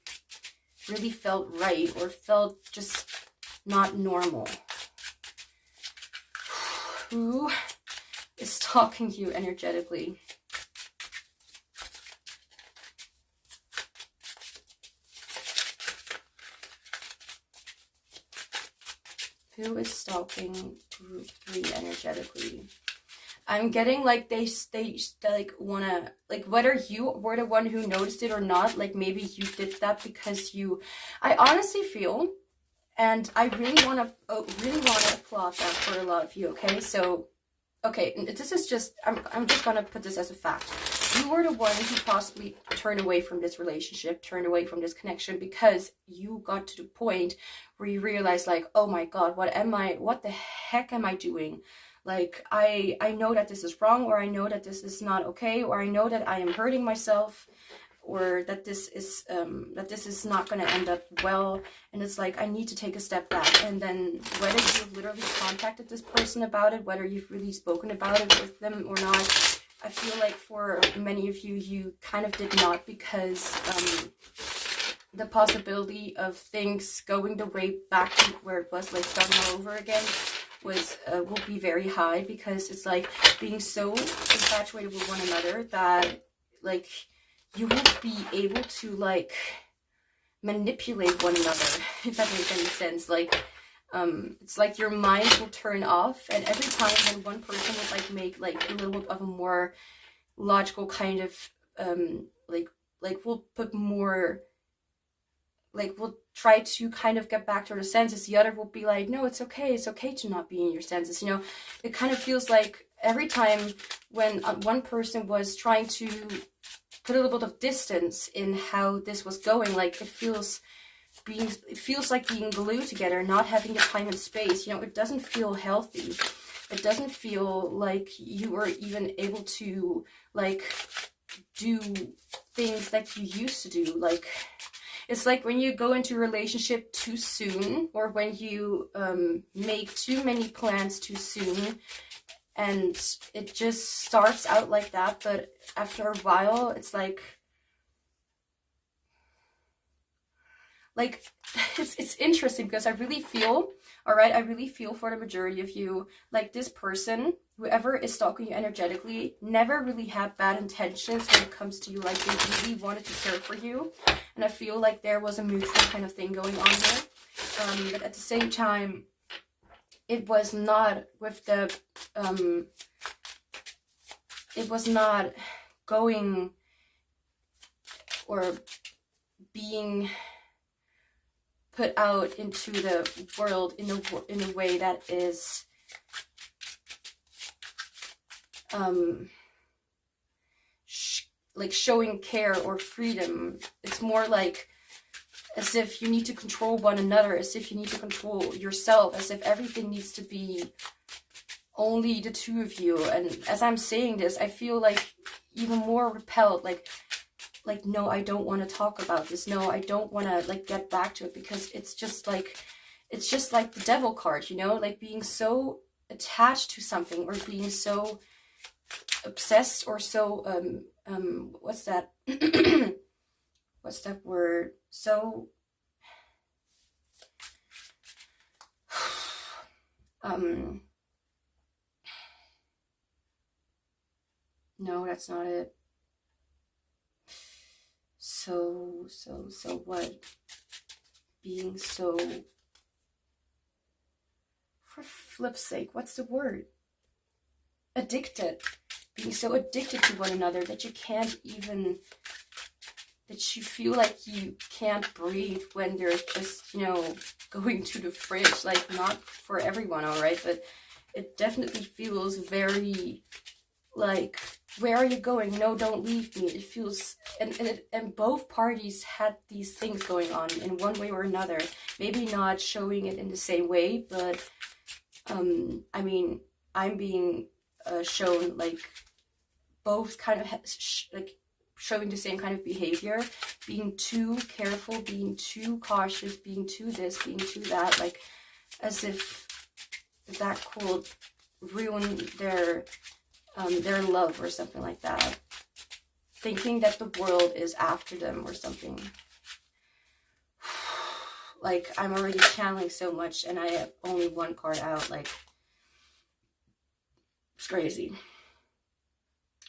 really felt right, or felt just not normal. Who is stalking you energetically? Who is stalking group 3 energetically? I'm getting like they like wanna, like, whether you were the one who noticed it or not, like maybe you did that because you, I honestly feel, and I really wanna applaud that for a lot of you, okay? So, okay, this is just, I'm just gonna put this as a fact. you were the one who possibly turned away from this relationship, turned away from this connection, because you got to the point where you realized, like, oh my God, what the heck am I doing? Like, I know that this is wrong, or I know that this is not okay, or I know that I am hurting myself, or that this is not going to end up well. And it's like, I need to take a step back. And then whether you've literally contacted this person about it, whether you've really spoken about it with them or not, I feel like for many of you, you kind of did not, because the possibility of things going the way back to where it was, like starting all over again, will be very high, because it's like being so infatuated with one another that, like, you won't be able to, like, manipulate one another, if that makes any sense. Like, it's like your mind will turn off, and every time when one person would, like, make, like, a little bit of a more logical kind of, like, we'll put more, like, we'll try to kind of get back to our senses, the other will be like, no, it's okay to not be in your senses, you know. It kind of feels like every time when one person was trying to put a little bit of distance in how this was going, like, it feels like being glued together, not having the time and space, you know. It doesn't feel healthy. It doesn't feel like you are even able to, like, do things that you used to do. Like, it's like when you go into a relationship too soon, or when you make too many plans too soon, and it just starts out like that, but after a while, it's like it's interesting, because I really feel, alright, I really feel for the majority of you, like, this person, whoever is stalking you energetically, never really had bad intentions when it comes to you. Like, they really wanted to care for you, and I feel like there was a mutual kind of thing going on here, but at the same time, it was not with the, it was not going or being put out into the world in a way that is, like, showing care or freedom. It's more like as if you need to control one another, as if you need to control yourself, as if everything needs to be only the two of you. And as I'm saying this, I feel like even more repelled, like, no, I don't want to talk about this. No, I don't want to, like, get back to it, because it's just like the devil card, you know, like being so attached to something, or being so obsessed, or so, what's that? What's that word? So, no, that's not it. So what? Being so, for flip's sake, what's the word? Addicted. Being so addicted to one another that you can't even, that you feel like you can't breathe when they're just, you know, going to the fridge. Like, not for everyone, alright, but it definitely feels very, like, where are you going? No, don't leave me. It feels, and both parties had these things going on in one way or another. Maybe not showing it in the same way, but, I mean, I'm being shown, like, both kind of, like, showing the same kind of behavior, being too careful, being too cautious, being too this, being too that, like, as if that could ruin their love or something like that, thinking that the world is after them or something. Like, I'm already channeling so much, and I have only one card out. Like, it's crazy.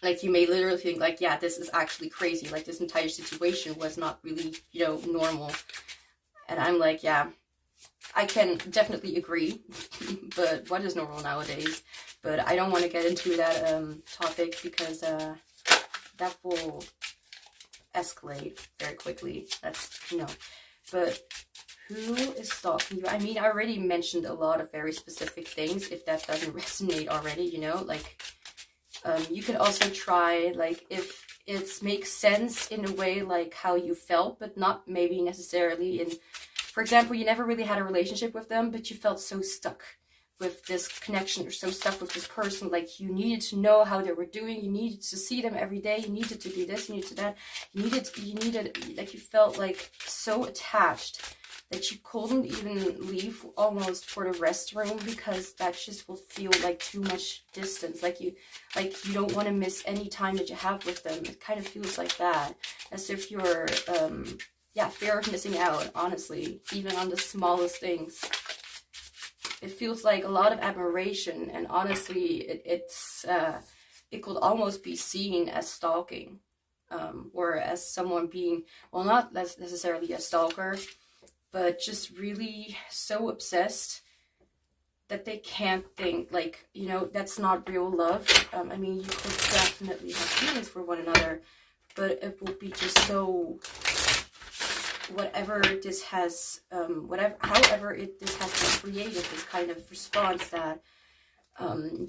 Like, you may literally think, like, yeah, this is actually crazy. Like, this entire situation was not really, you know, normal. And I'm like, yeah, I can definitely agree. But what is normal nowadays? But I don't want to get into that topic, because that will escalate very quickly. That's, you know. But who is stalking you? I mean, I already mentioned a lot of very specific things. If that doesn't resonate already, you know, like, You can also try, like, if it makes sense in a way, like how you felt, but not maybe necessarily in, for example, you never really had a relationship with them, but you felt so stuck with this connection, or so stuck with this person, like you needed to know how they were doing, you needed to see them every day, you needed to do this, you needed to that, you needed, like you felt like so attached that you couldn't even leave almost for the restroom, because that just will feel like too much distance, like you don't want to miss any time that you have with them. It kind of feels like that, as if you're yeah, fear of missing out, honestly, even on the smallest things. It feels like a lot of admiration, and honestly, it could almost be seen as stalking, or as someone being, well, not necessarily a stalker, but just really so obsessed that they can't think, like, you know, that's not real love. I mean, you could definitely have feelings for one another, but it will be just so, whatever this has, however this has been created, this kind of response that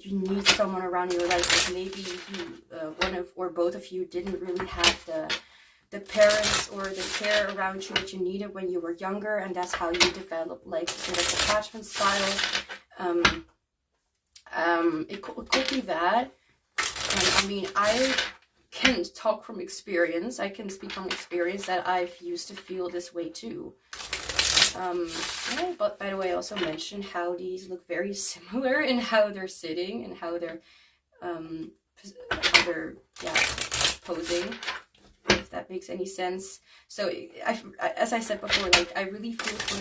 you need someone around in your life, that maybe you, one of, or both of you didn't really have the parents or the care around you that you needed when you were younger, and that's how you develop, like, sort of attachment style. It could be that. I mean, I can talk from experience. I can speak from experience that I've used to feel this way too. But by the way, I also mentioned how these look very similar in how they're sitting and how they're posing, if that makes any sense. So as I said before, like, I really feel for the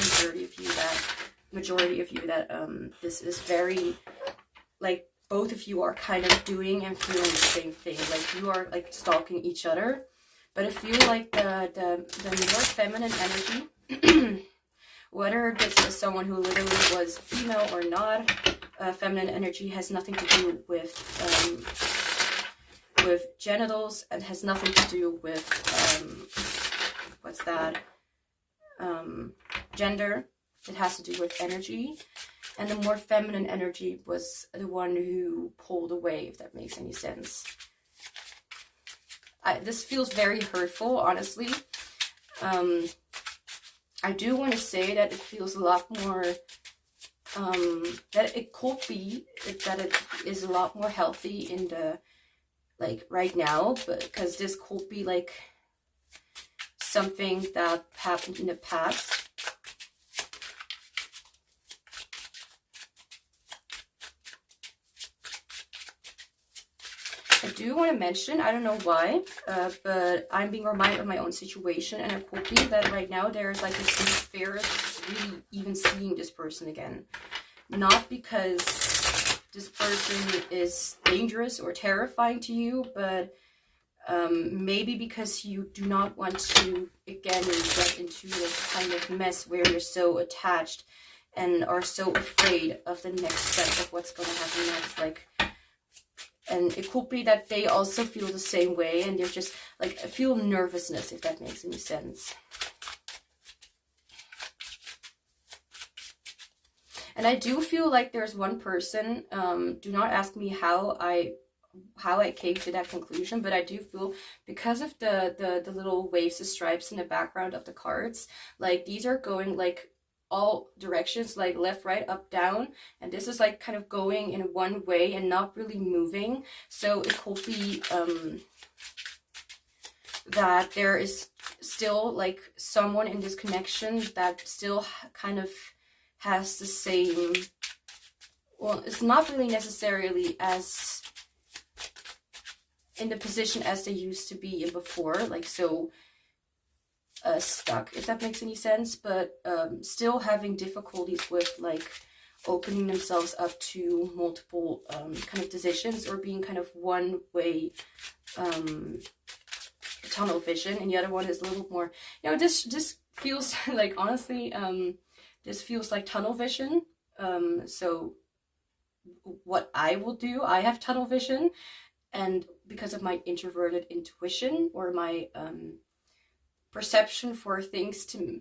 majority of you that this is very, like, both of you are kind of doing and feeling the same thing. Like, you are, like, stalking each other. But I feel like the more feminine energy, whether this is someone who literally was female or not, feminine energy has nothing to do with genitals, and has nothing to do with gender. It has to do with energy. And the more feminine energy was the one who pulled away, if that makes any sense. This feels very hurtful, honestly. I do want to say that it feels a lot more, that it could be that it is a lot more healthy in the, like, right now, but because this could be, like, something that happened in the past. I do want to mention, I don't know why, but I'm being reminded of my own situation, and it could be that right now there's, like, this huge fear of really even seeing this person again. Not because this person is dangerous or terrifying to you, but maybe because you do not want to, again, get into this kind of mess where you're so attached and are so afraid of the next step of what's going to happen next, like. And it could be that they also feel the same way, and they're just, like, feel nervousness, if that makes any sense. And I do feel like there's one person, do not ask me how I came to that conclusion, but I do feel, because of the little waves of stripes in the background of the cards, like, these are going, like, all directions, like left, right, up, down, and this is, like, kind of going in one way and not really moving. So it could be that there is still, like, someone in this connection that still kind of has the same, well, it's not really necessarily as in the position as they used to be in before, like, so stuck, if that makes any sense, but still having difficulties with, like, opening themselves up to multiple kind of decisions, or being kind of one way tunnel vision. And the other one is a little more, you know, this feels like, honestly, this feels like tunnel vision. So what I will do, I have tunnel vision, and because of my introverted intuition, or my perception for things to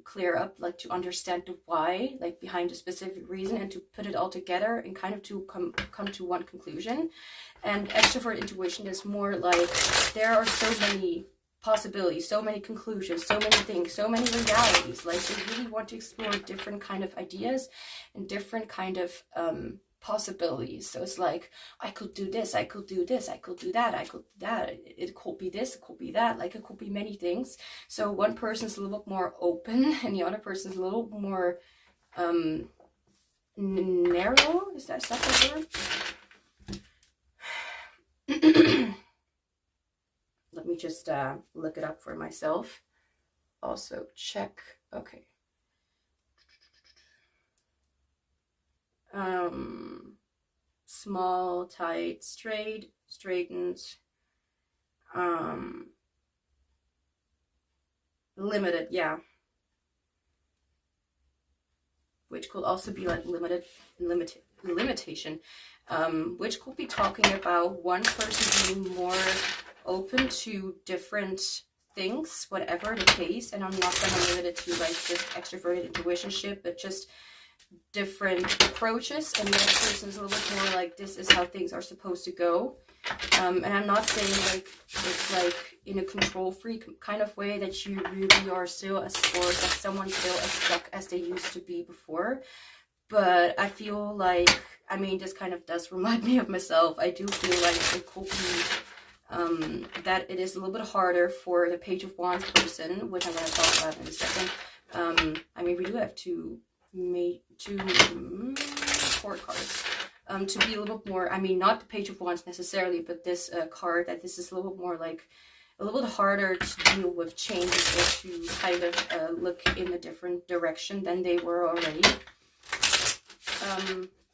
clear up, like to understand the why, like behind a specific reason, and to put it all together and kind of to come to one conclusion. And extrovert intuition is more like there are so many possibilities, so many conclusions, so many things, so many realities. Like they really want to explore different kind of ideas and different kind of possibilities. So it's like, I could do this, I could do this, I could do that, I could do that, it could be this, it could be that, like it could be many things. So one person's a little bit more open and the other person's a little more narrow. Is that the word? Let me just look it up for myself. Also check. Okay. Small, tight, straight, straightened, limited, yeah. Which could also be like limitation. Which could be talking about one person being more open to different things, whatever the case. And I'm not going to limit it to like just extroverted intuitionship, but just different approaches. And the other person is a little bit more like, this is how things are supposed to go. And I'm not saying like it's like in a control freak kind of way that you really are still as, or that someone's still as stuck as they used to be before. But I feel like, I mean, this kind of does remind me of myself. I do feel like it could be that it is a little bit harder for the Page of Wands person, which I'm going to talk about in a second. I mean, we do have two court cards. To be a little bit more, I mean, not the Page of Wands necessarily, but this card, that this is a little bit more like, a little bit harder to deal with changes or to kind of look in a different direction than they were already.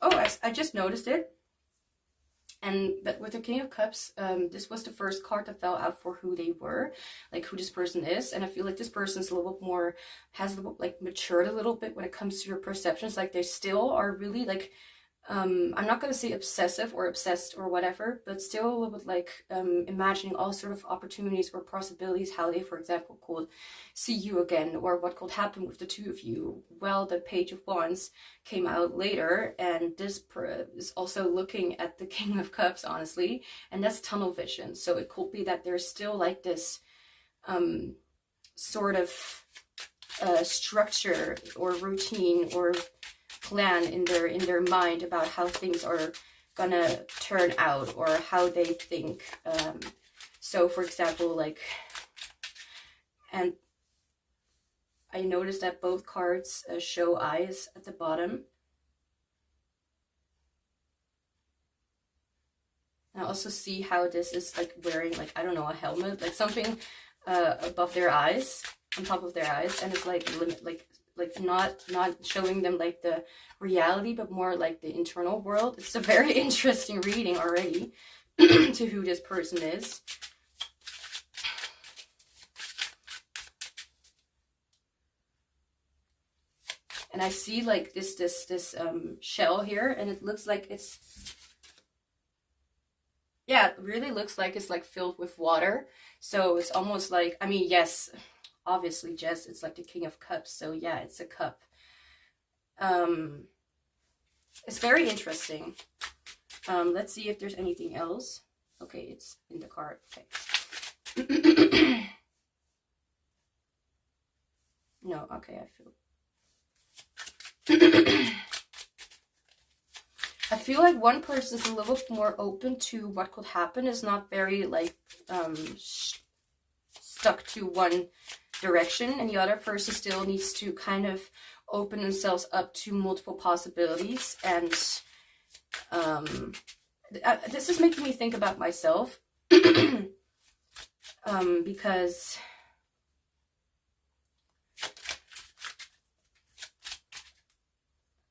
Oh, I just noticed it. But with the King of Cups, this was the first card that fell out for who they were, like who this person is. And I feel like this person's a little bit more, has a little, like matured a little bit when it comes to your perceptions. Like they still are really like, I'm not going to say obsessive or obsessed or whatever, but still a little bit like imagining all sort of opportunities or possibilities, how they, for example, could see you again, or what could happen with the two of you. Well, the Page of Wands came out later, and this is also looking at the King of Cups, honestly, and that's tunnel vision. So it could be that there's still like this sort of structure or routine or plan in their mind about how things are gonna turn out or how they think. So for example, like, and I noticed that both cards show eyes at the bottom. I also see how this is like wearing, like, I don't know, a helmet, like something above their eyes, on top of their eyes, and it's like not showing them like the reality, but more like the internal world. It's a very interesting reading already to who this person is. And I see like this shell here, and it looks like it's, yeah, it really looks like it's like filled with water. So it's almost like, I mean, yes, obviously, Jess, it's like the King of Cups, so yeah, it's a cup. It's very interesting. Let's see if there's anything else. Okay, it's in the card. Okay. No, okay, I feel like one person's a little more open to what could happen, is not very like stuck to one direction, and the other person still needs to kind of open themselves up to multiple possibilities. And this is making me think about myself because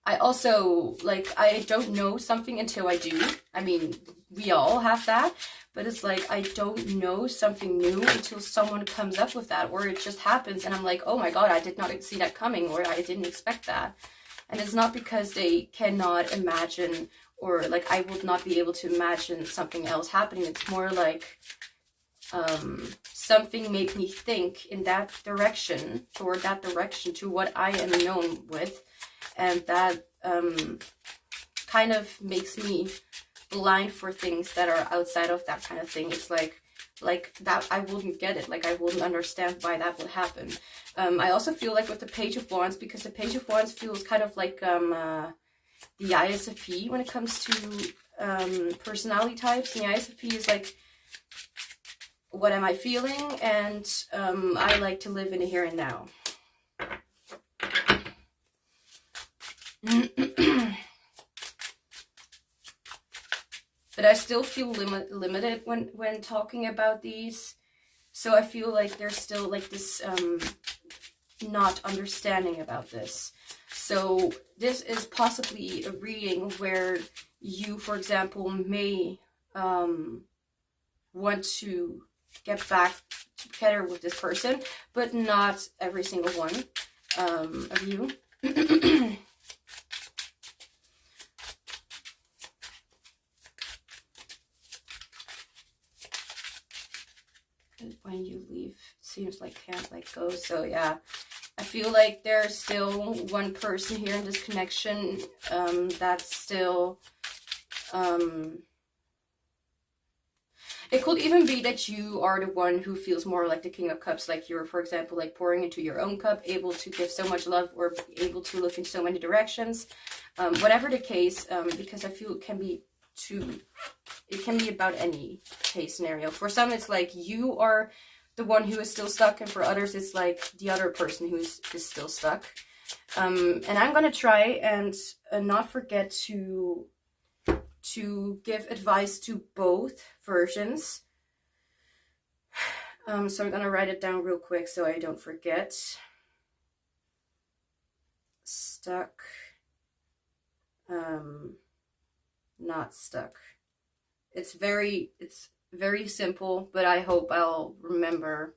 I also, like, I don't know something until I do. I mean, we all have that. But it's like, I don't know something new until someone comes up with that, or it just happens and I'm like, oh my god, I did not see that coming, or I didn't expect that. And it's not because they cannot imagine, or like I would not be able to imagine something else happening. It's more like something made me think in that direction, toward that direction, to what I am known with, and that kind of makes me blind for things that are outside of that kind of thing. It's like that I wouldn't get it, like I wouldn't understand why that would happen. I also feel like with the Page of Wands, because the Page of Wands feels kind of like the ISFP when it comes to personality types. And the ISFP is like, what am I feeling? And I like to live in the here and now. But I still feel limited when talking about these. So I feel like there's still like this not understanding about this. So this is possibly a reading where you, for example, may want to get back together with this person, but not every single one of you. When you leave, it seems like can't let go. So yeah, I feel like there's still one person here in this connection that's still it could even be that you are the one who feels more like the King of Cups, like you're, for example, like pouring into your own cup, able to give so much love, or able to look in so many directions. Whatever the case, because I feel it can be about any case scenario. For some, it's like you are the one who is still stuck, and for others, it's like the other person who is still stuck. And I'm gonna try and not forget to give advice to both versions. So I'm gonna write it down real quick so I don't forget. Stuck. Not stuck. It's very simple, but I hope I'll remember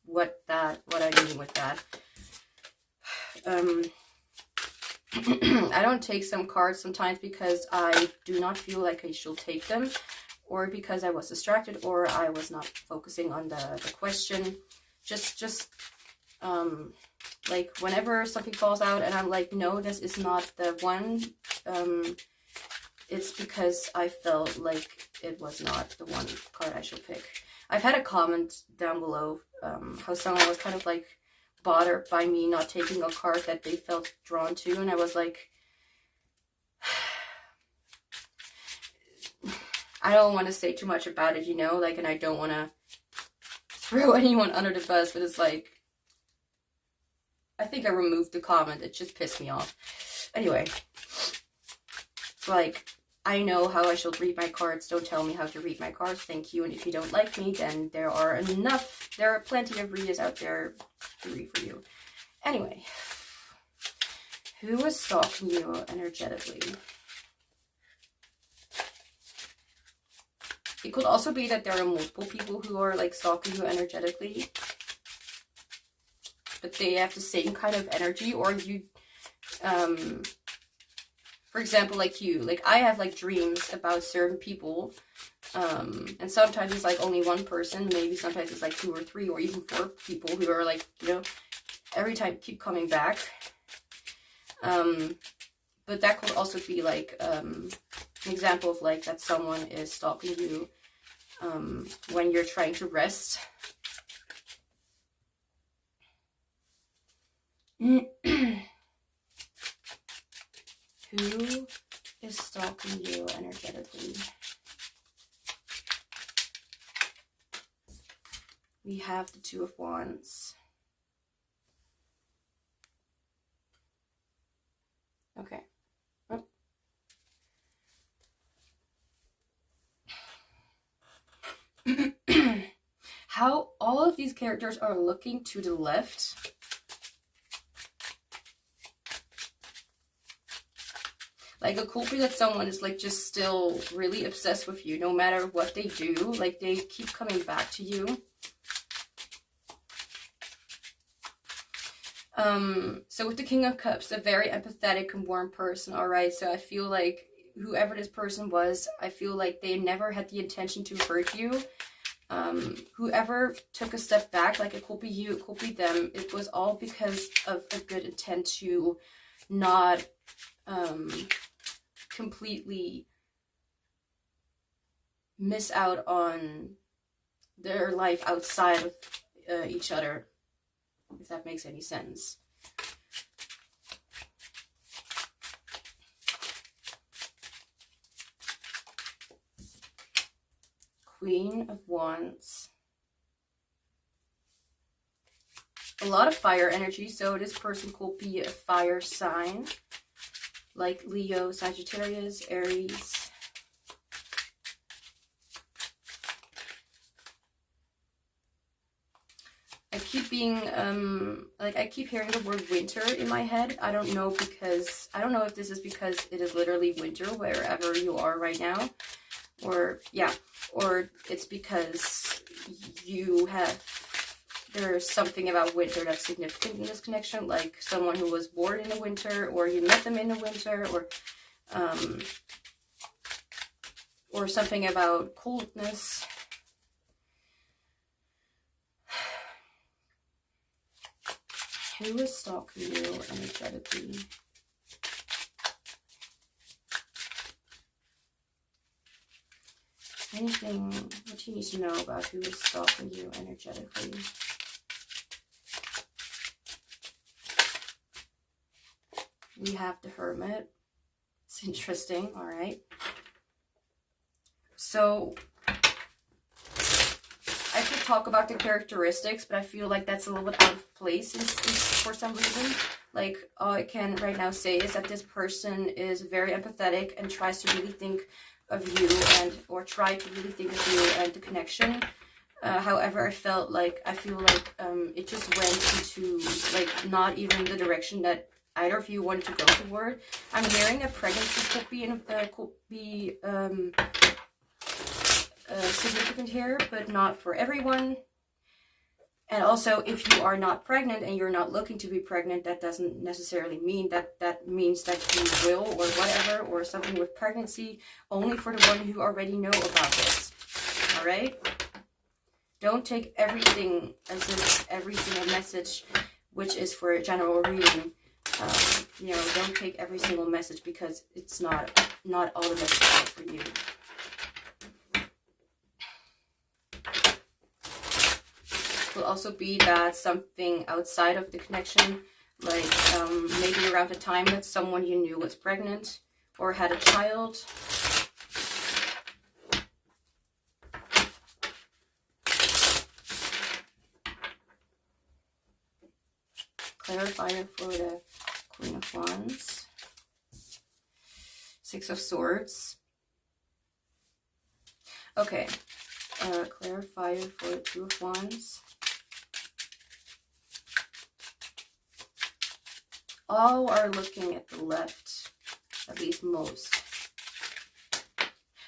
what I mean with that. I don't take some cards sometimes because I do not feel like I should take them, or because I was distracted, or I was not focusing on the question. Just like whenever something falls out and I'm like, no, this is not the one, it's because I felt like it was not the one card I should pick. I've had a comment down below how someone was kind of like bothered by me not taking a card that they felt drawn to, and I was like, I don't want to say too much about it, you know, like, and I don't want to throw anyone under the bus, but it's like, I think I removed the comment. It just pissed me off. Anyway, it's like, I know how I should read my cards. Don't tell me how to read my cards. Thank you. And if you don't like me, then there are plenty of readers out there to read for you. Anyway, who is stalking you energetically? It could also be that there are multiple people who are like stalking you energetically, but they have the same kind of energy, or you, for example, like you, like I have like dreams about certain people, and sometimes it's like only one person, maybe sometimes it's like 2 or 3 or even 4 people who are like, you know, every time keep coming back. But that could also be like an example of like that someone is stalking you when you're trying to rest. Who is stalking you energetically? We have the 2 of Wands. Okay. Oh. How all of these characters are looking to the left. Like, it could be that someone is, like, just still really obsessed with you, no matter what they do. Like, they keep coming back to you. So with the King of Cups, a very empathetic and warm person, alright? So I feel like whoever this person was, I feel like they never had the intention to hurt you. Whoever took a step back, like it could be you, it could be them, it was all because of a good intent to not completely miss out on their life outside of each other, if that makes any sense. Queen of Wands. A lot of fire energy, so this person could be a fire sign, like Leo, Sagittarius, Aries. I keep being, like I keep hearing the word winter in my head. I don't know if this is because it is literally winter wherever you are right now. Or, yeah, or it's because there's something about winter that's significant in this connection, like someone who was born in the winter, or you met them in the winter, or something about coldness. Who is stalking you energetically? Anything what you need to know about who is stalking you energetically? We have the Hermit. It's interesting. All right. So I could talk about the characteristics, but I feel like that's a little bit out of place for some reason. Like, all I can right now say is that this person is very empathetic and tries to really think of you, or try to really think of you and the connection. However, I feel like it just went into like not even the direction that either of you wanted to go toward. I'm hearing that pregnancy could be significant here, but not for everyone. And also, if you are not pregnant and you're not looking to be pregnant, that doesn't necessarily mean that means that you will or whatever, or something with pregnancy, only for the one who already know about this. All right? Don't take everything as if every single message, which is for a general reading, you know, don't take every single message, because it's not all the messages are for you. Could also be that something outside of the connection, like maybe around the time that someone you knew was pregnant or had a child. Clarifier for the Queen of Wands. Six of Swords. Okay. Clarifier for the Two of Wands. All are looking at the left, at least most.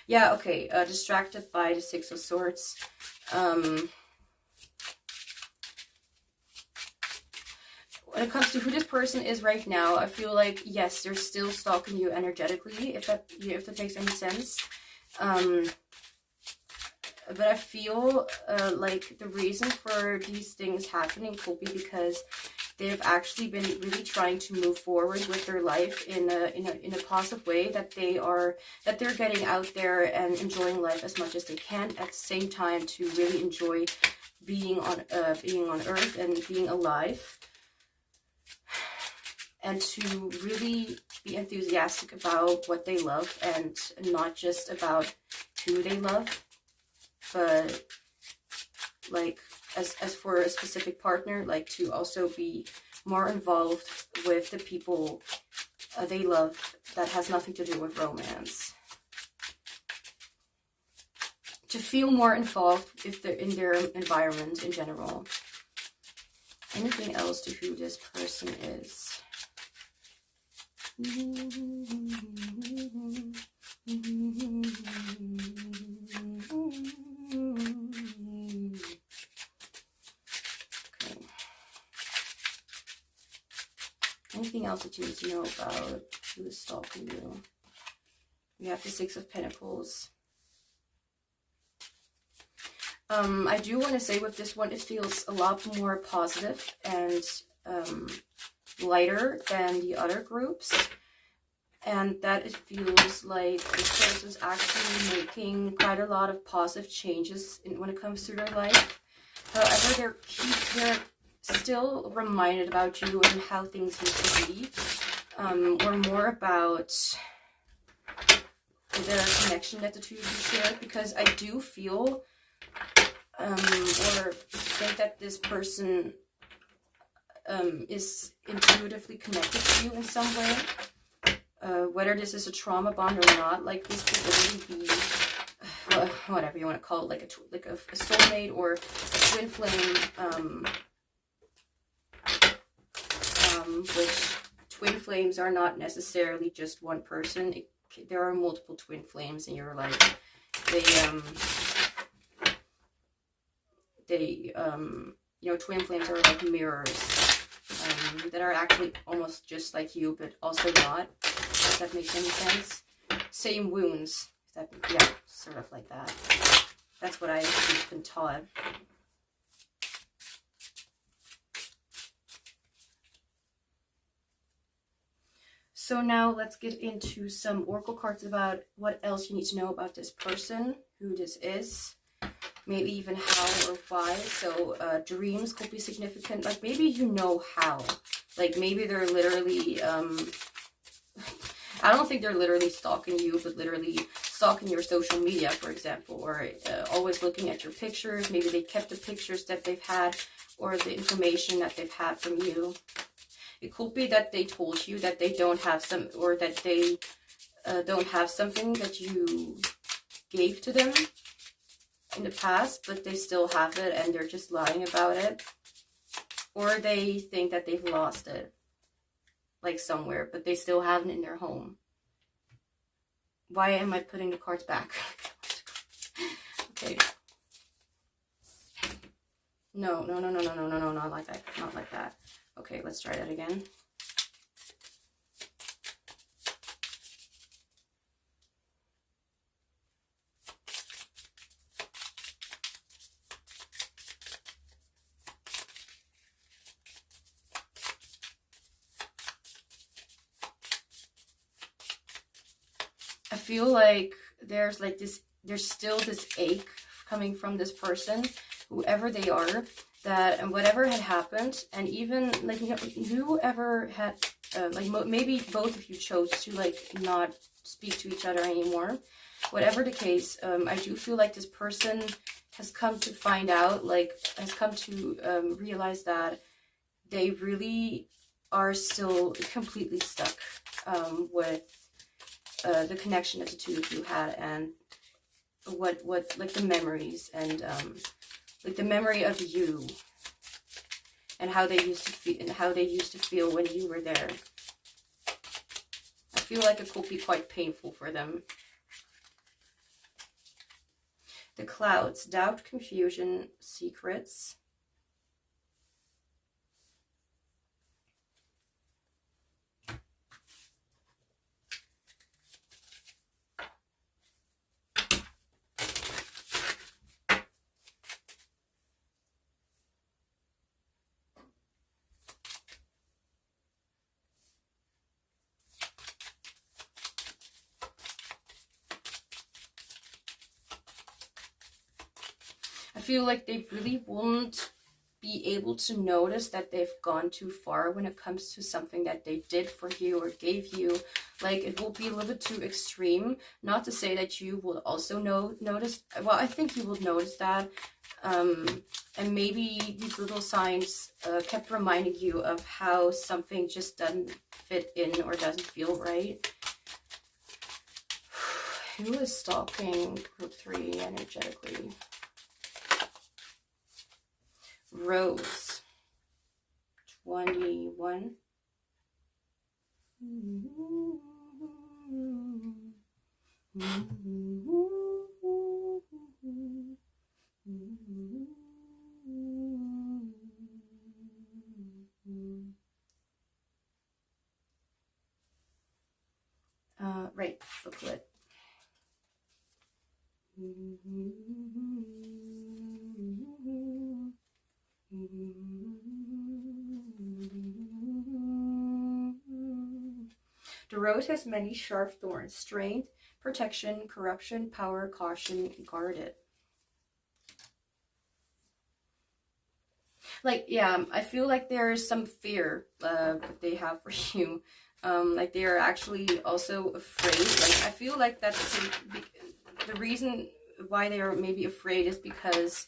Yeah, okay. Distracted by the Six of Swords. When it comes to who this person is right now, I feel like, yes, they're still stalking you energetically, if that makes any sense. But I feel like the reason for these things happening could be because they've actually been really trying to move forward with their life in a positive way, that they're getting out there and enjoying life as much as they can, at the same time to really enjoy being on Earth and being alive, and to really be enthusiastic about what they love, and not just about who they love, but like as for a specific partner, like to also be more involved with the people they love that has nothing to do with romance. To feel more involved if they're in their environment in general. Anything else to who this person is? Anything else that you need to know about who is stalking you? We have the Six of Pentacles. I do want to say with this one, it feels a lot more positive and lighter than the other groups. And that it feels like this person is actually making quite a lot of positive changes when it comes to their life. However, they're still reminded about you and how things used to be, or more about their connection that the two of you share, because I do feel or think that this person is intuitively connected to you in some way. Whether this is a trauma bond or not, like this could literally be whatever you want to call it, like a soulmate or a twin flame, which twin flames are not necessarily just one person. There are multiple twin flames in your life. You know, twin flames are like mirrors that are actually almost just like you, but also not. If that makes any sense. Same wounds. Yeah, sort of like that. That's what I've been taught. So now let's get into some oracle cards about what else you need to know about this person, who this is, maybe even how or why. So dreams could be significant. Like maybe you know how. Like maybe they're literally I don't think they're literally stalking you, but literally stalking your social media, for example, or always looking at your pictures. Maybe they kept the pictures that they've had or the information that they've had from you. It could be that they told you that they don't have some, or that they don't have something that you gave to them in the past, but they still have it and they're just lying about it. Or they think that they've lost it, like somewhere, but they still have it in their home. Why am I putting the cards back? Okay. No, not like that. Not like that. Okay, let's try that again. I feel like there's still this ache coming from this person, whoever they are, that and whatever had happened, and even like, you know, whoever had like maybe both of you chose to like not speak to each other anymore. Whatever the case, I do feel like this person has come to find out, like has come to realize that they really are still completely stuck with the connection that the two of you had, and what like the memories and like the memory of you and how they used to feel when you were there. I feel like it could be quite painful for them. The clouds, doubt, confusion, secrets. I feel like they really won't be able to notice that they've gone too far when it comes to something that they did for you or gave you. Like it will be a little bit too extreme. Not to say that you will also notice. Well, I think you will notice that. And maybe these little signs kept reminding you of how something just doesn't fit in or doesn't feel right. Who is stalking group 3 energetically? Rose, 21. Right, booklet. The rose has many sharp thorns. Strength, protection, corruption, power, caution, guard it. Like, yeah, I feel like there is some fear that they have for you. Like, they are actually also afraid. Like, I feel like that's the reason why they are maybe afraid is because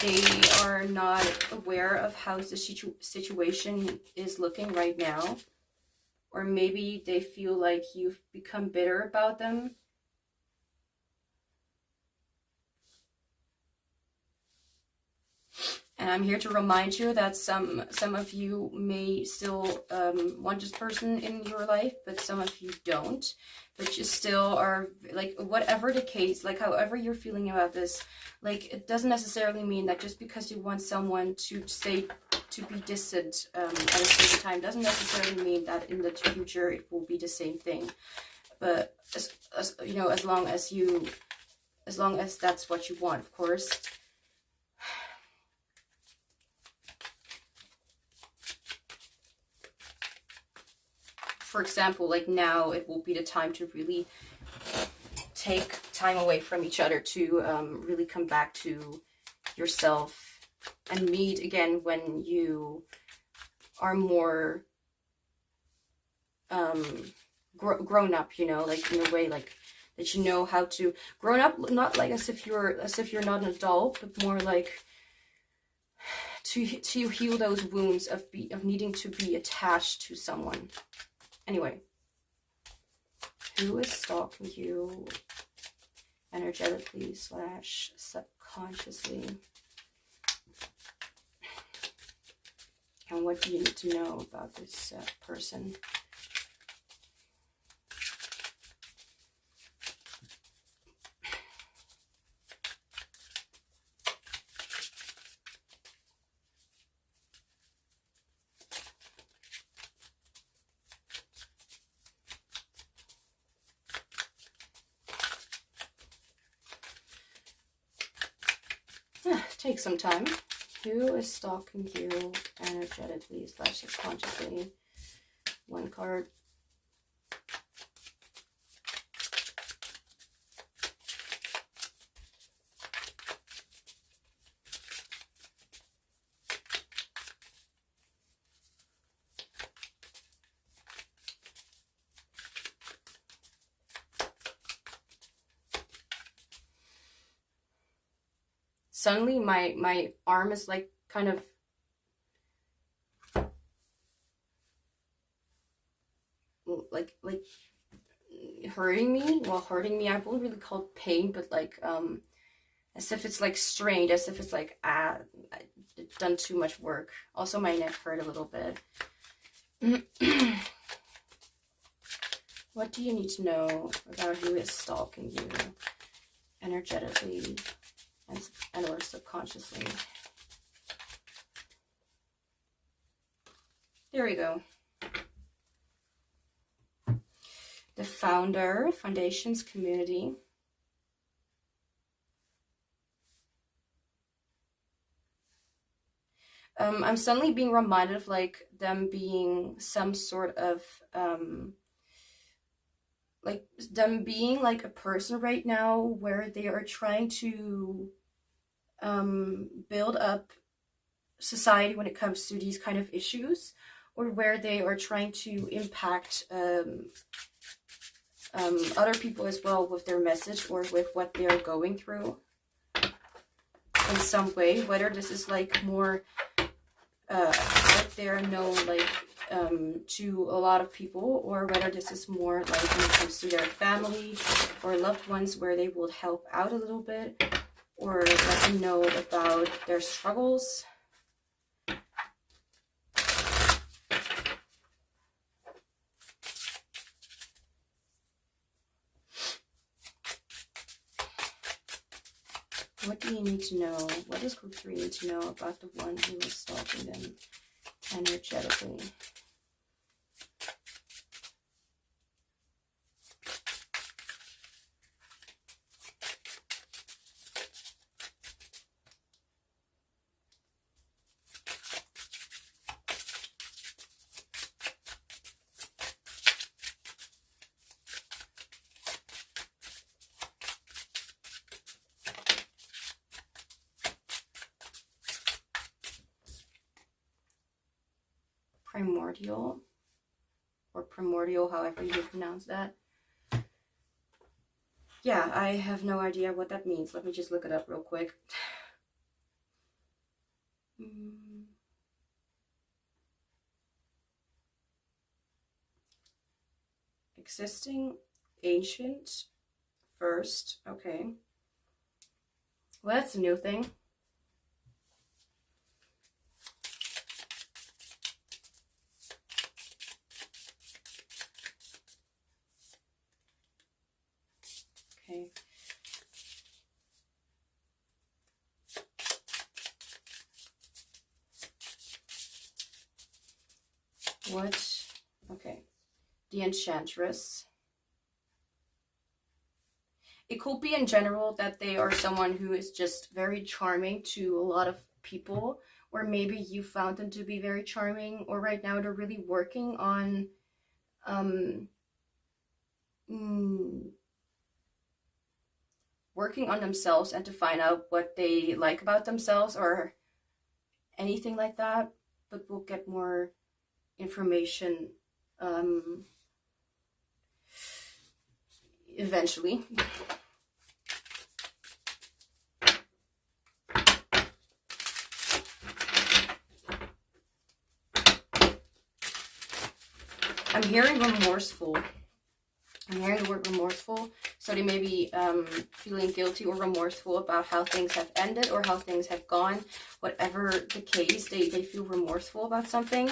they are not aware of how the situation is looking right now. Or maybe they feel like you've become bitter about them. And I'm here to remind you that some of you may still want this person in your life, but some of you don't. But you still are, like, whatever the case, like, however you're feeling about this, like, it doesn't necessarily mean that just because you want someone to be distant at a certain time, doesn't necessarily mean that in the future it will be the same thing. But, as you know, as long as that's what you want, of course. For example, like, now it will be the time to really take time away from each other to really come back to yourself and meet again when you are more grown up, you know, like, in a way, like, that you know how to grown up, not like as if you're not an adult, but more like to heal those wounds of needing to be attached to someone. Anyway, who is stalking you energetically / subconsciously? And what do you need to know about this person? Take some time. Who is stalking you energetically / subconsciously? One card. Suddenly my arm is like kind of like hurting me. Well, hurting me, I wouldn't really call it pain, but like as if it's like strained, as if it's like I've done too much work. Also, my neck hurt a little bit. What do you need to know about who is stalking you energetically and or subconsciously? There we go. The founder, foundations, community. I'm suddenly being reminded of like them being some sort of like them being like a person right now where they are trying to build up society when it comes to these kind of issues, or where they are trying to impact other people as well with their message or with what they are going through in some way, whether this is like more like they're known like to a lot of people, or whether this is more like when it comes to their family or loved ones, where they will help out a little bit or let them know about their struggles. What do you need to know? What does group 3 need to know about the one who is stalking them energetically? primordial, or primordial, however you pronounce that. Yeah, I have no idea what that means. Let me just look it up real quick. Existing, ancient, first. Okay. Well, that's a new thing. Okay. What? Okay. The Enchantress. It could be in general that they are someone who is just very charming to a lot of people, or maybe you found them to be very charming, or right now they're really working on working on themselves and to find out what they like about themselves or anything like that. But we'll get more information eventually. I'm hearing remorseful. I'm hearing the word remorseful. So they may be feeling guilty or remorseful about how things have ended or how things have gone. Whatever the case, they feel remorseful about something.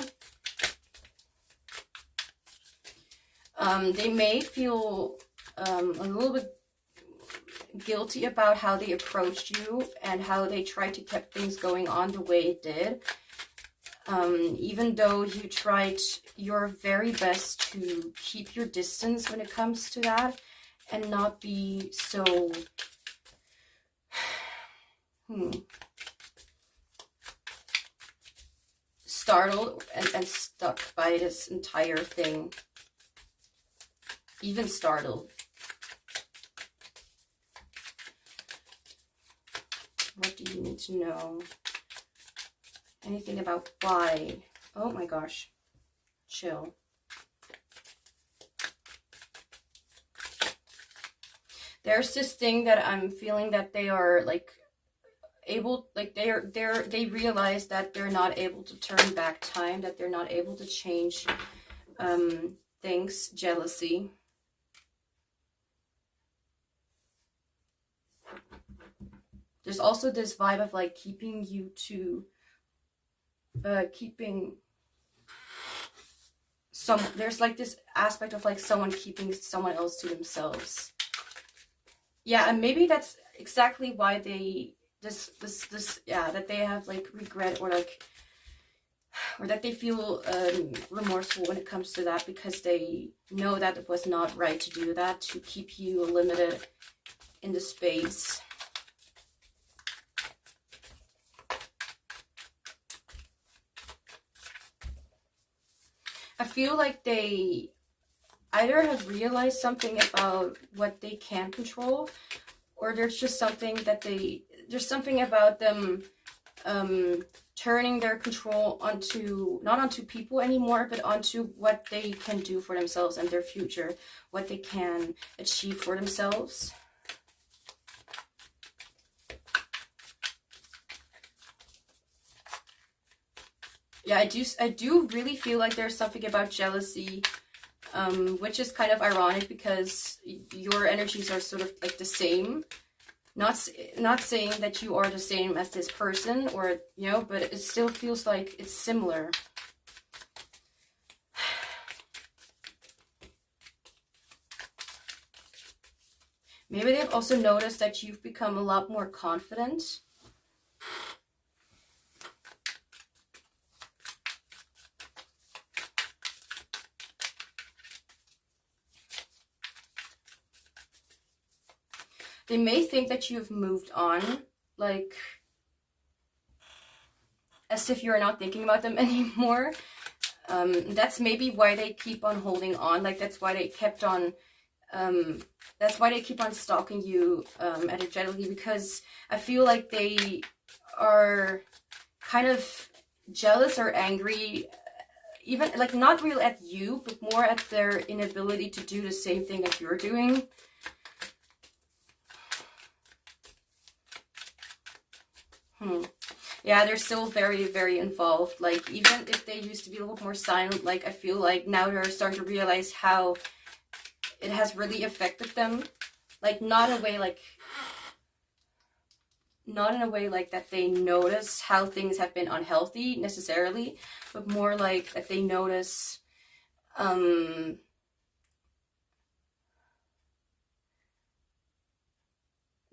They may feel a little bit guilty about how they approached you and how they tried to keep things going on the way it did. Even though you tried your very best to keep your distance when it comes to that and not be so startled and stuck by this entire thing. Even startled. What do you need to know? Anything about why? Oh my gosh. Chill. There's this thing that I'm feeling that they are like able, like they realize that they're not able to turn back time, that they're not able to change things. Jealousy. There's also this vibe of like keeping you to there's like this aspect of like someone keeping someone else to themselves. Yeah, and maybe that's exactly why they that they have like regret or that they feel remorseful when it comes to that, because they know that it was not right to do that, to keep you limited in the space. I feel like they either have realized something about what they can control, or there's just something that there's something about them turning their control not onto people anymore, but onto what they can do for themselves and their future, what they can achieve for themselves. Yeah, I do really feel like there's something about jealousy, which is kind of ironic because your energies are sort of like the same. Not saying that you are the same as this person, or, you know, but it still feels like it's similar. Maybe they've also noticed that you've become a lot more confident. They may think that you've moved on, like, as if you're not thinking about them anymore. That's maybe why they keep on holding on. Like, that's why they kept on, that's why they keep on stalking you energetically, because I feel like they are kind of jealous or angry, even like not really at you, but more at their inability to do the same thing that you're doing. Yeah, they're still very, very involved. Like, even if they used to be a little more silent, like, I feel like now they're starting to realize how it has really affected them. Like, not in a way like that they notice how things have been unhealthy necessarily, but more like that they notice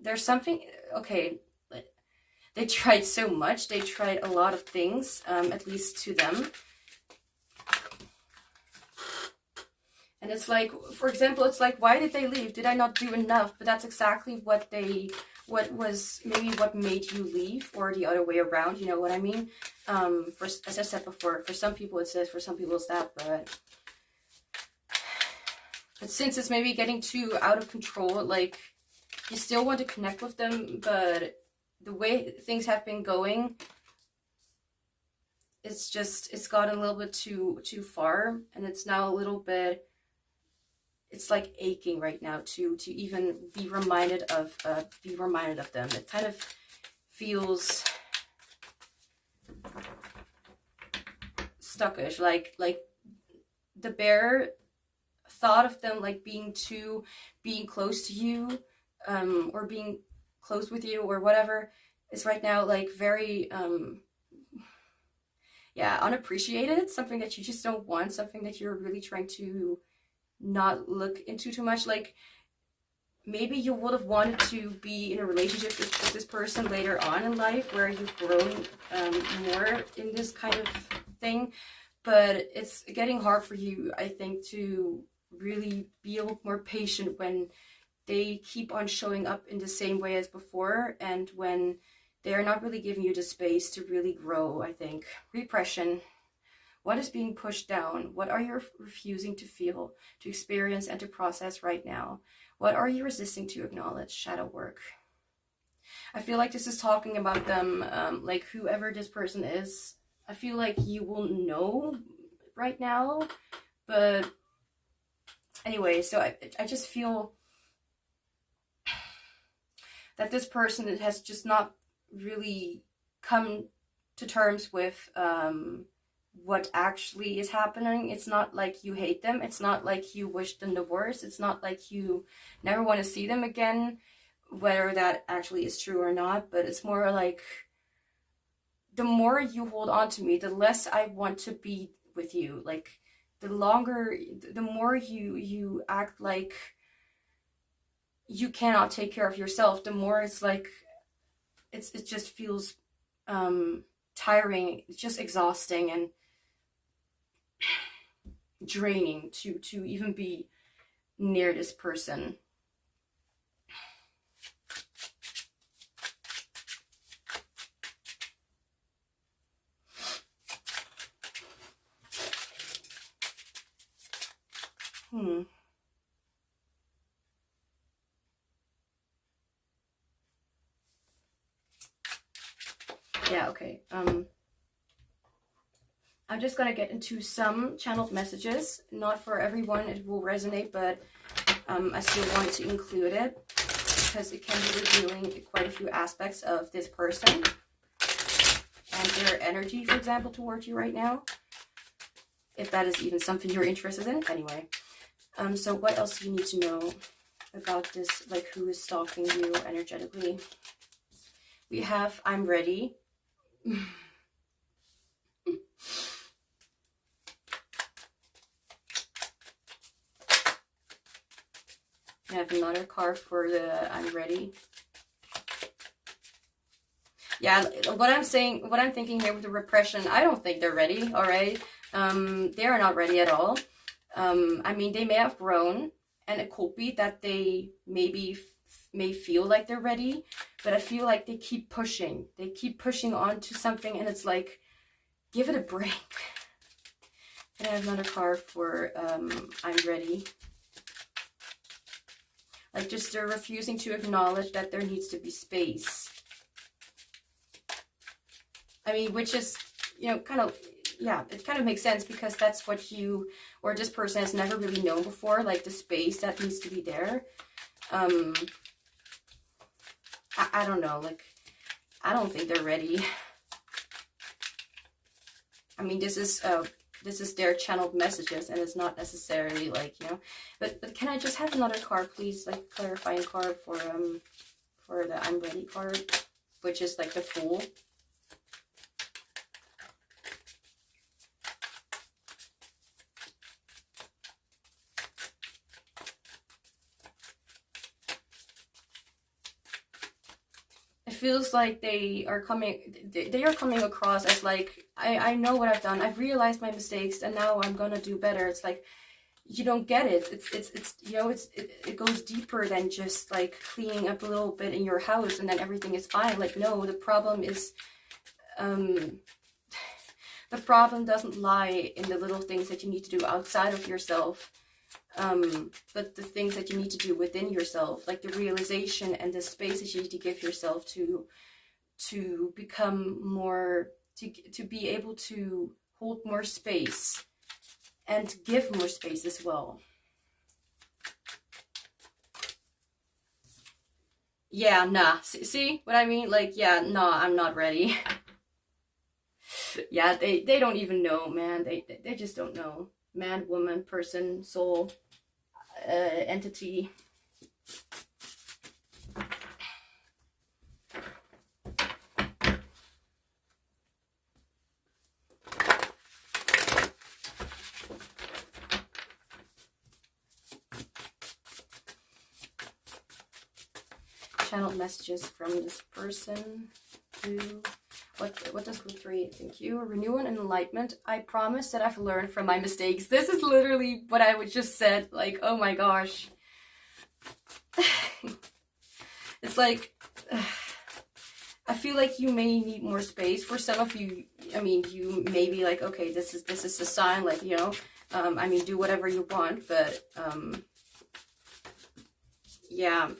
there's something, okay, they tried so much, they tried a lot of things, at least to them. And it's like, for example, it's like, why did they leave? Did I not do enough? But that's exactly what was maybe what made you leave, or the other way around, you know what I mean? As I said before, for some people it's this, for some people it's that, but since it's maybe getting too out of control, like, you still want to connect with them, but the way things have been going, it's gotten a little bit too far, and it's now a little bit, it's like aching right now to even be reminded of them. It kind of feels stuckish, like the bare thought of them like being close to you, or being close with you or whatever, is right now like very yeah, unappreciated, something that you just don't want, something that you're really trying to not look into too much. Like, maybe you would have wanted to be in a relationship with this person later on in life, where you've grown more in this kind of thing, but it's getting hard for you, I think, to really be a little more patient when they keep on showing up in the same way as before, and when they're not really giving you the space to really grow, I think. Repression. What is being pushed down? What are you refusing to feel, to experience, and to process right now? What are you resisting to acknowledge? Shadow work. I feel like this is talking about them, like whoever this person is. I feel like you will know right now, but anyway, so I just feel that this person has just not really come to terms with what actually is happening. It's not like you hate them. It's not like you wish them the worst. It's not like you never want to see them again, whether that actually is true or not. But it's more like, the more you hold on to me, the less I want to be with you. Like, the more you act like you cannot take care of yourself, the more it's like, it just feels tiring. It's just exhausting and draining to even be near this person. Yeah, okay. I'm just gonna get into some channeled messages. Not for everyone it will resonate, but I still want to include it because it can be revealing quite a few aspects of this person and their energy, for example, towards you right now, if that is even something you're interested in. Anyway, so what else do you need to know about this, like who is stalking you energetically? We have I'm ready. I have another card for the I'm ready. Yeah, what I'm thinking here with the repression, I don't think they're ready, all right? They are not ready at all. I mean, they may have grown, and it could be that they may feel like they're ready, but I feel like they keep pushing. They keep pushing on to something, and it's like, give it a break. And I have another card for I'm ready. Like, just they're refusing to acknowledge that there needs to be space. I mean, which is, you know, kind of yeah, it kind of makes sense because that's what you or this person has never really known before, like the space that needs to be there. I don't know, like, I don't think they're ready. I mean, this is their channeled messages, and it's not necessarily like, you know, but can I just have another card, please, like clarifying card for the I'm ready card, which is like the Fool. Feels like they are coming across as like, I know what I've done, I've realized my mistakes, and now I'm gonna do better. It's like, you don't get it. It's you know, it goes deeper than just like cleaning up a little bit in your house and then everything is fine. Like, no, the problem is the problem doesn't lie in the little things that you need to do outside of yourself, but the things that you need to do within yourself, like the realization and the space that you need to give yourself to become more, to be able to hold more space and give more space as well. Yeah, nah, see what I mean? Like, yeah, nah, I'm not ready. Yeah, they don't even know, man. They just don't know. Man, woman, person, soul, entity. Channeled messages from this person to what does group 3? Thank you. Renewal and enlightenment. I promise that I've learned from my mistakes. This is literally what I would just said. Like, oh my gosh. It's like, I feel like you may need more space. For some of you, I mean, you may be like, okay, this is a sign, like, you know, I mean, do whatever you want, but yeah,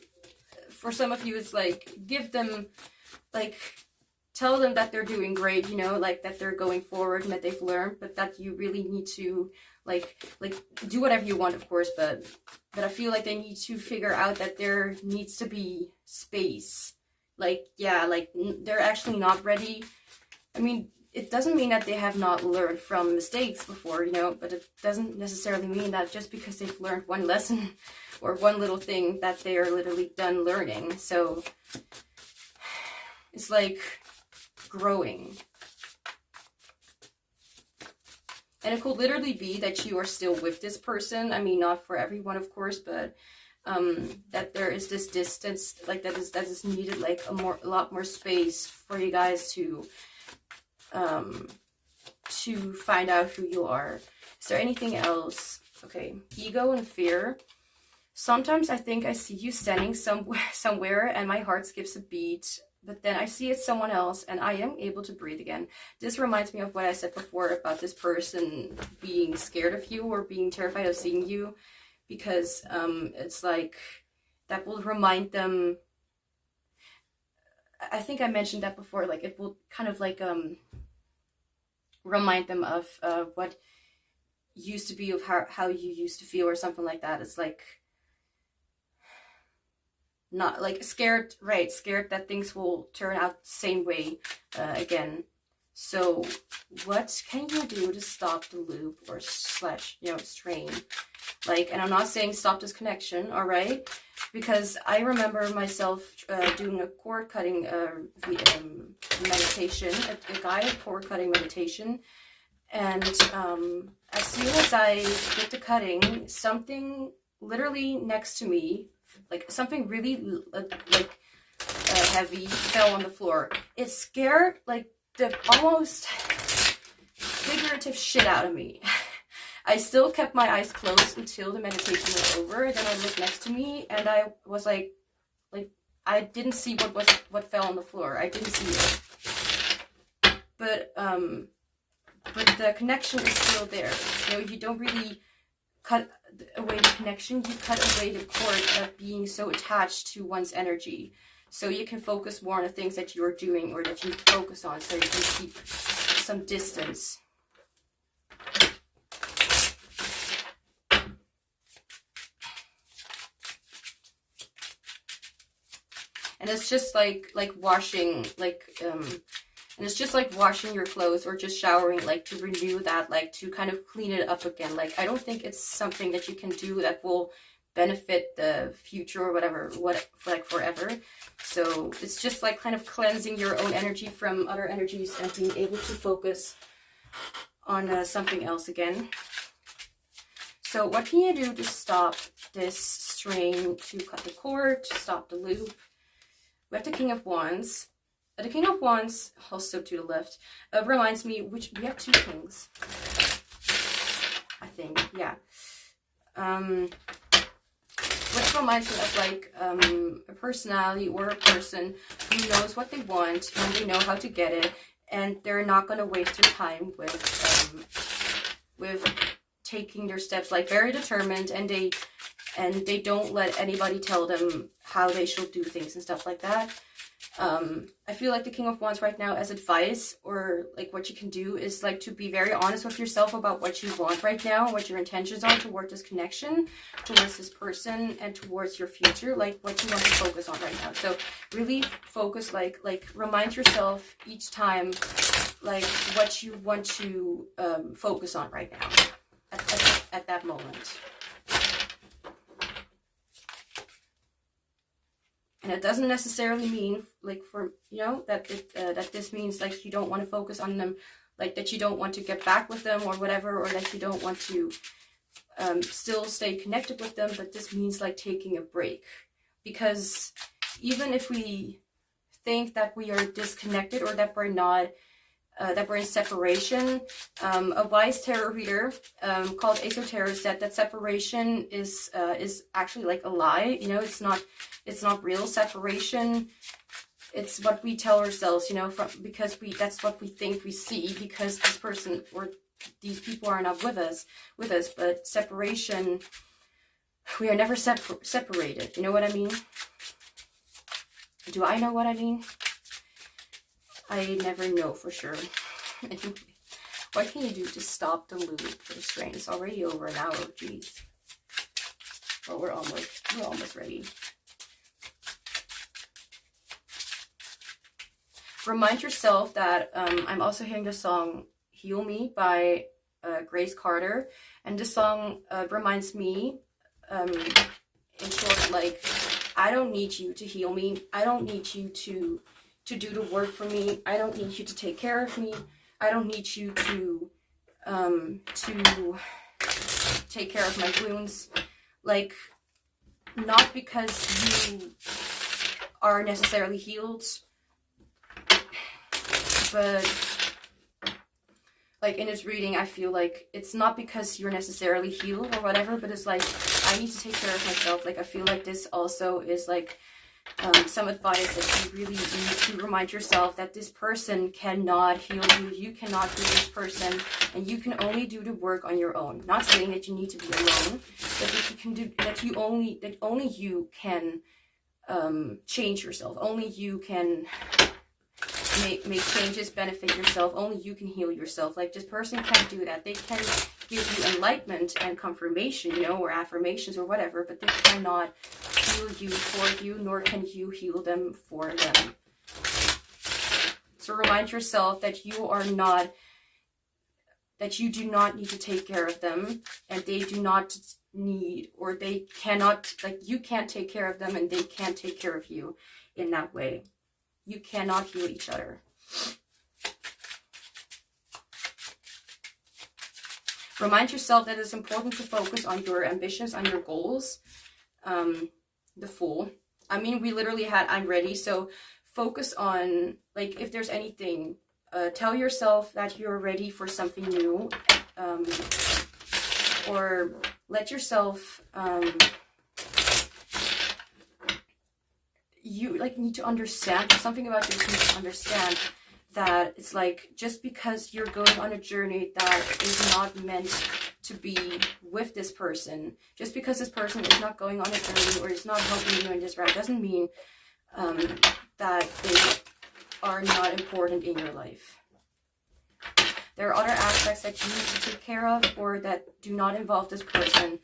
for some of you, it's like, give them, like, tell them that they're doing great, you know, like that they're going forward and that they've learned, but that you really need to like do whatever you want, of course, but I feel like they need to figure out that there needs to be space. Like, yeah, like they're actually not ready. I mean, it doesn't mean that they have not learned from mistakes before, you know, but it doesn't necessarily mean that just because they've learned one lesson or one little thing that they are literally done learning. So it's like growing. And it could literally be that you are still with this person. I mean, not for everyone, of course, but that there is this distance, like that is needed, like a lot more space for you guys to find out who you are. Is there anything else? Okay, ego and fear. Sometimes I think I see you standing somewhere and my heart skips a beat, but then I see it's someone else and I am able to breathe again. This reminds me of what I said before about this person being scared of you or being terrified of seeing you, because it's like that will remind them. I think I mentioned that before, like it will kind of like remind them of what used to be, of how you used to feel or something like that. It's like, not like scared, right? Scared that things will turn out the same way again. So what can you do to stop the loop or / you know, strain? Like, and I'm not saying stop this connection, all right? Because I remember myself doing a cord cutting meditation, a guided cord cutting meditation. And as soon as I did the cutting, something literally next to me, like something really heavy, fell on the floor. It scared like the almost figurative shit out of me. I still kept my eyes closed until the meditation was over. Then I looked next to me and I was like I didn't see what fell on the floor. I didn't see it. But the connection is still there. You know, you don't really cut away the connection, you cut away the cord of being so attached to one's energy. So you can focus more on the things that you're doing or that you need to focus on, so you can keep some distance. And it's just like washing, and it's just like washing your clothes or just showering, like to renew that, like to kind of clean it up again. Like, I don't think it's something that you can do that will benefit the future or whatever, like forever. So it's just like kind of cleansing your own energy from other energies and being able to focus on something else again. So what can you do to stop this strain, to cut the cord, to stop the loop? We have the King of Wands. The King of Wands, also to the left, reminds me, we have two kings, I think, yeah. Which reminds me of like a personality or a person who knows what they want and they know how to get it, and they're not going to waste their time with taking their steps, like very determined, and they don't let anybody tell them how they should do things and stuff like that. I feel like the King of Wands right now, as advice, or like what you can do, is like to be very honest with yourself about what you want right now, what your intentions are toward this connection, towards this person, and towards your future, like what you want to focus on right now. So really focus, like remind yourself each time, like what you want to focus on right now at that moment. And it doesn't necessarily mean, like, for, you know, that this means, like, you don't want to focus on them, like, that you don't want to get back with them or whatever, or that you don't want to still stay connected with them, but this means, like, taking a break. Because even if we think that we are disconnected or that we're not, that we're in separation, a wise tarot reader called Esoteric said that separation is actually like a lie. You know, it's not real separation. It's what we tell ourselves, you know, because that's what we think we see, because this person or these people are not with us. But separation, we are never separated. You know what I mean? Do I know what I mean? I never know for sure. Anyway, what can you do to stop the loop for the strain? It's already over an hour, jeez. Well, we're almost ready. Remind yourself that I'm also hearing the song Heal Me by Grace Carter, and this song reminds me, in short, like, I don't need you to heal me. I don't need you to do the work for me. I don't need you to take care of me. I don't need you to take care of my wounds. Like, not because you are necessarily healed, but like in this reading, I feel like it's not because you're necessarily healed or whatever, but it's like, I need to take care of myself. Like, I feel like this also is like some advice that you really need to remind yourself that this person cannot heal you. You cannot heal this person, and you can only do the work on your own. Not saying that you need to be alone, but that you can do that only you can change yourself. Only you can make changes, benefit yourself. Only you can heal yourself. Like, this person can't do that. They can give you enlightenment and confirmation, you know, or affirmations or whatever, but they cannot heal you for you, nor can you heal them for them. So remind yourself that you are not, that you do not need to take care of them, and they do not need, or they cannot, like, you can't take care of them and they can't take care of you in that way. You cannot heal each other. Remind yourself that it's important to focus on your ambitions, on your goals. The Fool. I mean, we literally had I'm ready. So focus on, like, if there's anything, tell yourself that you're ready for something new. Or let yourself, you like need to understand something about this. You need to understand that it's like, just because you're going on a journey that is not meant to be with this person, just because this person is not going on a journey or is not helping you in this route, doesn't mean that they are not important in your life. There are other aspects that you need to take care of, or that do not involve this person,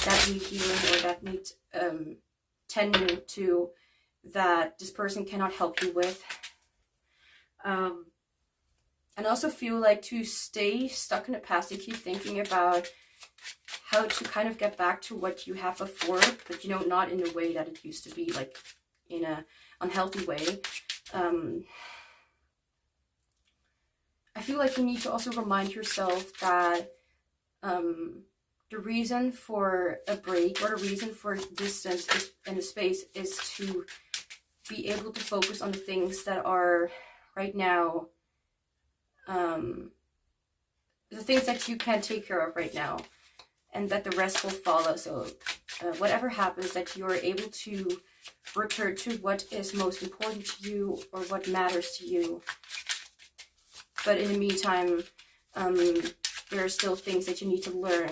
that need healing, or that need tending to that this person cannot help you with. And also feel like to stay stuck in the past, you keep thinking about how to kind of get back to what you had before, but you know, not in the way that it used to be, like in a unhealthy way. I feel like you need to also remind yourself that the reason for a break or the reason for distance in the space is to be able to focus on the things that are right now, the things that you can take care of right now, and that the rest will follow. So whatever happens, that you're able to return to what is most important to you or what matters to you. But in the meantime, there are still things that you need to learn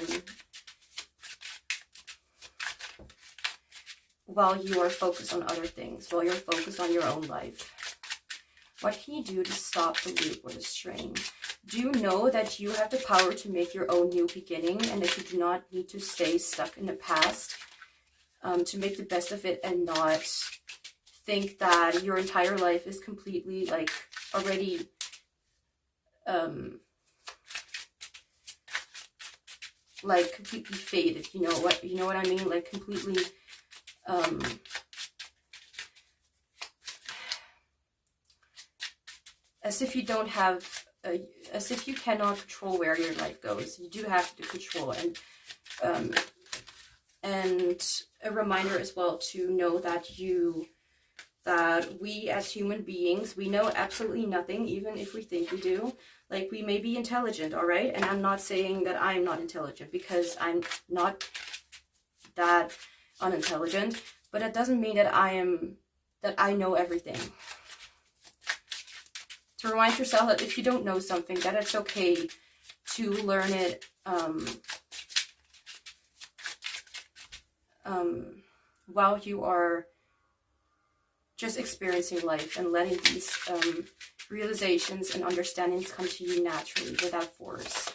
while you are focused on other things, while you're focused on your own life. What can you do to stop the loop or the strain? Do you know that you have the power to make your own new beginning, and that you do not need to stay stuck in the past, to make the best of it and not think that your entire life is completely like already like completely faded? You know what I mean? Like completely as if you don't have as if you cannot control where your life goes. You do have to control, and a reminder as well to know that we as human beings, we know absolutely nothing, even if we think we do. Like, we may be intelligent, all right? And I'm not saying that I'm not intelligent, because I'm not that unintelligent, but that doesn't mean that I know everything. To remind yourself that if you don't know something, that it's okay to learn it while you are just experiencing life, and letting these realizations and understandings come to you naturally without force.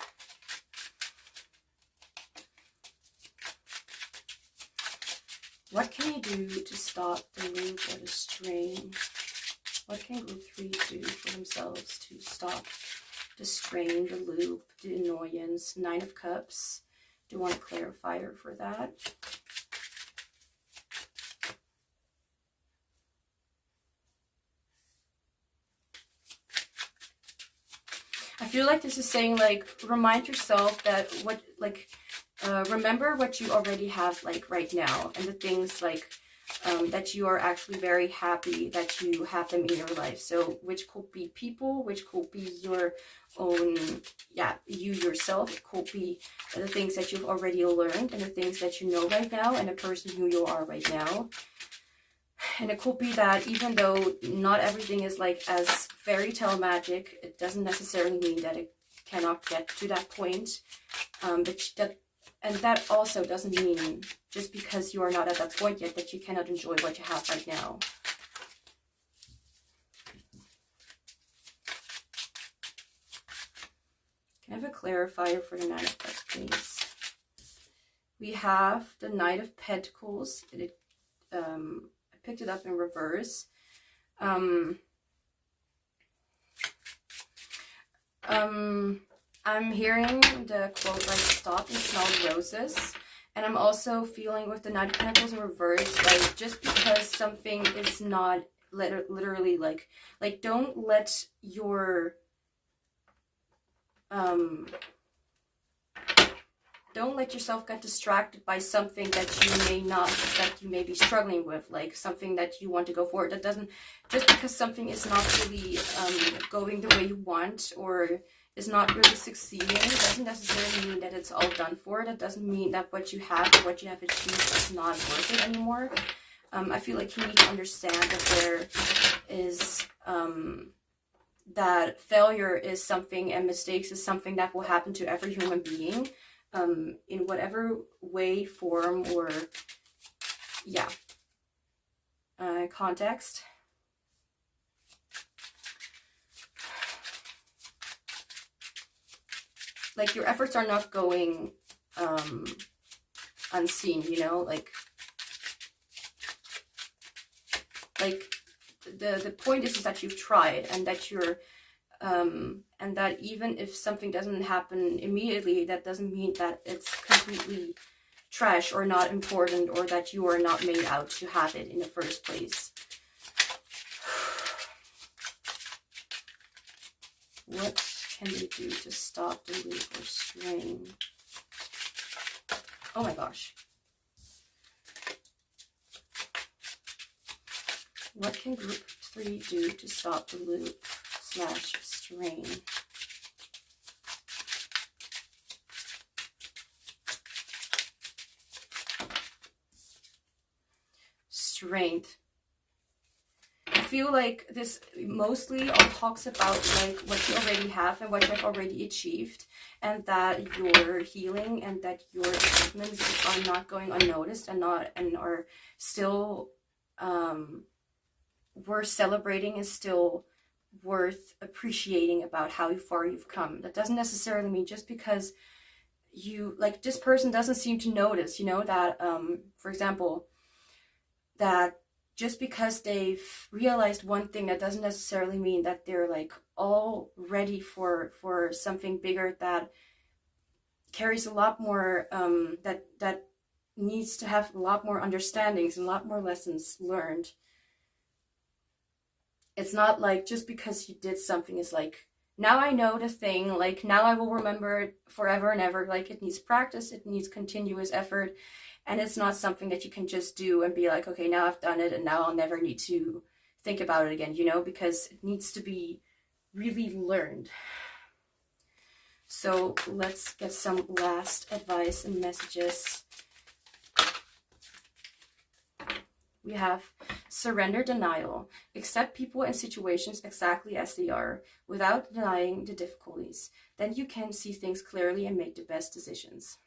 What can you do to stop the loop or the strain? What can group 3 do for themselves to stop the strain, the loop, the annoyance? 9 of Cups. Do you want a clarifier for that? I feel like this is saying, like, remind yourself that remember what you already have, like, right now, and the things, like, that you are actually very happy that you have them in your life. So, which could be people, which could be your own, you yourself. It could be the things that you've already learned, and the things that you know right now, and the person who you are right now. And it could be that even though not everything is like as fairy tale magic, it doesn't necessarily mean that it cannot get to that point. And that also doesn't mean, just because you are not at that point yet, that you cannot enjoy what you have right now. Can I have a clarifier for the 9 of Cups, please? We have the Knight of Pentacles. I picked it up in reverse. I'm hearing the quote, like, stop and smell roses. And I'm also feeling with the Knight of Pentacles in reverse, like, just because something is not literally like don't let your don't let yourself get distracted by something that you may be struggling with, like something that you want to go for. That doesn't, just because something is not really going the way you want, or is not really succeeding, doesn't necessarily mean that it's all done for. That doesn't mean that what you have achieved is not worth it anymore. I feel like you need to understand that there is that failure is something, and mistakes is something that will happen to every human being. In whatever way, form, or context. Like, your efforts are not going unseen, you know, like Like, the point is that you've tried, and that you're, and that even if something doesn't happen immediately, that doesn't mean that it's completely trash or not important, or that you are not made out to have it in the first place. What can they do to stop the loop or strain? Oh my gosh. What can group 3 do to stop the loop / strain? Strength. I feel like this mostly all talks about like what you already have and what you have already achieved, and that your healing and that your achievements are not going unnoticed, and are still worth celebrating, is still worth appreciating about how far you've come. That doesn't necessarily mean just because you, like, this person doesn't seem to notice, you know, that for example, that just because they've realized one thing, that doesn't necessarily mean that they're like all ready for something bigger that carries a lot more, that needs to have a lot more understandings and a lot more lessons learned. It's not like just because you did something is like, now I know the thing, like now I will remember it forever and ever. Like, it needs practice, it needs continuous effort. And it's not something that you can just do and be like, okay, now I've done it and now I'll never need to think about it again, you know, because it needs to be really learned. So let's get some last advice and messages. We have surrender denial. Accept people and situations exactly as they are without denying the difficulties. Then you can see things clearly and make the best decisions.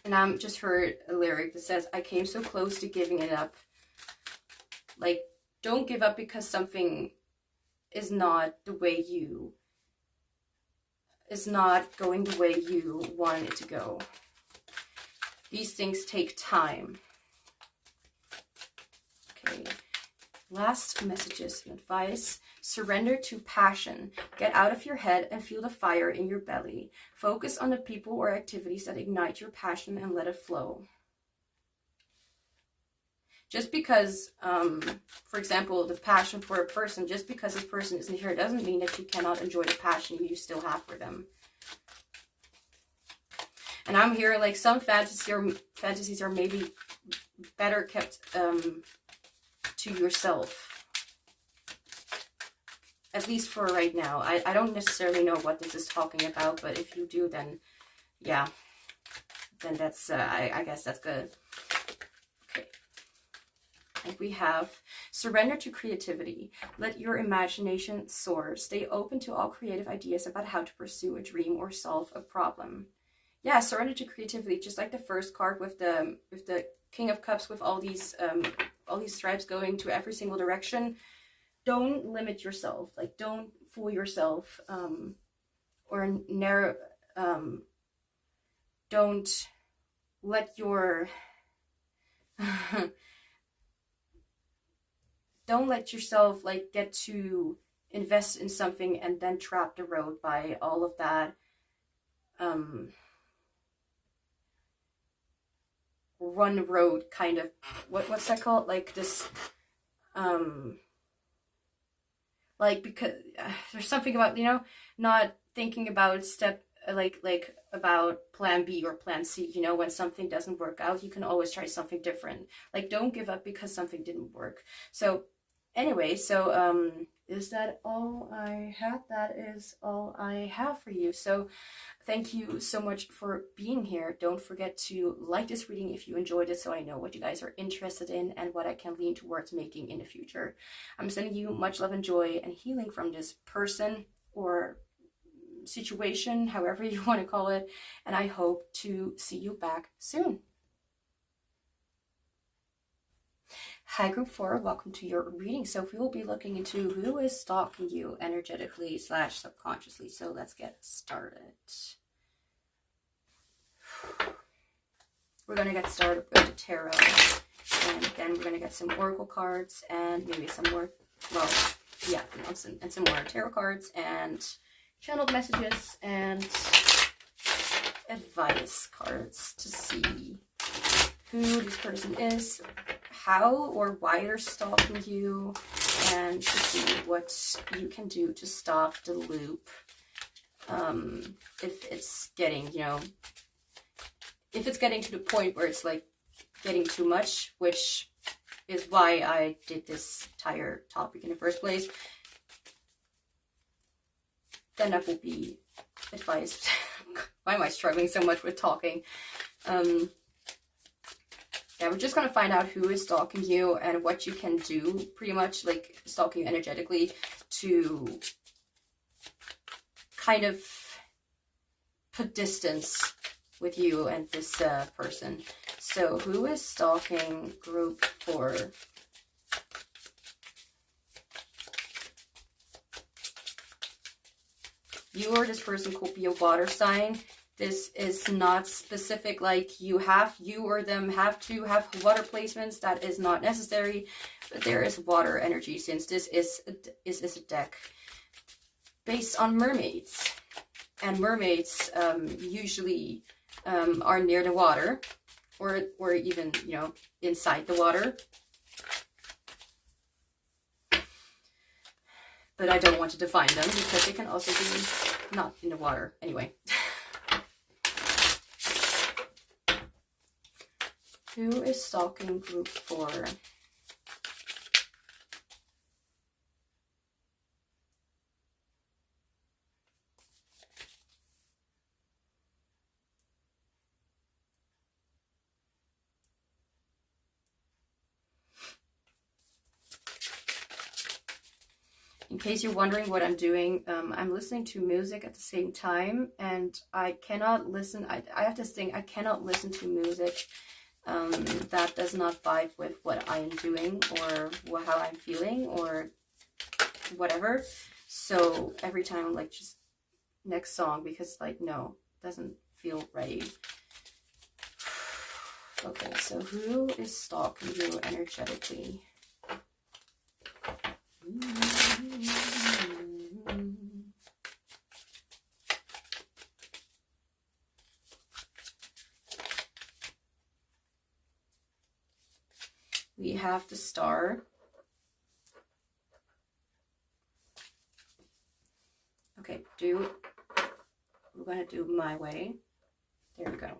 And I just heard a lyric that says, I came so close to giving it up. Like, don't give up because something is not the way you, is not going the way you want it to go. These things take time. Okay. Last messages and advice. Surrender to passion. Get out of your head and feel the fire in your belly. Focus on the people or activities that ignite your passion and let it flow. Just because, for example, the passion for a person, just because this person isn't here, doesn't mean that you cannot enjoy the passion you still have for them. And I'm hearing like some fantasies are maybe better kept to yourself. At least for right now. I don't necessarily know what this is talking about, but if you do, then yeah. Then that's, I guess that's good. Okay. And we have surrender to creativity. Let your imagination soar. Stay open to all creative ideas about how to pursue a dream or solve a problem. Yeah, surrender to creativity. Just like the first card with the King of Cups, with all these stripes going to every single direction. Don't limit yourself. Like, don't fool yourself, or narrow. Don't let your don't let yourself like get to invest in something and then trap the road by all of that run road kind of, what's that called, like this like, because there's something about, you know, not thinking about like about plan B or plan C, you know, when something doesn't work out, you can always try something different. Like, don't give up because something didn't work. So anyway, so is that all I had? That is all I have for you. So thank you so much for being here. Don't forget to like this reading if you enjoyed it, so I know what you guys are interested in and what I can lean towards making in the future. I'm sending you much love and joy and healing from this person or situation, however you want to call it, and I hope to see you back soon. Hi Group 4, welcome to your reading. So we will be looking into who is stalking you energetically / subconsciously. So let's get started. we're going to get started with the tarot. And then we're going to get some oracle cards and maybe some more, well, yeah, and some more tarot cards and channeled messages and advice cards to see who this person is, how or why they're stalking you, and to see what you can do to stop the loop. If it's getting, you know, if it's getting to the point where it's like getting too much, which is why I did this entire topic in the first place, then that will be advised. Why am I struggling so much with talking? Yeah, we're just going to find out who is stalking you and what you can do, pretty much like stalking you energetically, to kind of put distance with you and this person. So who is stalking group 4? You or this person could be a water sign. This is not specific, like you or them have to have water placements. That is not necessary, but there is water energy, since this is a deck based on mermaids. And mermaids usually are near the water, or even, you know, inside the water. But I don't want to define them because they can also be not in the water. Anyway. Who is stalking group 4? In case you're wondering what I'm doing, I'm listening to music at the same time, and I cannot listen. I have this thing, I cannot listen to music that does not vibe with what I'm doing or how I'm feeling or whatever. So every time I'm like, just next song, because like, no, doesn't feel right. Okay, so who is stalking you energetically? We have the Star. Okay, we're going to do my way. There we go.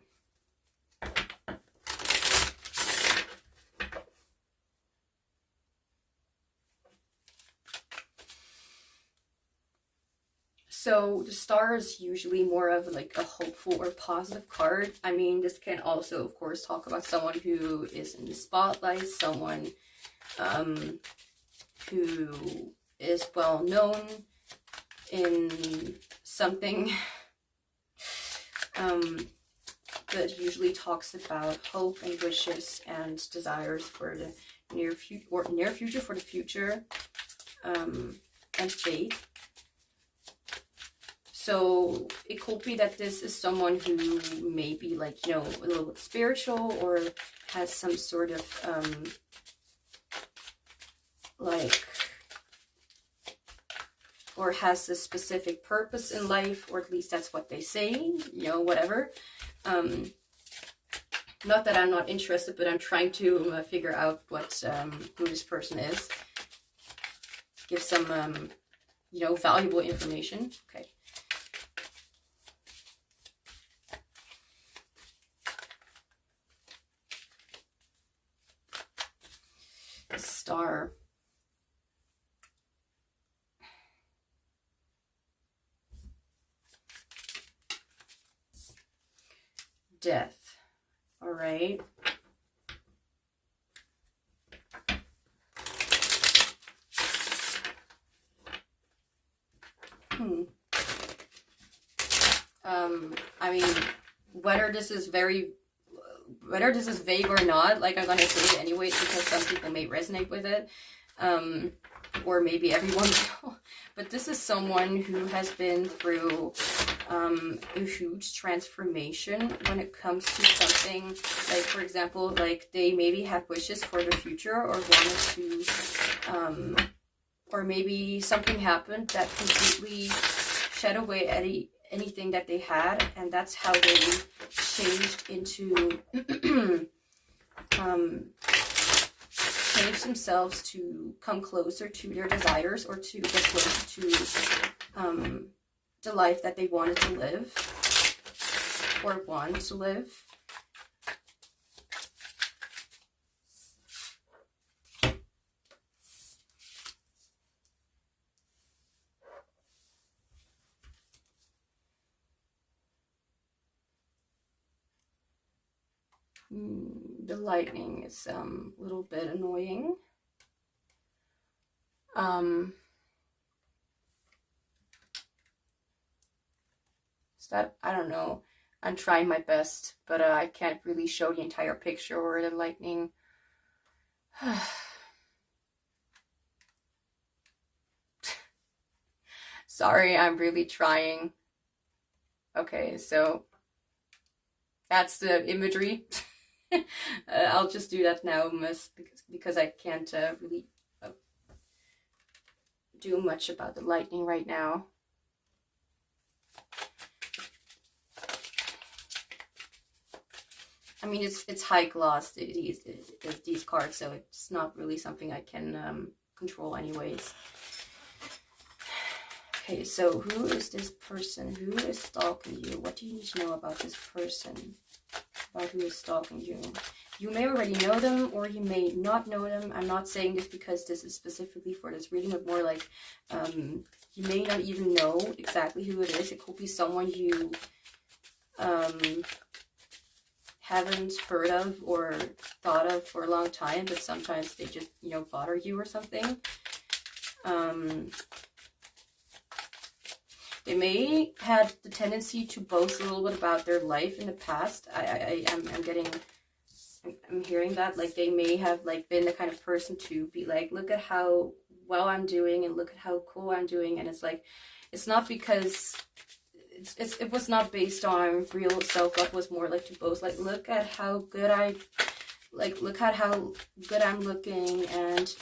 So the Star is usually more of like a hopeful or positive card. I mean, this can also, of course, talk about someone who is in the spotlight, someone who is well known in something, but usually talks about hope and wishes and desires for the near future, for the future, and faith. So it could be that this is someone who may be like, you know, a little bit spiritual, or has some sort of or has a specific purpose in life, or at least that's what they say, you know, whatever. Not that I'm not interested, but I'm trying to figure out what who this person is. Give some you know, valuable information. Okay. Star. Death. All right. I mean, whether this is vague or not, like, I'm gonna say it anyways because some people may resonate with it. or maybe everyone will. But this is someone who has been through a huge transformation when it comes to something, like, for example, like they maybe had wishes for the future, or wanted to, or maybe something happened that completely shed away anything that they had, and that's how they changed into change themselves to come closer to their desires, or to get closer to the life that they wanted to live, or want to live. The lightning is a little bit annoying. Is that, I don't know. I'm trying my best, but I can't really show the entire picture or the lightning. Sorry, I'm really trying. Okay, so that's the imagery. I'll just do that now, because I can't really do much about the lightning right now. I mean, it's high gloss, these cards, so it's not really something I can control anyways. Okay, so who is this person? Who is stalking you? What do you need to know about this person? About who is stalking you? You may already know them, or you may not know them. I'm not saying this because this is specifically for this reading, but more like you may not even know exactly who it is. It could be someone you haven't heard of or thought of for a long time, but sometimes they just, you know, bother you or something. They may have the tendency to boast a little bit about their life in the past. I'm hearing that, like, they may have like been the kind of person to be like, look at how well I'm doing, and look at how cool I'm doing. And it's like, it's not because it was not based on real self-love. It was more like to boast, like, look at how good look at how good I'm looking, and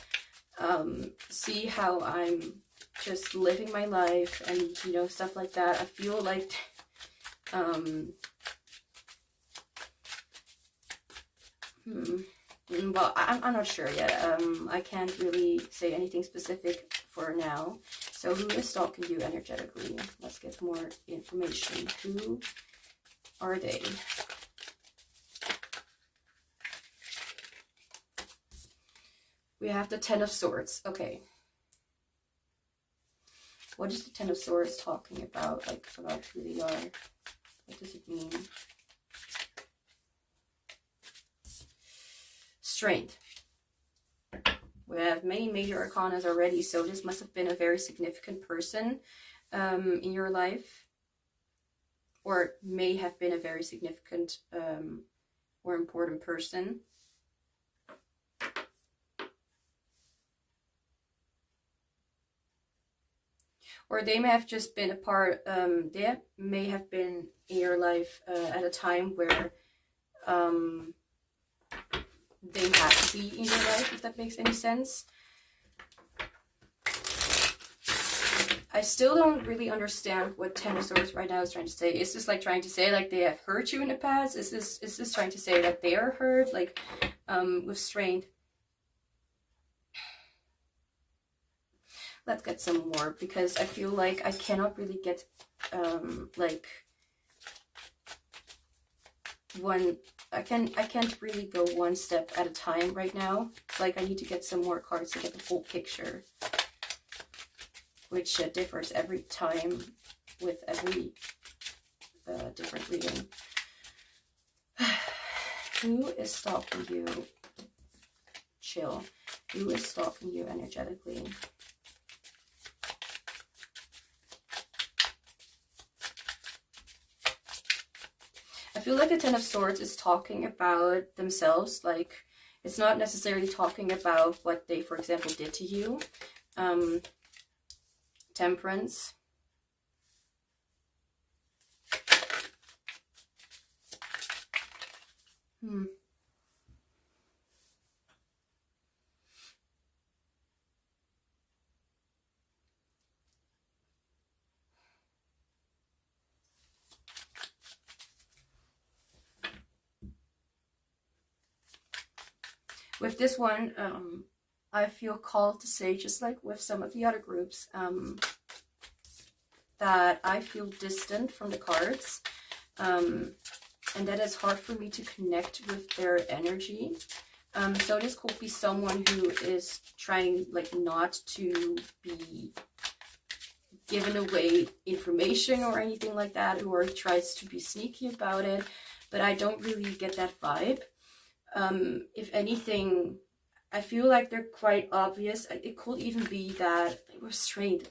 see how I'm just living my life, and, you know, stuff like that. I feel like well, I'm not sure yet. I can't really say anything specific for now. So who is stalking you energetically? Let's get more information. Who are they? We have the Ten of Swords. Okay. What is the Ten of Swords talking about? Like, about who they are? What does it mean? Strength. We have many major arcanas already, so this must have been a very significant person in your life, or may have been a very significant or important person. Or they may have just been a part, they may have been in your life at a time where they had to be in your life, if that makes any sense. I still don't really understand what Ten of Swords right now is trying to say. Is this like trying to say like they have hurt you in the past? Is this trying to say that they are hurt? Like, with strength. Let's get some more, because I feel like I cannot really get like one. I can't really go one step at a time right now. It's like I need to get some more cards to get the full picture, which differs every time with every different reading. Who is stalking you? Chill. Who is stalking you energetically? I feel like the Ten of Swords is talking about themselves. Like, it's not necessarily talking about what they, for example, did to you, Temperance. With this one, I feel called to say, just like with some of the other groups, that I feel distant from the cards, and that it's hard for me to connect with their energy. So this could be someone who is trying like not to be giving away information or anything like that, or tries to be sneaky about it, but I don't really get that vibe. If anything, I feel like they're quite obvious. It could even be that they were strained.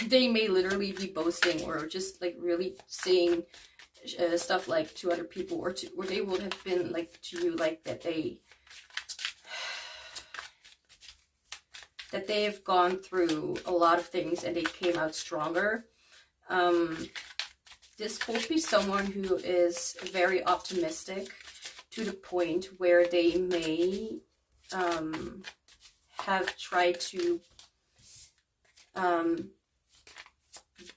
They may literally be boasting or just like really saying stuff like to other people, or they would have been like to you, like that they have gone through a lot of things and they came out stronger. This could be someone who is very optimistic to the point where they may have tried to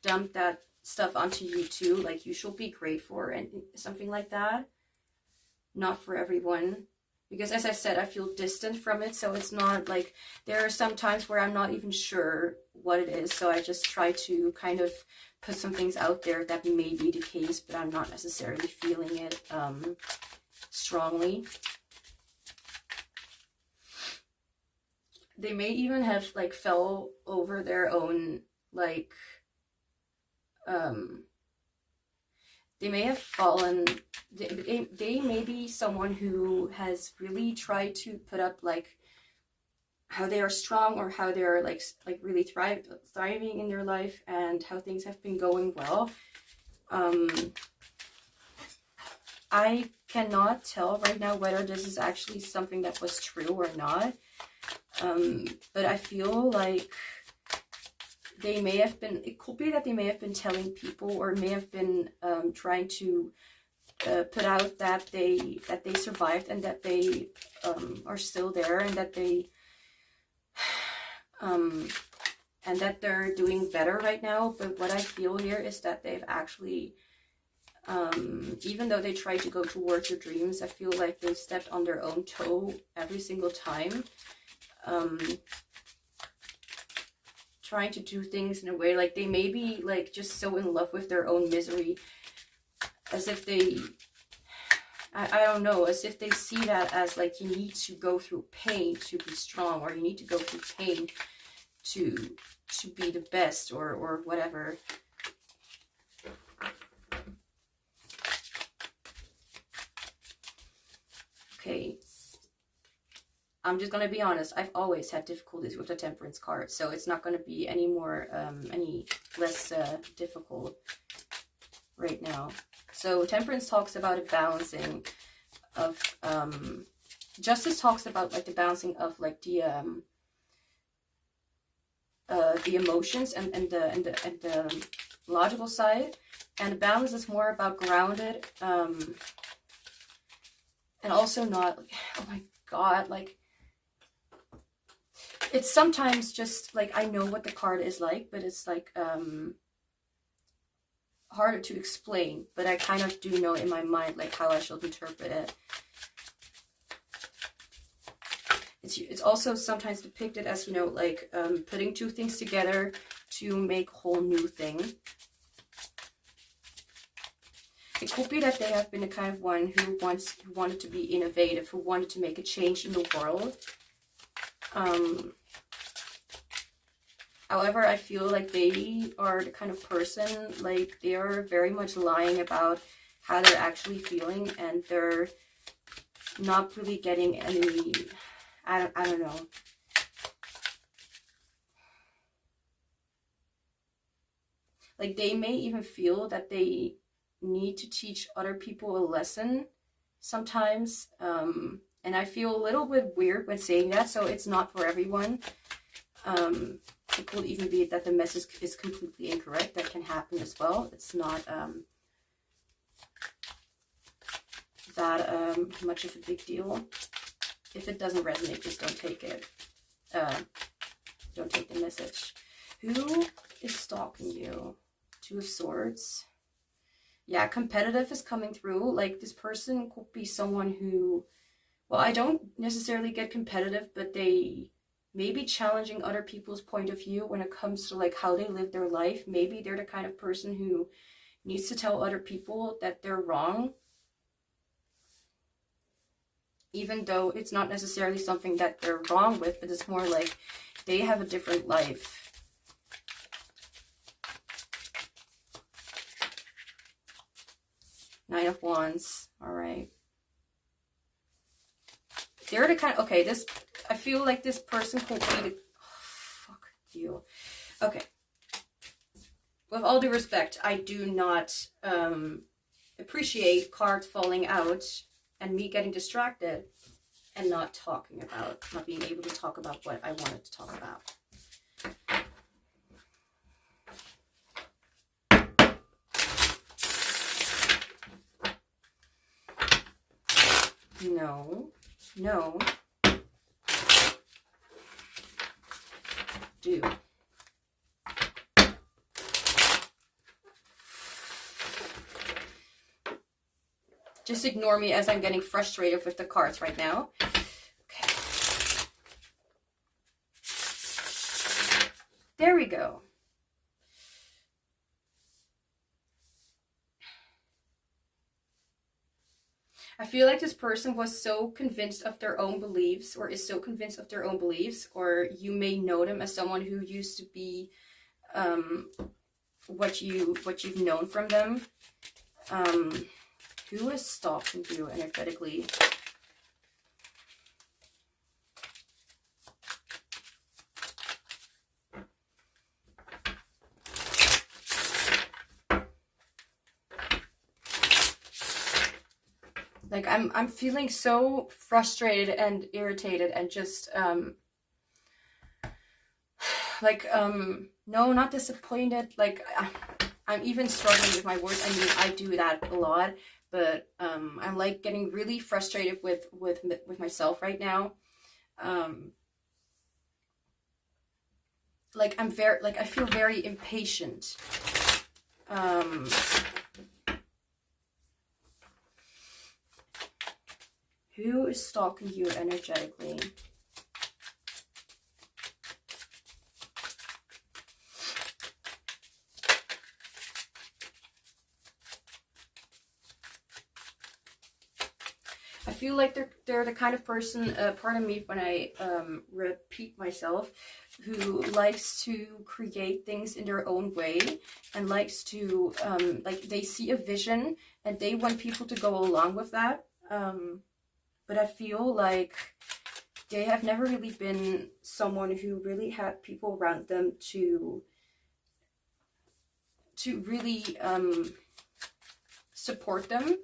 dump that stuff onto you too, like you should be great for, and something like that. Not for everyone, because as I said, I feel distant from it, so it's not like, there are some times where I'm not even sure what it is, so I just try to kind of put some things out there that may be the case, but I'm not necessarily feeling it strongly. They may even have like fell over their own, like they may have fallen, they may be someone who has really tried to put up like how they are strong, or how they're like really thriving in their life, and how things have been going well. I cannot tell right now whether this is actually something that was true or not, but I feel like they may have been, it could be that they may have been telling people, or may have been trying to put out that they survived, and that they are still there, and that they and that they're doing better right now. But what I feel here is that they've actually, even though they try to go towards their dreams, I feel like they've stepped on their own toe every single time, trying to do things in a way, like they may be like just so in love with their own misery, as if they, I don't know, as if they see that as like, you need to go through pain to be strong, or you need to go through pain to be the best, or whatever. Okay, I'm just gonna be honest, I've always had difficulties with the Temperance card, so it's not gonna be any more any less difficult right now. So Temperance talks about a balancing of Justice talks about like the balancing of like the emotions and the logical side, and the balance is more about grounded, and also not like, oh my god, like it's sometimes just like, I know what the card is like, but it's like harder to explain, but I kind of do know in my mind like how I should interpret it. It's also sometimes depicted as, you know, like putting two things together to make a whole new thing. It could be that they have been the kind of one who wanted to be innovative, who wanted to make a change in the world. However, I feel like they are the kind of person, like they are very much lying about how they're actually feeling, and they're not really getting any, I don't know. Like they may even feel that they need to teach other people a lesson sometimes, And I feel a little bit weird when saying that, so it's not for everyone. It could even be that the message is completely incorrect. That can happen as well. It's not that much of a big deal. If it doesn't resonate, just don't take it. Don't take the message. Who is stalking you? Two of Swords. Yeah, competitive is coming through. Like, this person could be someone who, well, I don't necessarily get competitive, but they may be challenging other people's point of view when it comes to like how they live their life. Maybe they're the kind of person who needs to tell other people that they're wrong, even though it's not necessarily something that they're wrong with, but it's more like they have a different life. Nine of Wands. All right. They're the kind of, okay, this, I feel like this person could be the, oh, fuck you. Okay. With all due respect, I do not appreciate cards falling out and me getting distracted and not being able to talk about what I wanted to talk about. No. No. Do. Just ignore me as I'm getting frustrated with the cards right now. Okay. There we go. I feel like this person was so convinced of their own beliefs, or is so convinced of their own beliefs, or you may know them as someone who used to be what you've known from them. Who is stalking you energetically? Like, I'm feeling so frustrated and irritated and just no, not disappointed. Like, I'm even struggling with my words. I mean, I do that a lot, but I'm like getting really frustrated with myself right now. Like, I feel very impatient. Who is stalking you energetically? I feel like they're the kind of person, pardon me when I repeat myself, who likes to create things in their own way and likes to, like, they see a vision and they want people to go along with that. But I feel like they have never really been someone who really had people around them to really support them.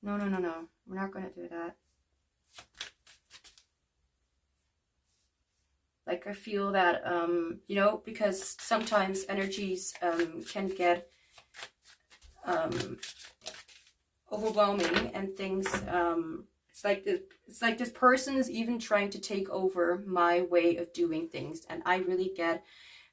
No. We're not going to do that. Like, I feel that, you know, because sometimes energies can get overwhelming and things, it's like this person is even trying to take over my way of doing things, and I really get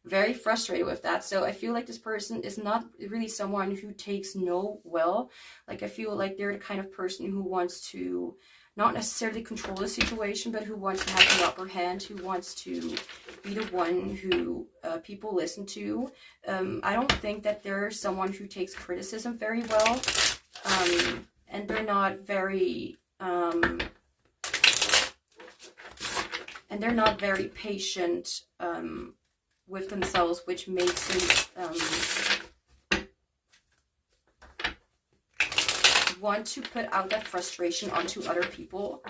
very frustrated with that. So I feel like this person is not really someone who takes no well. Like, I feel like they're the kind of person who wants to not necessarily control the situation, but who wants to have the upper hand, who wants to be the one who people listen to. I don't think that they're someone who takes criticism very well, and they're not very patient with themselves, which makes them want to put out that frustration onto other people.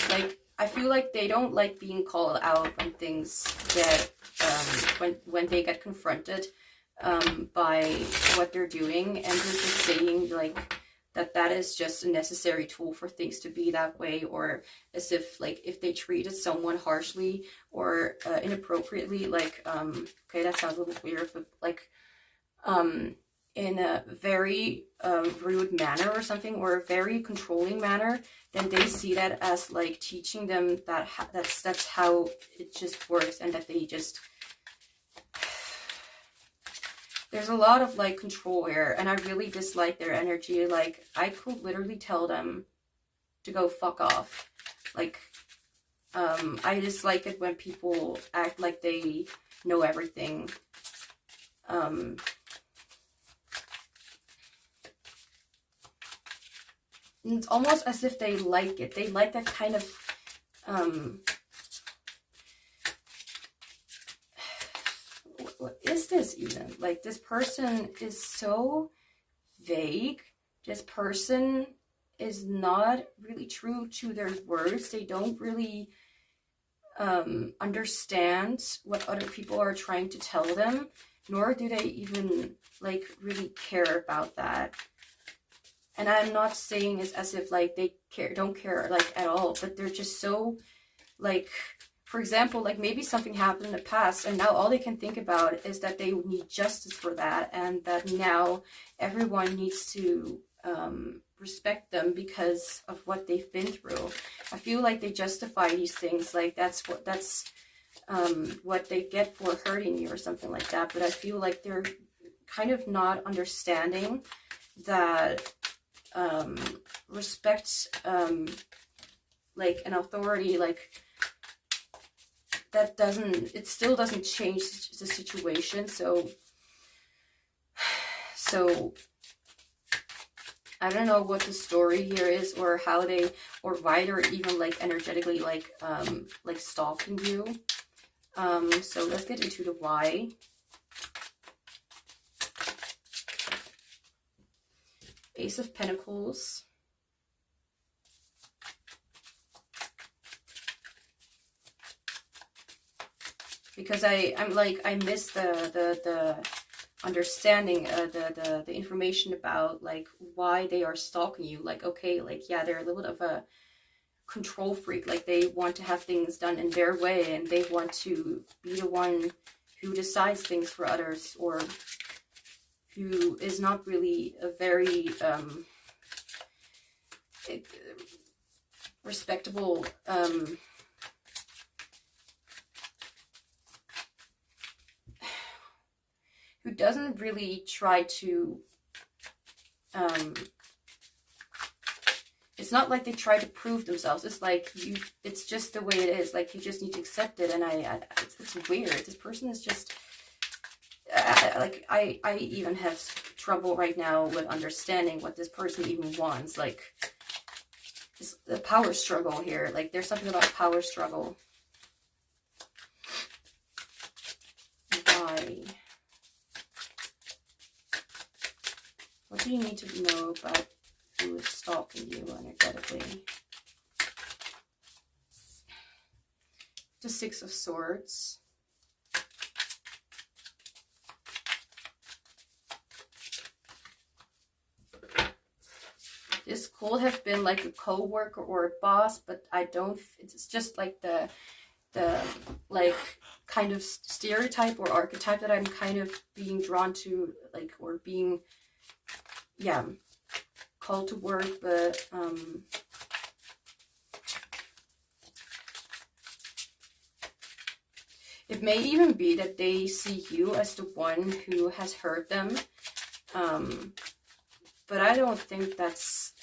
Like, I feel like they don't like being called out when things get when they get confronted. by what they're doing, and they're just saying like that is just a necessary tool for things to be that way, or as if like if they treated someone harshly or inappropriately, like okay, that sounds a little weird, but like in a very rude manner or something, or a very controlling manner, then they see that as like teaching them that that's how it just works, and that they just, there's a lot of like control here, and I really dislike their energy. Like I could literally tell them to go fuck off. Like I dislike it when people act like they know everything. It's almost as if they like it. They like that kind of what is this even? Like, this person is so vague. This person is not really true to their words. They don't really understand what other people are trying to tell them, nor do they even like really care about that. And I'm not saying it's as if like they don't care like at all, but they're just so like, for example, like maybe something happened in the past and now all they can think about is that they need justice for that, and that now everyone needs to respect them because of what they've been through. I feel like they justify these things like that's what they get for hurting you or something like that. But I feel like they're kind of not understanding that respect like an authority, like that doesn't, it still doesn't change the situation. So I don't know what the story here is, or how they, or why they're even like energetically like stalking you. So let's get into the why. Ace of Pentacles. Because I'm like, I miss the understanding, the information about like why they are stalking you. Like, okay, like yeah, they're a little bit of a control freak. Like they want to have things done in their way, and they want to be the one who decides things for others, or who is not really a very respectable who doesn't really try to it's not like they try to prove themselves. It's like it's just the way it is. Like you just need to accept it. And it's weird. This person is just like I even have trouble right now with understanding what this person even wants. Like it's the power struggle here. Like there's something about power struggle. Why? What do you need to know about who is stalking you energetically? The Six of Swords. This could have been like a co-worker or a boss, but I don't, it's just like the like kind of stereotype or archetype that I'm kind of being drawn to, like, or being, yeah, called to work. But it may even be that they see you as the one who has hurt them, but I don't think that's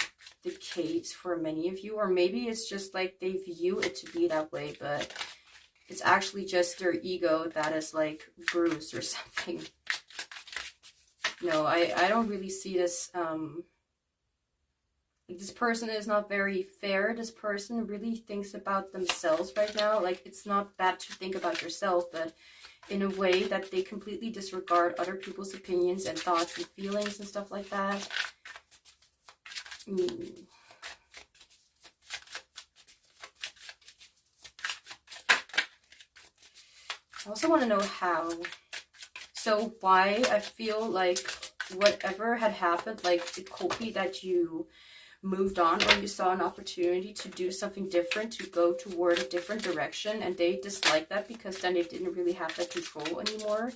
the case for many of you. Or maybe it's just like they view it to be that way, but it's actually just their ego that is like bruised or something. No, I don't really see this. Like this person is not very fair. This person really thinks about themselves right now. Like it's not bad to think about yourself, but in a way that they completely disregard other people's opinions and thoughts and feelings and stuff like that. I also want to know how. So why I feel like whatever had happened, like it could be that you moved on, or you saw an opportunity to do something different, to go toward a different direction, and they disliked that because then they didn't really have that control anymore.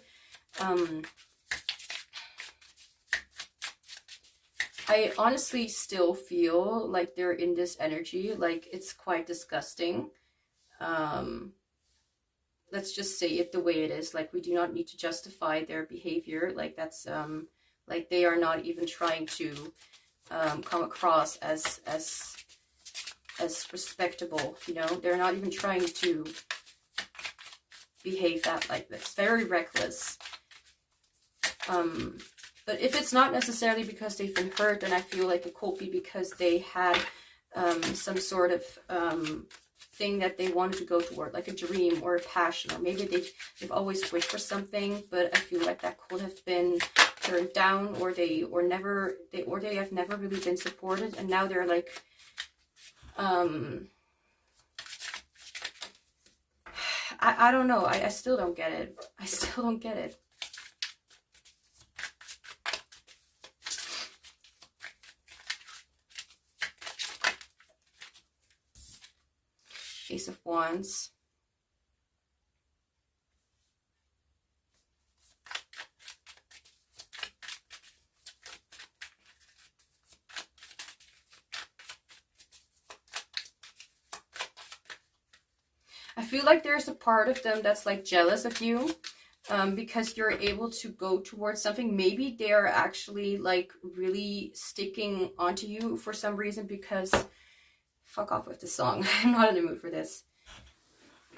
I honestly still feel like they're in this energy, like it's quite disgusting. Let's just say it the way it is. Like, we do not need to justify their behavior. Like, that's like they are not even trying to come across as respectable, you know. They're not even trying to behave that like this. Very reckless. But if it's not necessarily because they've been hurt, then I feel like it could be because they had some sort of thing that they wanted to go toward, like a dream or a passion, or maybe they've always wished for something, but I feel like that could have been turned down, or they have never really been supported, and now they're like I don't know. I still don't get it. I still don't get it. Ace of Wands. I feel like there's a part of them that's like jealous of you because you're able to go towards something. Maybe they're actually like really sticking onto you for some reason because... Fuck off with the song. I'm not in the mood for this.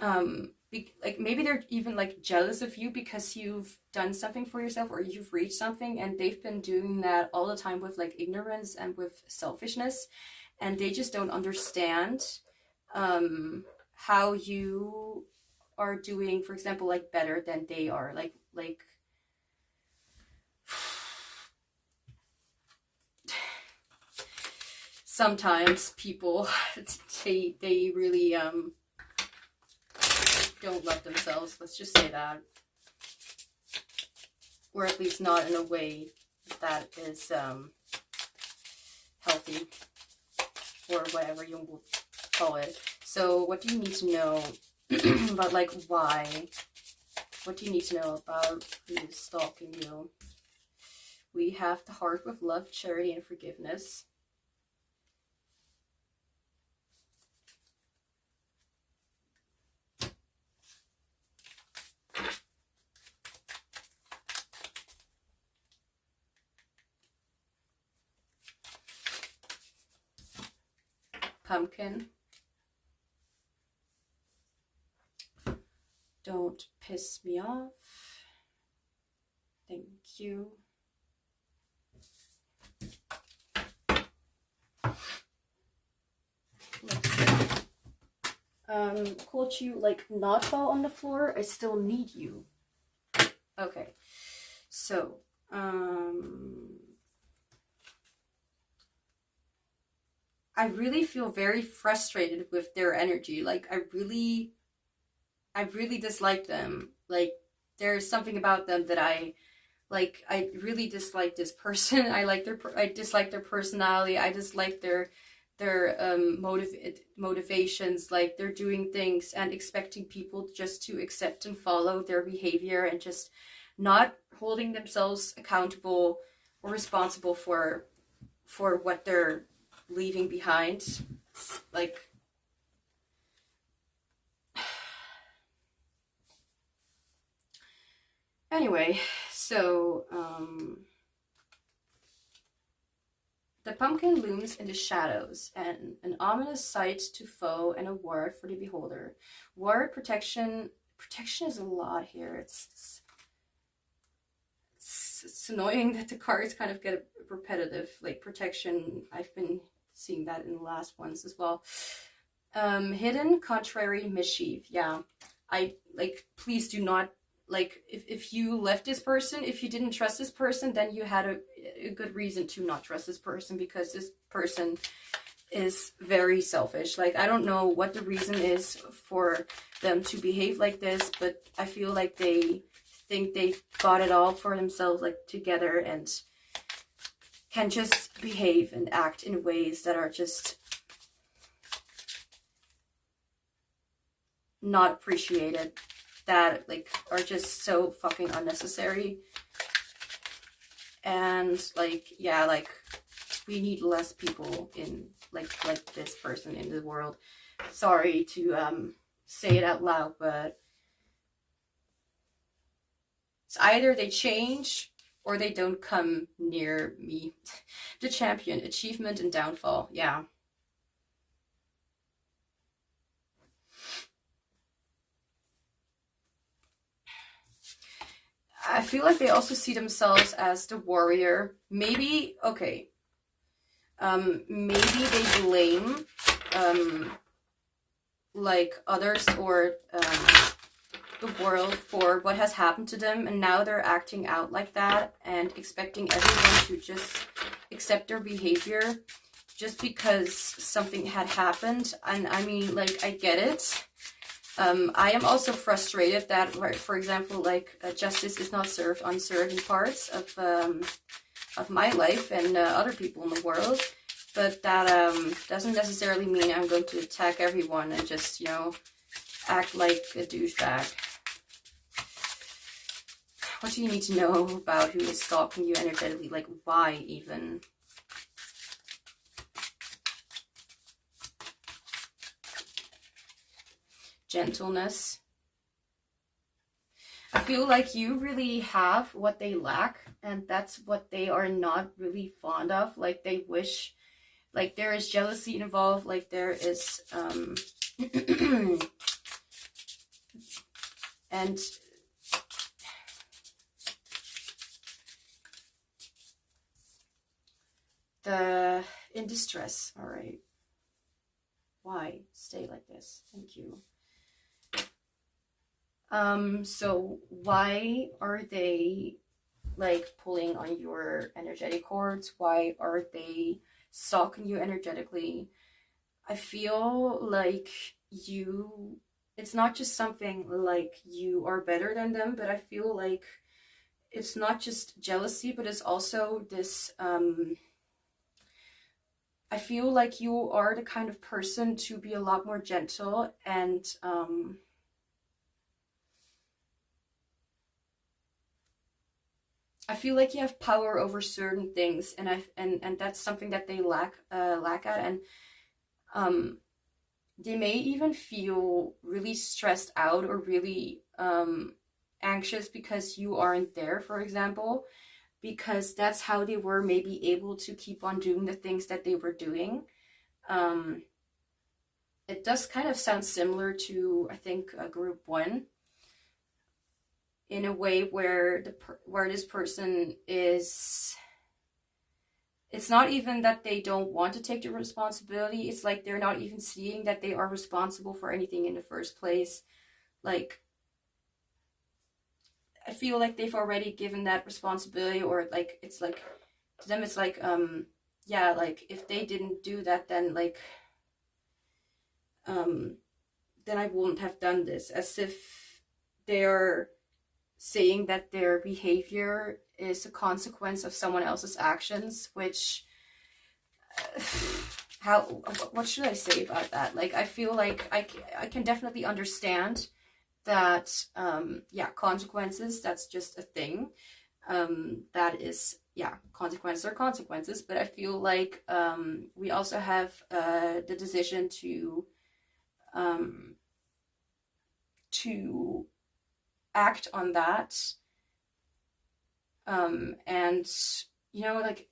Like maybe they're even like jealous of you because you've done something for yourself, or you've reached something, and they've been doing that all the time with like ignorance and with selfishness, and they just don't understand how you are doing, for example, like better than they are. Like sometimes people, they really don't love themselves. Let's just say that. Or at least not in a way that is healthy, or whatever you will call it. So what do you need to know about, like, why? What do you need to know about who is stalking you? We have the heart with love, charity, and forgiveness. Pumpkin. Don't piss me off. Thank you. Let's see. Could you like not fall on the floor? I still need you. Okay. So, I really feel very frustrated with their energy. Like, I really dislike them. Like, there's something about them that I really dislike this person. I dislike their personality. I dislike their motivations. Like, they're doing things and expecting people just to accept and follow their behavior, and just not holding themselves accountable or responsible for what they're leaving behind. Like, anyway, so the pumpkin looms in the shadows, and an ominous sight to foe, and a ward for the beholder. Ward, protection is a lot here. It's annoying that the cards kind of get repetitive. Like, protection, I've been seeing that in the last ones as well. Hidden, contrary, mischief. Yeah, I like, please do not, like, if you left this person, if you didn't trust this person, then you had a good reason to not trust this person, because this person is very selfish. Like, I don't know what the reason is for them to behave like this, but I feel like they think they've got it all for themselves, like together, and can just behave and act in ways that are just not appreciated, that like are just so fucking unnecessary. And like, yeah, like we need less people in like this person in the world. Sorry to say it out loud, but it's either they change or they don't come near me. The champion, achievement and downfall. Yeah. I feel like they also see themselves as the warrior. Maybe, okay. Maybe they blame like others or the world for what has happened to them, and now they're acting out like that and expecting everyone to just accept their behavior just because something had happened. And I mean, like, I get it. I am also frustrated that, for example, like justice is not served on certain parts of my life and other people in the world, but that doesn't necessarily mean I'm going to attack everyone and just, you know, act like a douchebag. What do you need to know about who is stalking you energetically? Like, why even? Gentleness. I feel like you really have what they lack, and that's what they are not really fond of. Like, they wish, like, there is jealousy involved, like there is and the in distress. All right, why stay like this? Thank you. So why are they like pulling on your energetic cords? Why are they stalking you energetically? I feel like it's not just something like you are better than them, but I feel like it's not just jealousy, but it's also this, I feel like you are the kind of person to be a lot more gentle and, I feel like you have power over certain things, and and that's something that they lack at, and they may even feel really stressed out or really anxious because you aren't there, for example, because that's how they were maybe able to keep on doing the things that they were doing. It does kind of sound similar to, I think, group 1. In a way where this person is, it's not even that they don't want to take the responsibility, it's like they're not even seeing that they are responsible for anything in the first place. Like, I feel like they've already given that responsibility, or like, it's like, to them it's like, yeah, like, if they didn't do that, then like, then I wouldn't have done this, as if they're saying that their behavior is a consequence of someone else's actions, which, what should I say about that? Like, I feel like I can definitely understand that, yeah, consequences, that's just a thing. That is, yeah, consequences are consequences, but I feel like we also have the decision to act on that, and, you know, like,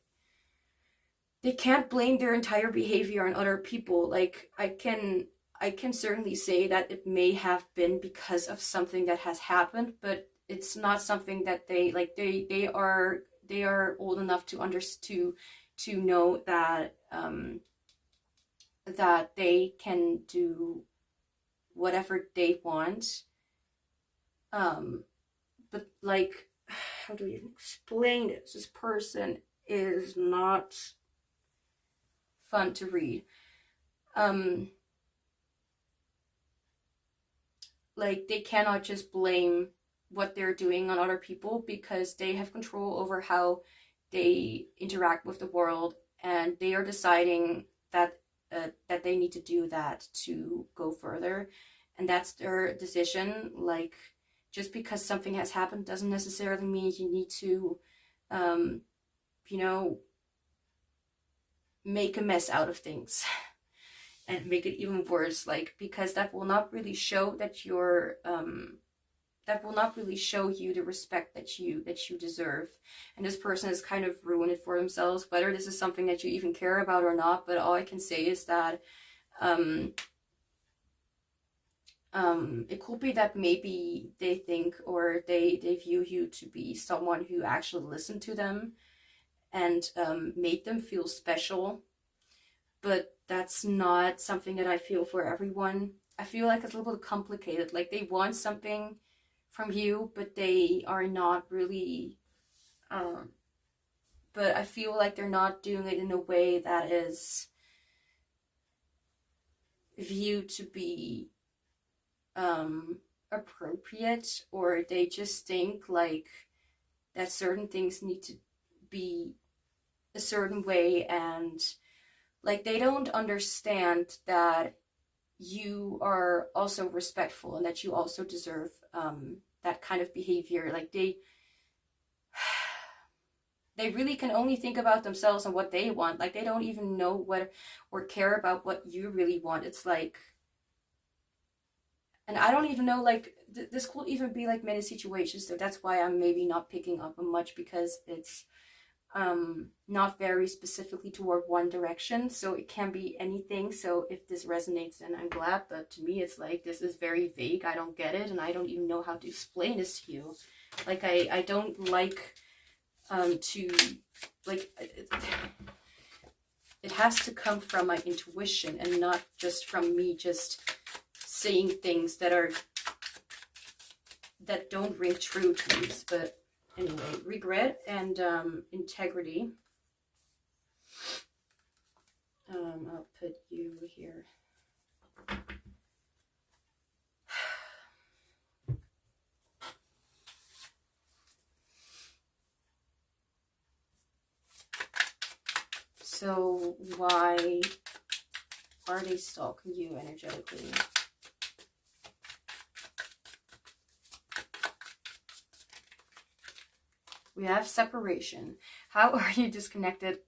they can't blame their entire behavior on other people. Like, I can certainly say that it may have been because of something that has happened, but it's not something that they like. They are old enough to know that that they can do whatever they want. But like, how do you explain this? This person is not fun to read. Like, they cannot just blame what they're doing on other people, because they have control over how they interact with the world, and they are deciding that that they need to do that to go further, and that's their decision. Like, just because something has happened doesn't necessarily mean you need to you know, make a mess out of things and make it even worse, like, because that will not really show that you're that will not really show you the respect that you deserve. And this person has kind of ruined it for themselves, whether this is something that you even care about or not. But all I can say is that it could be that maybe they think, or they view you to be someone who actually listened to them and made them feel special. But that's not something that I feel for everyone. I feel like it's a little bit complicated. Like, they want something from you, but they are not really, but I feel like they're not doing it in a way that is viewed to be appropriate, or they just think like that certain things need to be a certain way, and like they don't understand that you are also respectful and that you also deserve that kind of behavior. Like, they really can only think about themselves and what they want. Like, they don't even know what or care about what you really want. It's like, and I don't even know, like, this could even be like many situations. So that's why I'm maybe not picking up on much, because it's not very specifically toward one direction. So it can be anything. So if this resonates, then I'm glad. But to me, it's like, this is very vague. I don't get it, and I don't even know how to explain this to you. Like, I don't like to, like, it has to come from my intuition and not just from me just saying things that don't ring true to me. But anyway, regret and integrity. I'll put you here. So why are they stalking you energetically? We have separation. How are you disconnected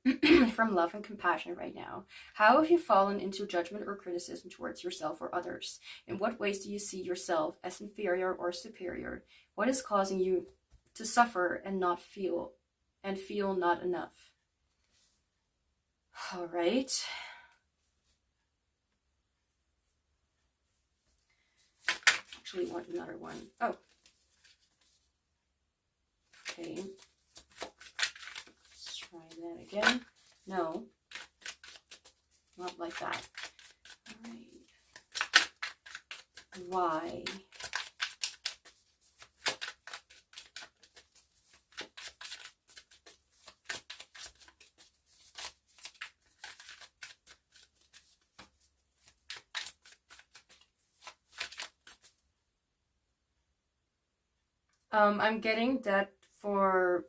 from love and compassion right now? How have you fallen into judgment or criticism towards yourself or others? In what ways do you see yourself as inferior or superior? What is causing you to suffer and feel not enough? All right. Actually, want another one. Oh. Okay, let's try that again. No, not like that. All right. Why? I'm getting that for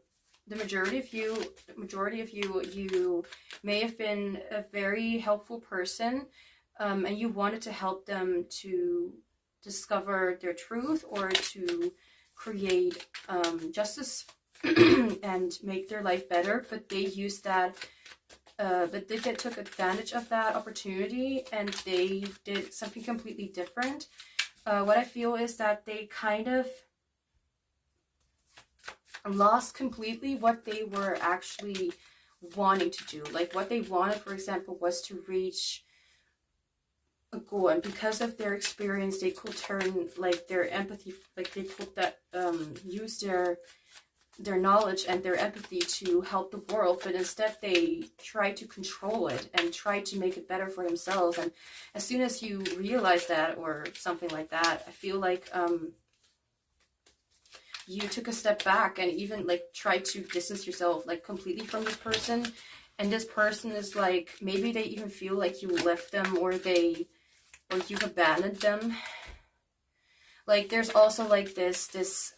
the majority of you, you may have been a very helpful person, and you wanted to help them to discover their truth, or to create justice and make their life better. But they used that, but they took advantage of that opportunity, and they did something completely different. What I feel is that they kind of lost completely what they were actually wanting to do. Like, what they wanted, for example, was to reach a goal, and because of their experience, they could turn like their empathy, like they could use their knowledge and their empathy to help the world. But instead they try to control it and try to make it better for themselves. And as soon as you realize that, or something like that, I feel like you took a step back and even like tried to distance yourself like completely from this person. And this person is like, maybe they even feel like you left them, or you've abandoned them. Like, there's also like this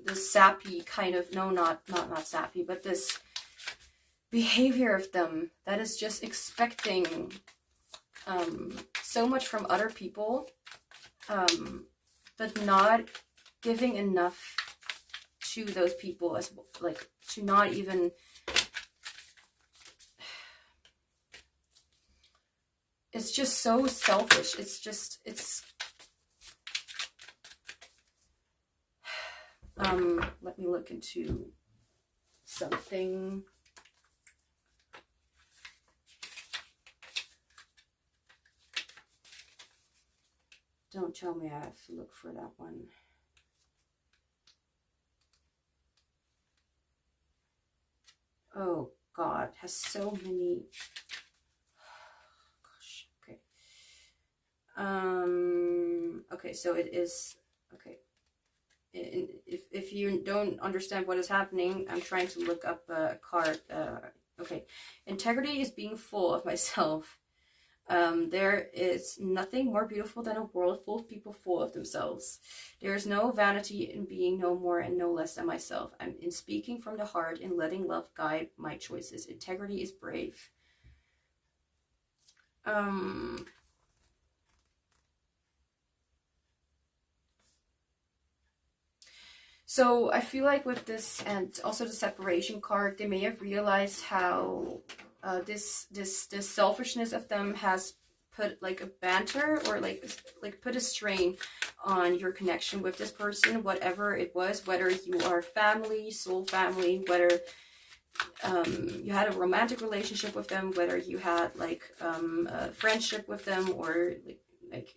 this sappy kind of, no, not sappy, but this behavior of them that is just expecting so much from other people, but not giving enough to those people, as like to not even it's just so selfish. It's let me look into something. Don't tell me I have to look for that one. Oh God, has so many. Gosh, okay. Okay, so it is okay. If you don't understand what is happening, I'm trying to look up a card. Okay, integrity is being full of myself. There is nothing more beautiful than a world full of people full of themselves. There is no vanity in being no more and no less than myself. I'm in speaking from the heart and letting love guide my choices. Integrity is brave. So I feel like with this, and also the separation card, they may have realized how this selfishness of them has put like a banter or like put a strain on your connection with this person, whatever it was, whether you are family, soul family, whether you had a romantic relationship with them, whether you had like a friendship with them, or like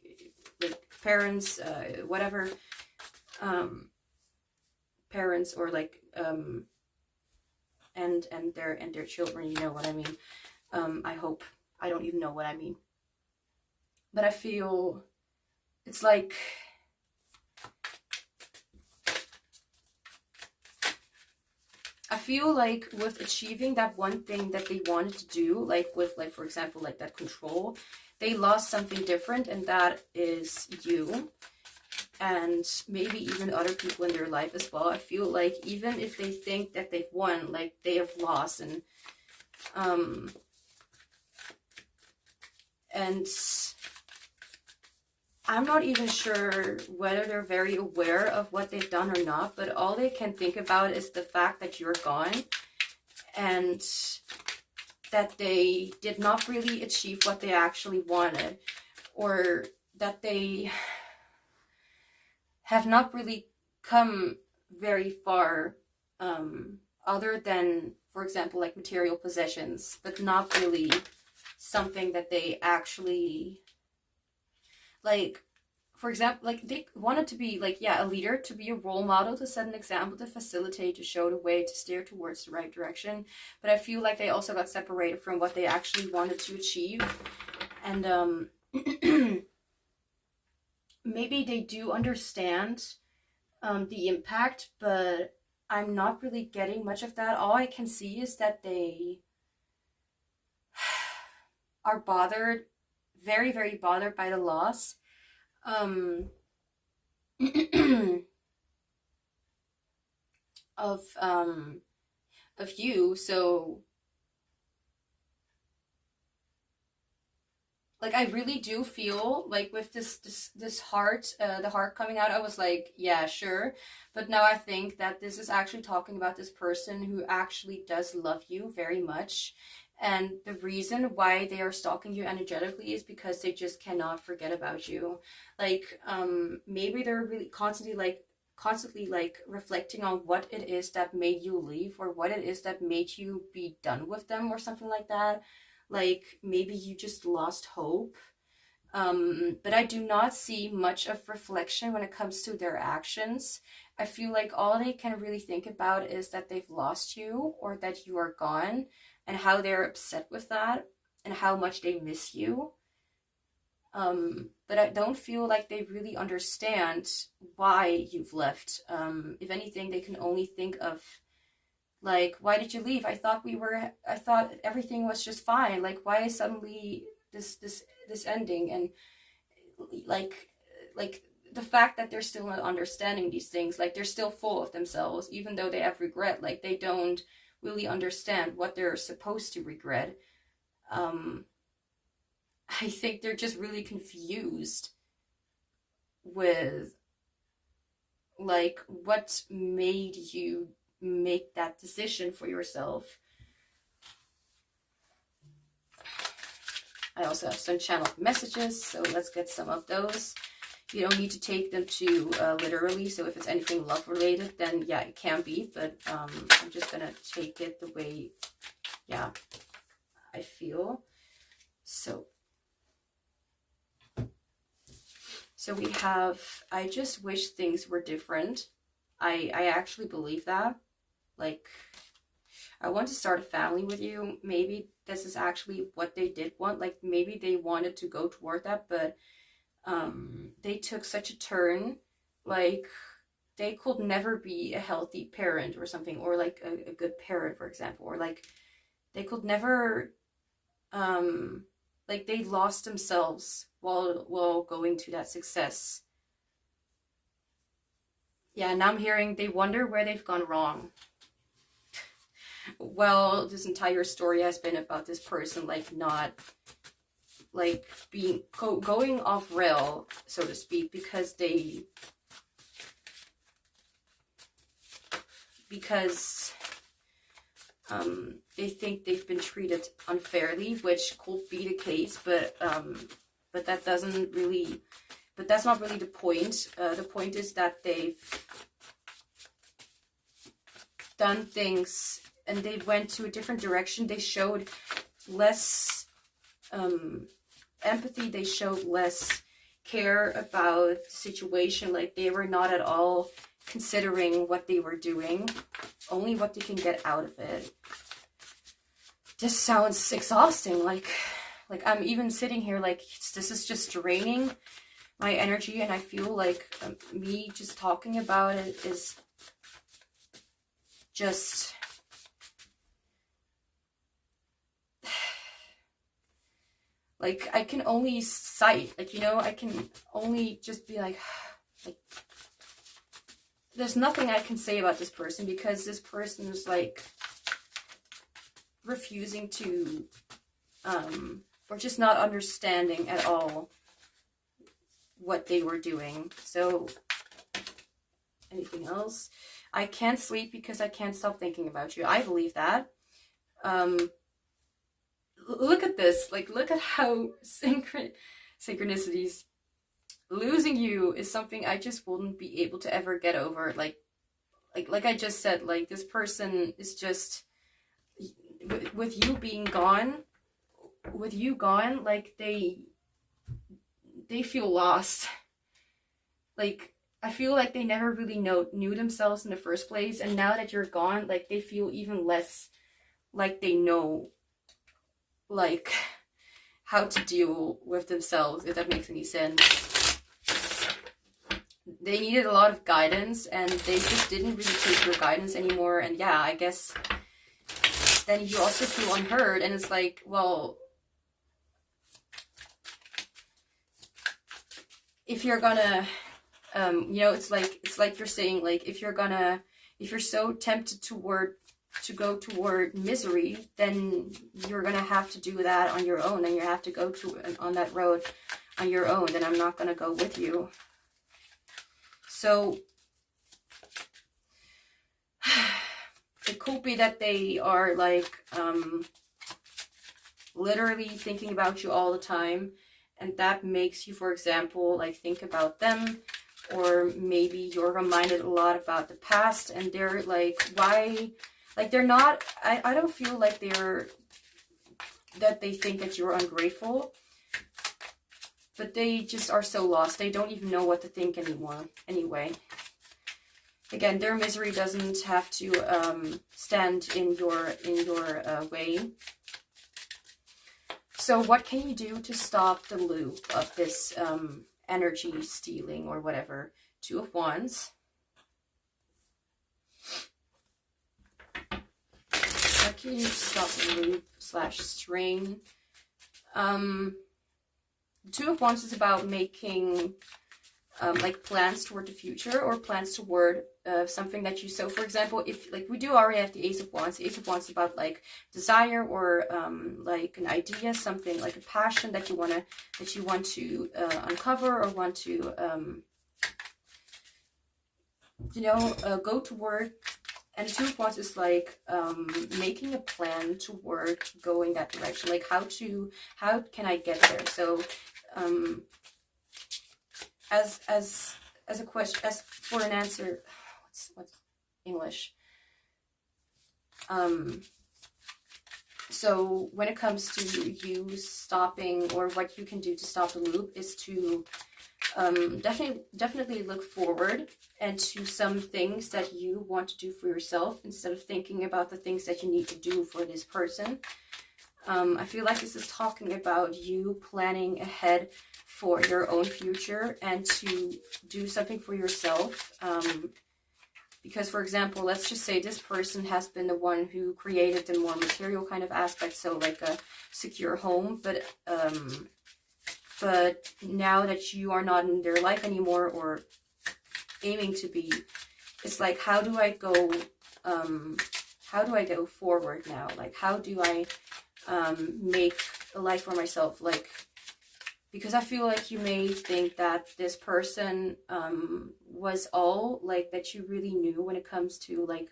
parents, whatever, parents, or like and their children, you know what I mean. I hope, I don't even know what I mean, but I feel it's like with achieving that one thing that they wanted to do, like with like, for example, like that control, they lost something different, and that is you. And maybe even other people in their life as well. I feel like even if they think that they've won, like they have lost. And I'm not even sure whether they're very aware of what they've done or not, but all they can think about is the fact that you're gone, and that they did not really achieve what they actually wanted, or that they have not really come very far, other than, for example, like material possessions, but not really something that they actually, like, for example, like they wanted to be like, yeah, a leader, to be a role model, to set an example, to facilitate, to show the way, to steer towards the right direction. But I feel like they also got separated from what they actually wanted to achieve. And maybe they do understand the impact, but I'm not really getting much of that. All I can see is that they are bothered, very, very bothered by the loss of you. So like, I really do feel like with this heart, the heart coming out, I was like, yeah, sure. But now I think that this is actually talking about this person who actually does love you very much. And the reason why they are stalking you energetically is because they just cannot forget about you. Like, maybe they're really constantly like reflecting on what it is that made you leave, or what it is that made you be done with them, or something like that. Like, maybe you just lost hope. But I do not see much of reflection when it comes to their actions. I feel like all they can really think about is that they've lost you, or that you are gone, and how they're upset with that, and how much they miss you. But I don't feel like they really understand why you've left. If anything, they can only think of, like, why did you leave? I thought everything was just fine. Like, why is suddenly this ending? And like the fact that they're still not understanding these things, like they're still full of themselves, even though they have regret, like they don't really understand what they're supposed to regret. I think they're just really confused with like what made you make that decision for yourself. I also have some channeled messages, so let's get some of those. You don't need to take them too literally, so if it's anything love related, then yeah, it can be, but I'm just gonna take it the way, yeah, I feel. So we have, I just wish things were different. I actually believe that. Like, I want to start a family with you. Maybe this is actually what they did want. Like, maybe they wanted to go toward that, but they took such a turn. Like, they could never be a healthy parent or something, or like a good parent, for example, or like they could never, like they lost themselves while going to that success. Yeah, now I'm hearing they wonder where they've gone wrong. Well, this entire story has been about this person like not like being going off rail, so to speak, because they think they've been treated unfairly, which could be the case, but that doesn't really, but that's not really the point. The point is that they've done things and they went to a different direction. They showed less empathy. They showed less care about the situation. Like they were not at all considering what they were doing, only what they can get out of it. This sounds exhausting. Like I'm even sitting here like this is just draining my energy, and I feel like me just talking about it is just like I can only cite, like, you know, I can only just be like there's nothing I can say about this person, because this person is like refusing to or just not understanding at all what they were doing. So anything else? I can't sleep because I can't stop thinking about you. I believe that. Look at this. Like, look at how synchronicities. Losing you is something I just wouldn't be able to ever get over. Like I just said, like this person is just with you being gone. With you gone, like they feel lost. Like I feel like they never really knew themselves in the first place, and now that you're gone, like they feel even less like they know like how to deal with themselves, if that makes any sense. They needed a lot of guidance and they just didn't really take your guidance anymore, and yeah, I guess then you also feel unheard, and it's like, well, if you're gonna you know, it's like you're saying, like if you're so tempted to go toward misery, then you're gonna have to do that on your own, and you have to go on that road on your own. Then I'm not gonna go with you. So it could be that they are like literally thinking about you all the time, and that makes you, for example, like think about them. Or maybe you're reminded a lot about the past, and they're like, why? Like they're not, I don't feel like that they think that you're ungrateful, but they just are so lost. They don't even know what to think anymore. Anyway, again, their misery doesn't have to stand in your way. So what can you do to stop the loop of this energy stealing or whatever? Two of Wands. How can you stop the loop / strain? Two of Wands is about making like plans toward the future, or plans toward something that you, so for example, if like we do already have the Ace of Wands. The Ace of Wands is about like desire, or like an idea, something like a passion that you want to uncover, or want to you know, go toward. And the Two of Wands is like making a plan toward going that direction, like how can I get there. So as a question, as for an answer, what's English? So when it comes to you stopping, or what you can do to stop the loop, is to definitely look forward and to some things that you want to do for yourself, instead of thinking about the things that you need to do for this person. I feel like this is talking about you planning ahead for your own future and to do something for yourself. Because, for example, let's just say this person has been the one who created the more material kind of aspect, so like a secure home, but now that you are not in their life anymore, or aiming to be, it's like, how do I go forward now? Like, how do I make a life for myself? Like, because I feel like you may think that this person was all like that you really knew when it comes to like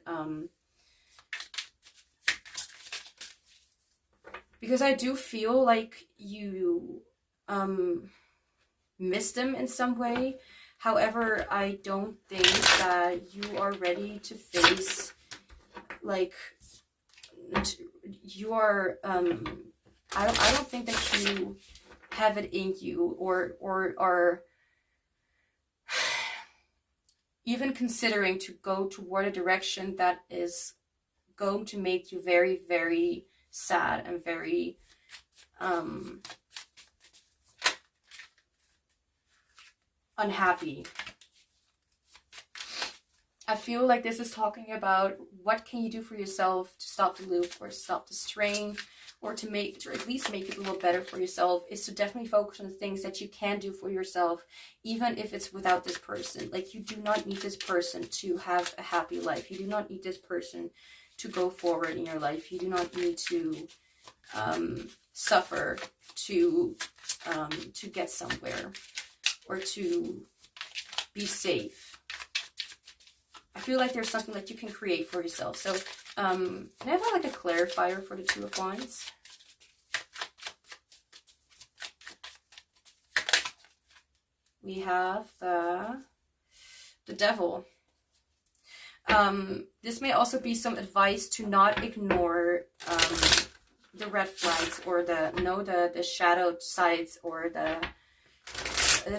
because I do feel like you miss them in some way. However, I don't think that you are ready to face, like, you are I don't think that you have it in you, or are even considering to go toward a direction that is going to make you very, very sad and very unhappy. I feel like this is talking about what can you do for yourself to stop the loop, or stop the strain, or to at least make it a little better for yourself, is to definitely focus on the things that you can do for yourself, even if it's without this person. Like, you do not need this person to have a happy life. You do not need this person to go forward in your life. You do not need to suffer to get somewhere, or to be safe. I feel like there's something that you can create for yourself. So can I have like a clarifier for the Two of Wands? We have the Devil. This may also be some advice to not ignore the red flags, or the shadow sides, or the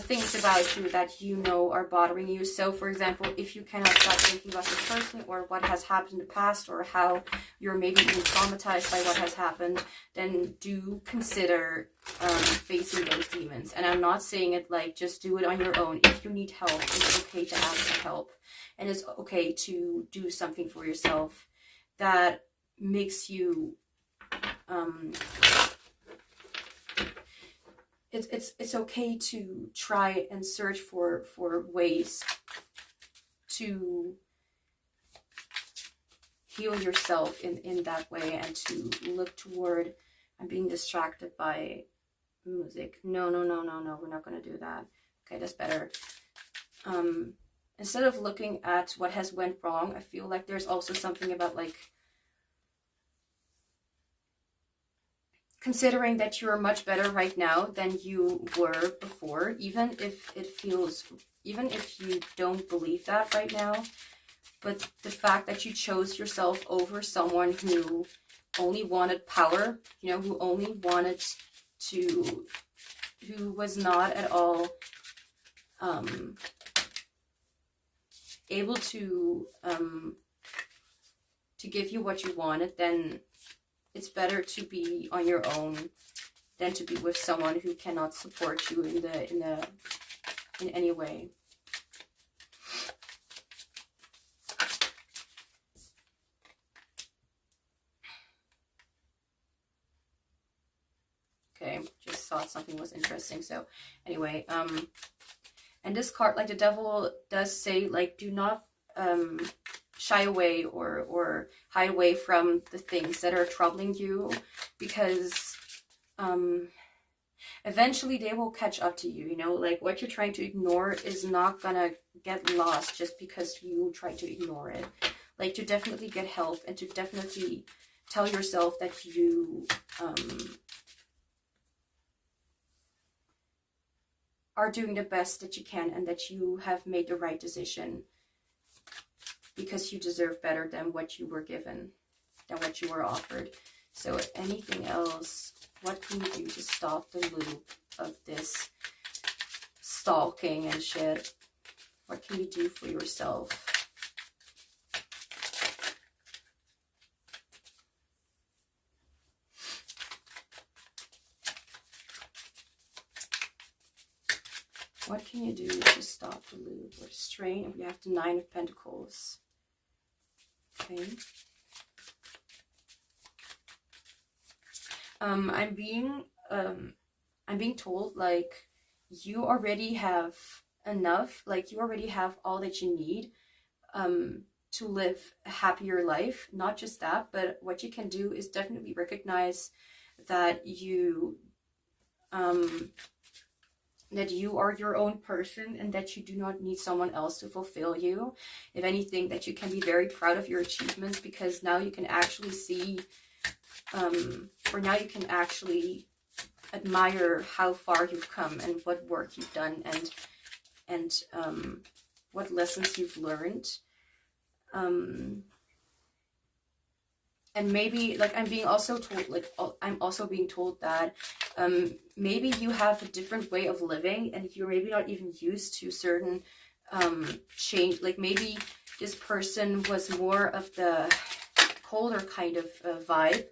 things about you that you know are bothering you. So, for example, if you cannot stop thinking about this person, or what has happened in the past, or how you're maybe even traumatized by what has happened, then do consider facing those demons. And I'm not saying it like just do it on your own. If you need help, it's okay to ask for help, and it's okay to do something for yourself that makes you it's okay to try and search for ways to heal yourself in that way, and to look toward. I'm being distracted by music. No, we're not going to do that. Okay, that's better. Instead of looking at what has went wrong, I feel like there's also something about like considering that you're much better right now than you were before, even if you don't believe that right now. But the fact that you chose yourself over someone who only wanted power, you know, who only wanted to, who was not at all able to give you what you wanted, then it's better to be on your own than to be with someone who cannot support you in any way. Okay, just thought something was interesting. So anyway, And this card, like the devil does say, like, do not shy away or hide away from the things that are troubling you, because eventually they will catch up to you, you know, like what you're trying to ignore is not gonna get lost just because you try to ignore it. Like, to definitely get help and to definitely tell yourself that you are doing the best that you can and that you have made the right decision, because you deserve better than what you were given, than what you were offered. So anything else, what can you do to stop the loop of this stalking and shit? What can you do for yourself? What can you do to stop the loop or strain? And we have the Nine of Pentacles. Okay. I'm being told, like, you already have enough, like you already have all that you need to live a happier life. Not just that, but what you can do is definitely recognize that you are your own person and that you do not need someone else to fulfill you. If anything, that you can be very proud of your achievements, because now you can actually see, or now you can actually admire how far you've come and what work you've done and what lessons you've learned. And maybe, like, I'm also being told that maybe you have a different way of living and you're maybe not even used to certain change. Like, maybe this person was more of the colder kind of vibe,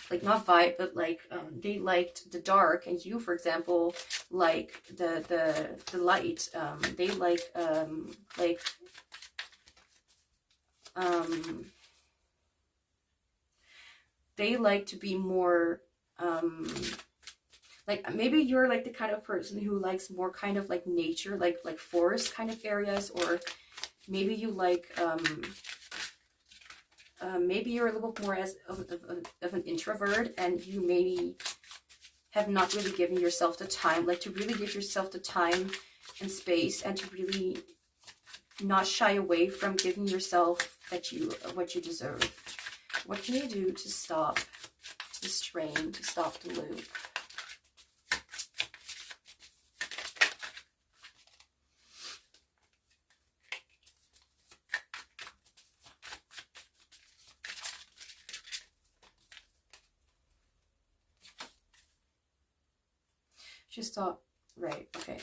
like not vibe, but like they liked the dark, and you, for example, like the light. They they like to be more like, maybe you're like the kind of person who likes more kind of like nature, like forest kind of areas, or maybe you like maybe you're a little bit more of an introvert, and you maybe have not really given yourself the time, like to really give yourself the time and space, and to really not shy away from giving yourself what you deserve. What can you do to stop the strain, to stop the loop? Just stop. Right, okay.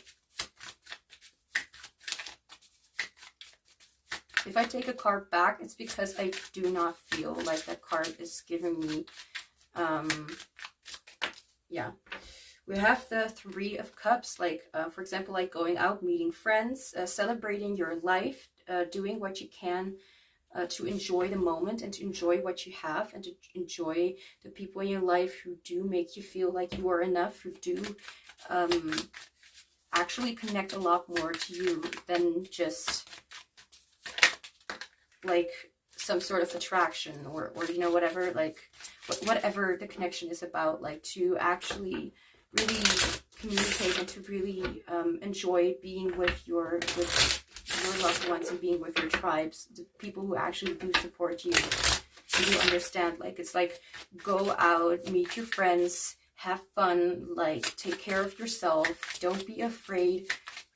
If I take a card back, it's because I do not feel like that card is giving me, yeah. We have the Three of Cups, like, for example, like going out, meeting friends, celebrating your life, doing what you can to enjoy the moment and to enjoy what you have, and to enjoy the people in your life who do make you feel like you are enough, who do actually connect a lot more to you than just like some sort of attraction or you know, whatever, like whatever the connection is about, like to actually really communicate and to really enjoy being with your loved ones and being with your tribes, the people who actually do support you. And you understand, like, it's like, go out, meet your friends, have fun, like take care of yourself. Don't be afraid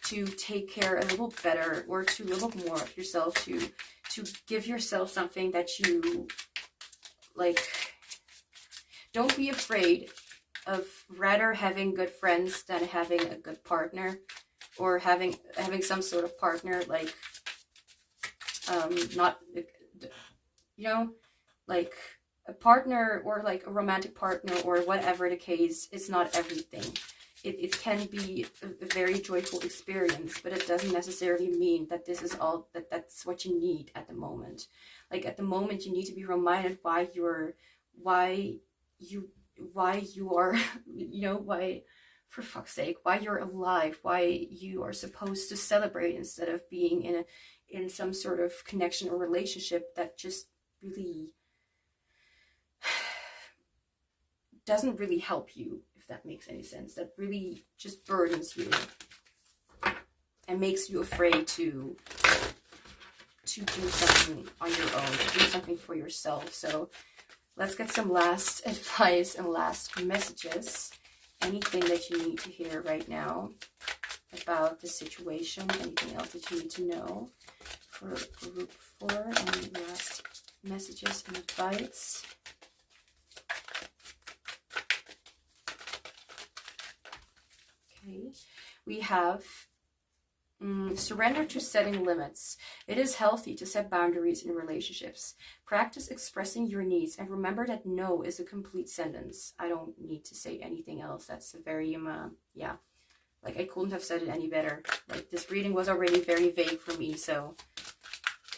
to take care a little better or to a little more of yourself, to give yourself something that you like. Don't be afraid of rather having good friends than having a good partner, or having some sort of partner, like not, you know, like a partner or like a romantic partner or whatever the case. It's not everything. It can be a very joyful experience, but it doesn't necessarily mean that this is all, that's what you need at the moment. Like at the moment, you need to be reminded why you are, you know, why for fuck's sake, why you're alive, why you are supposed to celebrate instead of being in some sort of connection or relationship that just really doesn't really help you, if that makes any sense, that really just burdens you and makes you afraid to do something on your own, to do something for yourself. So let's get some last advice and last messages. Anything that you need to hear right now about the situation, anything else that you need to know for group 4, and last messages and advice. Okay, we have surrender to setting limits. It is healthy to set boundaries in relationships. Practice expressing your needs and remember that no is a complete sentence. I don't need to say anything else. That's a very, yeah, like I couldn't have said it any better. Like this reading was already very vague for me. So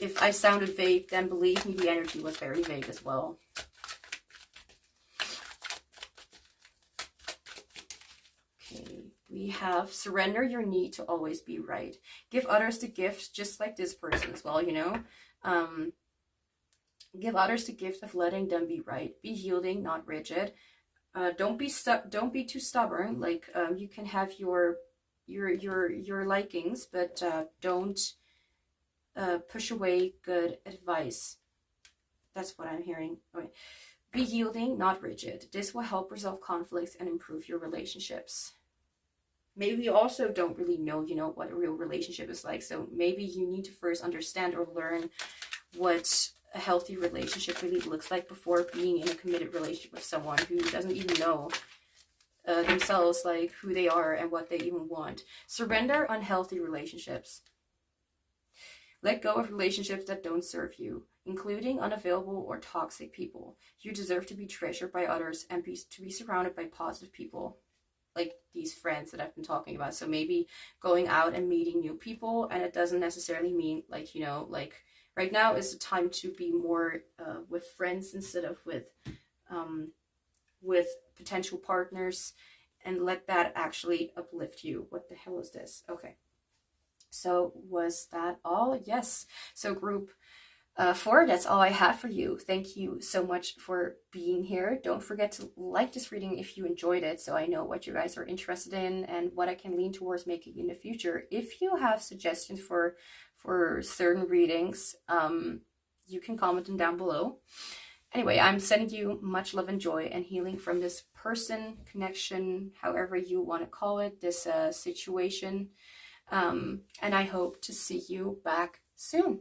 if I sounded vague, then believe me, the energy was very vague as well. We have surrender your need to always be right. Give others the gift, just like this person as well, you know. Give others the gift of letting them be right. Be yielding, not rigid. Don't be too stubborn. Like you can have your likings, but don't push away good advice. That's what I'm hearing. Okay. Be yielding, not rigid. This will help resolve conflicts and improve your relationships. Maybe you also don't really know, you know, what a real relationship is like. So maybe you need to first understand or learn what a healthy relationship really looks like before being in a committed relationship with someone who doesn't even know themselves, like who they are and what they even want. Surrender unhealthy relationships. Let go of relationships that don't serve you, including unavailable or toxic people. You deserve to be treasured by others and to be surrounded by positive people, like these friends that I've been talking about. So maybe going out and meeting new people, and it doesn't necessarily mean like, you know, like right now is the time to be more with friends instead of with potential partners, and let that actually uplift you. What the hell is this? Okay. So was that all? Yes. So group 4, that's all I have for you. Thank you so much for being here. Don't forget to like this reading if you enjoyed it, so I know what you guys are interested in and what I can lean towards making in the future. If you have suggestions for certain readings, you can comment them down below. Anyway, I'm sending you much love and joy and healing from this person, connection, however you want to call it, this situation. And I hope to see you back soon.